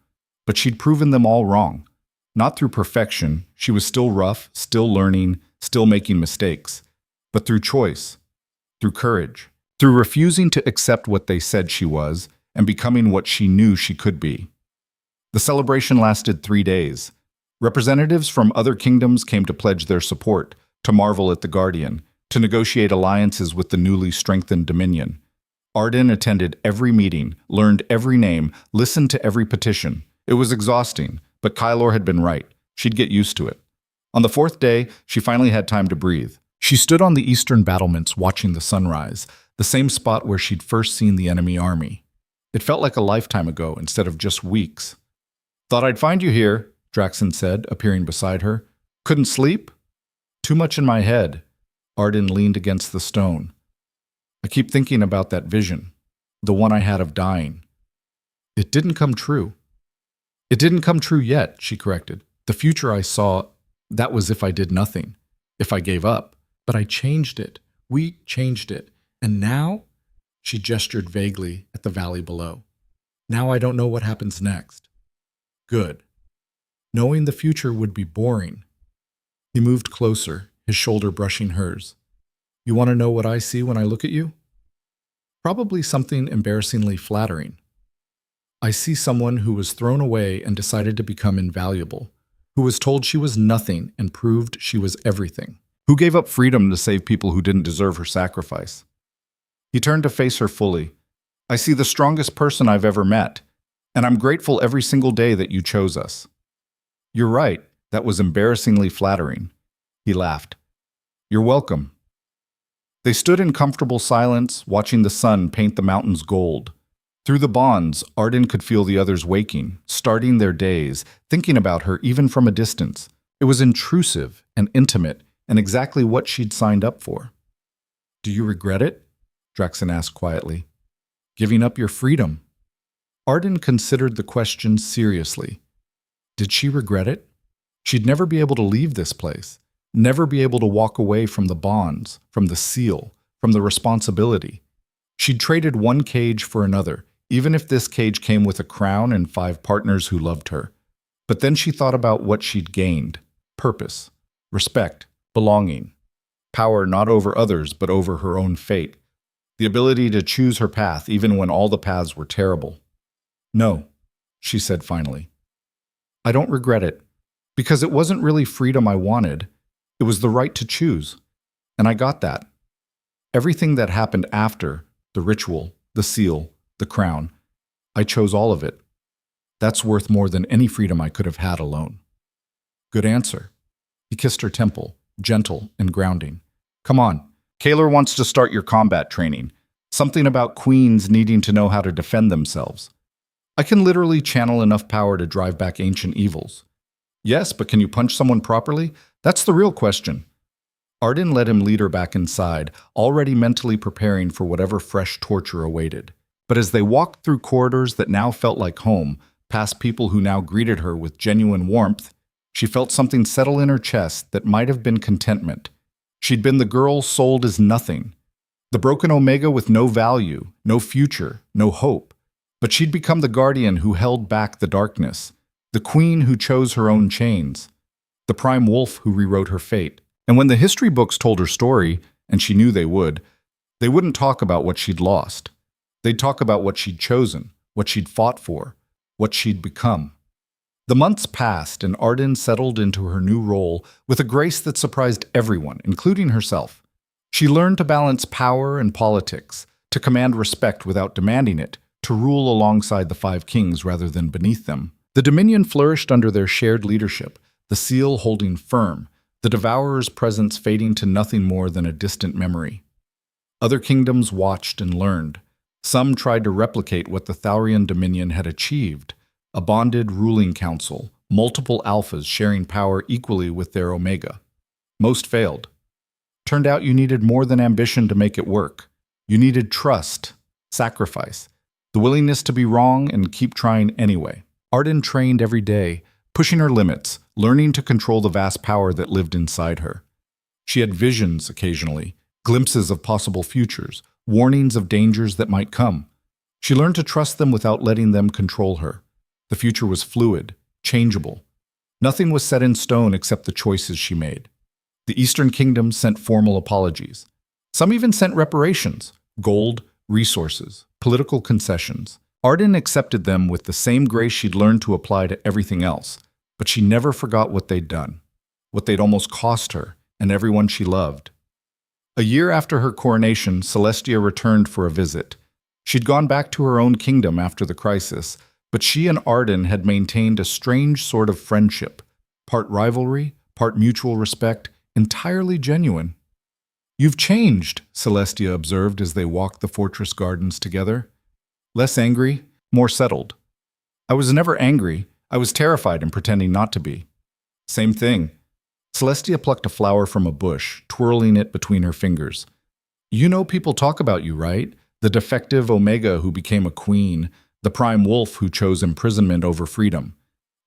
But she'd proven them all wrong. Not through perfection, she was still rough, still learning, still making mistakes, but through choice, through courage, through refusing to accept what they said she was and becoming what she knew she could be. The celebration lasted 3 days. Representatives from other kingdoms came to pledge their support, to marvel at the Guardian, to negotiate alliances with the newly strengthened Dominion. Arden attended every meeting, learned every name, listened to every petition. It was exhausting, but Kylor had been right. She'd get used to it. On the 4th day, she finally had time to breathe. She stood on the eastern battlements watching the sunrise, the same spot where she'd first seen the enemy army. It felt like a lifetime ago instead of just weeks. "Thought I'd find you here," Draxon said, appearing beside her. "Couldn't sleep?" "Too much in my head." Arden leaned against the stone. "I keep thinking about that vision, the one I had of dying. It didn't come true." "It didn't come true yet," she corrected. "The future I saw, that was if I did nothing, if I gave up. But I changed it. We changed it. And now," she gestured vaguely at the valley below, "now I don't know what happens next." "Good. Knowing the future would be boring." He moved closer, his shoulder brushing hers. "You want to know what I see when I look at you?" "Probably something embarrassingly flattering. I see someone who was thrown away and decided to become invaluable, who was told she was nothing and proved she was everything, who gave up freedom to save people who didn't deserve her sacrifice." He turned to face her fully. "I see the strongest person I've ever met, and I'm grateful every single day that you chose us." "You're right, that was embarrassingly flattering." He laughed. "You're welcome." They stood in comfortable silence, watching the sun paint the mountains gold. Through the bonds, Arden could feel the others waking, starting their days, thinking about her even from a distance. It was intrusive and intimate, and exactly what she'd signed up for. "Do you regret it?" Draxon asked quietly. "Giving up your freedom?" Arden considered the question seriously. Did she regret it? She'd never be able to leave this place, never be able to walk away from the bonds, from the seal, from the responsibility. She'd traded one cage for another, even if this cage came with a crown and 5 partners who loved her. But then she thought about what she'd gained: purpose, respect, belonging, power not over others but over her own fate, the ability to choose her path even when all the paths were terrible. "No," she said finally. "I don't regret it, because it wasn't really freedom I wanted. It was the right to choose, and I got that. Everything that happened after, the ritual, the seal, the crown, I chose all of it. That's worth more than any freedom I could have had alone." "Good answer." He kissed her temple, gentle and grounding. "Come on, Kaylor wants to start your combat training. Something about queens needing to know how to defend themselves. I can literally channel enough power to drive back ancient evils." "Yes, but can you punch someone properly? That's the real question." Arden let him lead her back inside, already mentally preparing for whatever fresh torture awaited. But as they walked through corridors that now felt like home, past people who now greeted her with genuine warmth, she felt something settle in her chest that might have been contentment. She'd been the girl sold as nothing, the broken Omega with no value, no future, no hope. But she'd become the guardian who held back the darkness, the queen who chose her own chains, the prime wolf who rewrote her fate. And when the history books told her story, and she knew they wouldn't talk about what she'd lost. They'd talk about what she'd chosen, what she'd fought for, what she'd become. The months passed, and Arden settled into her new role with a grace that surprised everyone, including herself. She learned to balance power and politics, to command respect without demanding it, to rule alongside the five kings rather than beneath them. The Dominion flourished under their shared leadership, the seal holding firm, the Devourer's presence fading to nothing more than a distant memory. Other kingdoms watched and learned. Some tried to replicate what the Thaurian Dominion had achieved, a bonded ruling council, multiple alphas sharing power equally with their omega. Most failed. Turned out you needed more than ambition to make it work. You needed trust, sacrifice, the willingness to be wrong and keep trying anyway. Arden trained every day, pushing her limits, learning to control the vast power that lived inside her. She had visions occasionally, glimpses of possible futures, warnings of dangers that might come. She learned to trust them without letting them control her. The future was fluid, changeable. Nothing was set in stone except the choices she made. The Eastern Kingdoms sent formal apologies. Some even sent reparations, gold, resources, political concessions. Arden accepted them with the same grace she'd learned to apply to everything else, but she never forgot what they'd done, what they'd almost cost her and everyone she loved. A year after her coronation, Celestia returned for a visit. She'd gone back to her own kingdom after the crisis, but she and Arden had maintained a strange sort of friendship, part rivalry, part mutual respect, entirely genuine. "You've changed," Celestia observed as they walked the fortress gardens together. "Less angry, more settled." "I was never angry. I was terrified and pretending not to be." "Same thing." Celestia plucked a flower from a bush, twirling it between her fingers. "You know people talk about you, right? The defective Omega who became a queen, the prime wolf who chose imprisonment over freedom.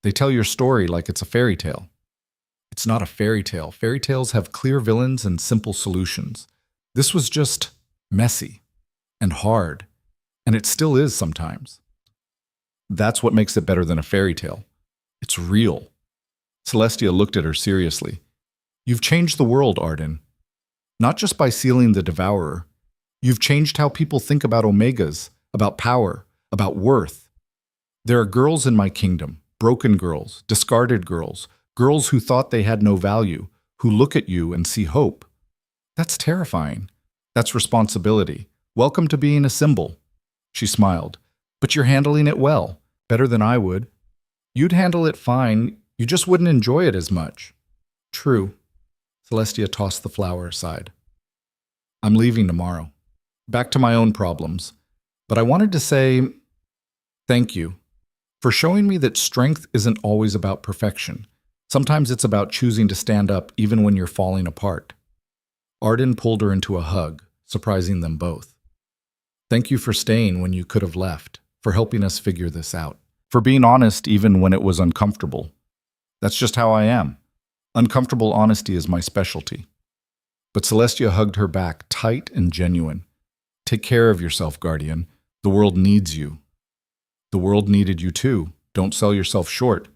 They tell your story like it's a fairy tale." "It's not a fairy tale. Fairy tales have clear villains and simple solutions. This was just messy and hard, and it still is sometimes." "That's what makes it better than a fairy tale. It's real." Celestia looked at her seriously. "You've changed the world, Arden. Not just by sealing the Devourer. You've changed how people think about Omegas, about power, about worth. There are girls in my kingdom, broken girls, discarded girls, girls who thought they had no value, who look at you and see hope. That's terrifying. That's responsibility. Welcome to being a symbol." She smiled. "But you're handling it well, better than I would." "You'd handle it fine, you just wouldn't enjoy it as much." "True." Celestia tossed the flower aside. "I'm leaving tomorrow. Back to my own problems. But I wanted to say thank you for showing me that strength isn't always about perfection. Sometimes it's about choosing to stand up even when you're falling apart." Arden pulled her into a hug, surprising them both. "Thank you for staying when you could have left, for helping us figure this out, for being honest even when it was uncomfortable. That's just how I am. Uncomfortable honesty is my specialty." But Celestia hugged her back, tight and genuine. "Take care of yourself, Guardian. The world needs you." "The world needed you too. Don't sell yourself short."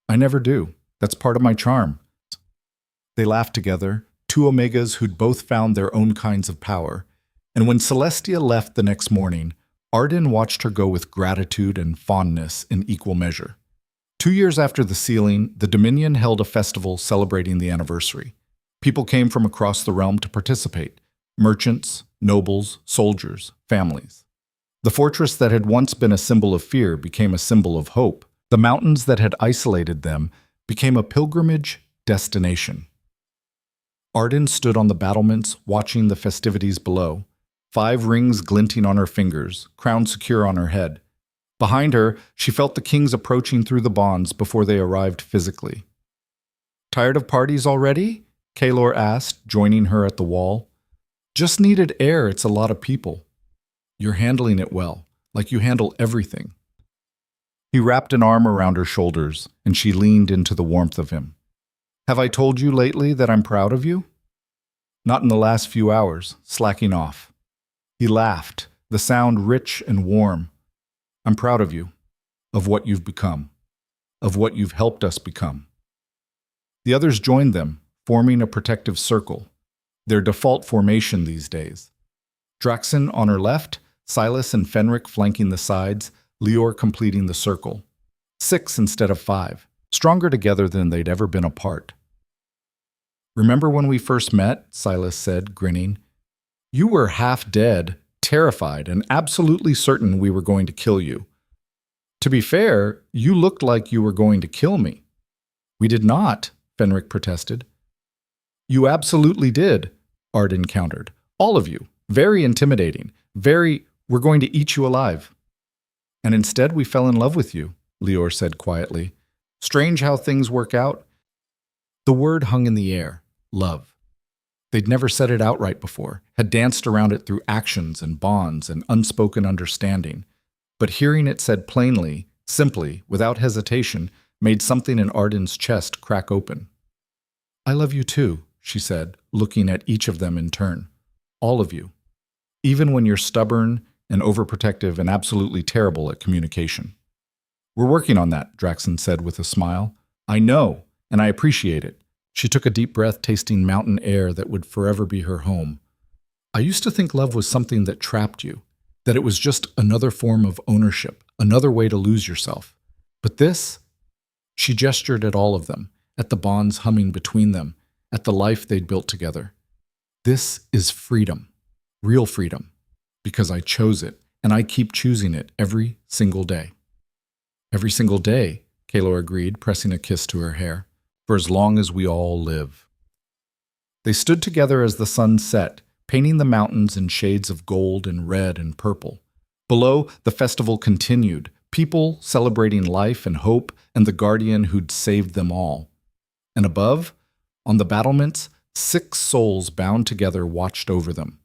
"I never do. That's part of my charm." They laughed together, two Omegas who'd both found their own kinds of power. And when Celestia left the next morning, Arden watched her go with gratitude and fondness in equal measure. 2 years after the sealing, the Dominion held a festival celebrating the anniversary. People came from across the realm to participate: merchants, nobles, soldiers, families. The fortress that had once been a symbol of fear became a symbol of hope. The mountains that had isolated them became a pilgrimage destination. Arden stood on the battlements, watching the festivities below, 5 rings glinting on her fingers, crown secure on her head. Behind her, she felt the kings approaching through the bonds before they arrived physically. "Tired of parties already?" Kaelor asked, joining her at the wall. "Just needed air, it's a lot of people." "You're handling it well, like you handle everything." He wrapped an arm around her shoulders, and she leaned into the warmth of him. "Have I told you lately that I'm proud of you?" "Not in the last few hours, slacking off." He laughed, the sound rich and warm. "I'm proud of you, of what you've become, of what you've helped us become." The others joined them, forming a protective circle, their default formation these days. Draxen on her left, Silas and Fenric flanking the sides, Lior completing the circle. 6 instead of 5, stronger together than they'd ever been apart. "Remember when we first met?" Silas said, grinning. "You were half dead, terrified, and absolutely certain we were going to kill you. To be fair, you looked like you were going to kill me." "We did not," Fenric protested. "You absolutely did," Arden countered. "All of you. Very intimidating. We're going to eat you alive." "And instead we fell in love with you," Lior said quietly. "Strange how things work out." The word hung in the air. Love. They'd never said it outright before, had danced around it through actions and bonds and unspoken understanding. But hearing it said plainly, simply, without hesitation, made something in Arden's chest crack open. "I love you too," she said, looking at each of them in turn. "All of you. Even when you're stubborn and overprotective and absolutely terrible at communication." "We're working on that," Draxen said with a smile. "I know, and I appreciate it." She took a deep breath, tasting mountain air that would forever be her home. "I used to think love was something that trapped you, that it was just another form of ownership, another way to lose yourself. But this?" She gestured at all of them, at the bonds humming between them, at the life they'd built together. "This is freedom, real freedom, because I chose it, and I keep choosing it every single day." "Every single day," Kaelor agreed, pressing a kiss to her hair. "For as long as we all live." They stood together as the sun set, painting the mountains in shades of gold and red and purple. Below, the festival continued, people celebrating life and hope and the guardian who'd saved them all. And above, on the battlements, 6 souls bound together watched over them.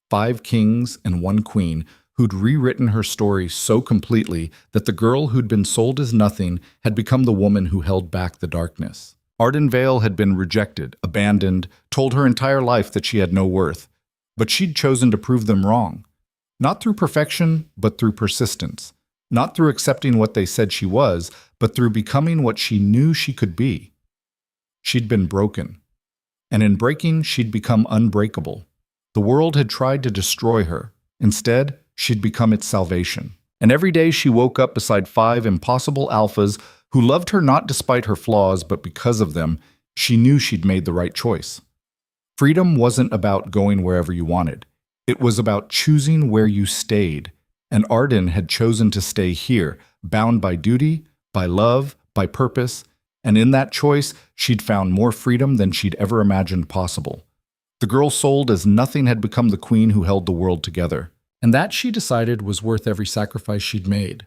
5 kings and 1 queen who'd rewritten her story so completely that the girl who'd been sold as nothing had become the woman who held back the darkness. Arden Vale had been rejected, abandoned, told her entire life that she had no worth. But she'd chosen to prove them wrong. Not through perfection, but through persistence. Not through accepting what they said she was, but through becoming what she knew she could be. She'd been broken. And in breaking, she'd become unbreakable. The world had tried to destroy her. Instead, she'd become its salvation. And every day she woke up beside 5 impossible alphas who loved her not despite her flaws, but because of them, she knew she'd made the right choice. Freedom wasn't about going wherever you wanted. It was about choosing where you stayed. And Arden had chosen to stay here, bound by duty, by love, by purpose, and in that choice, she'd found more freedom than she'd ever imagined possible. The girl sold as nothing had become the queen who held the world together. And that, she decided, was worth every sacrifice she'd made.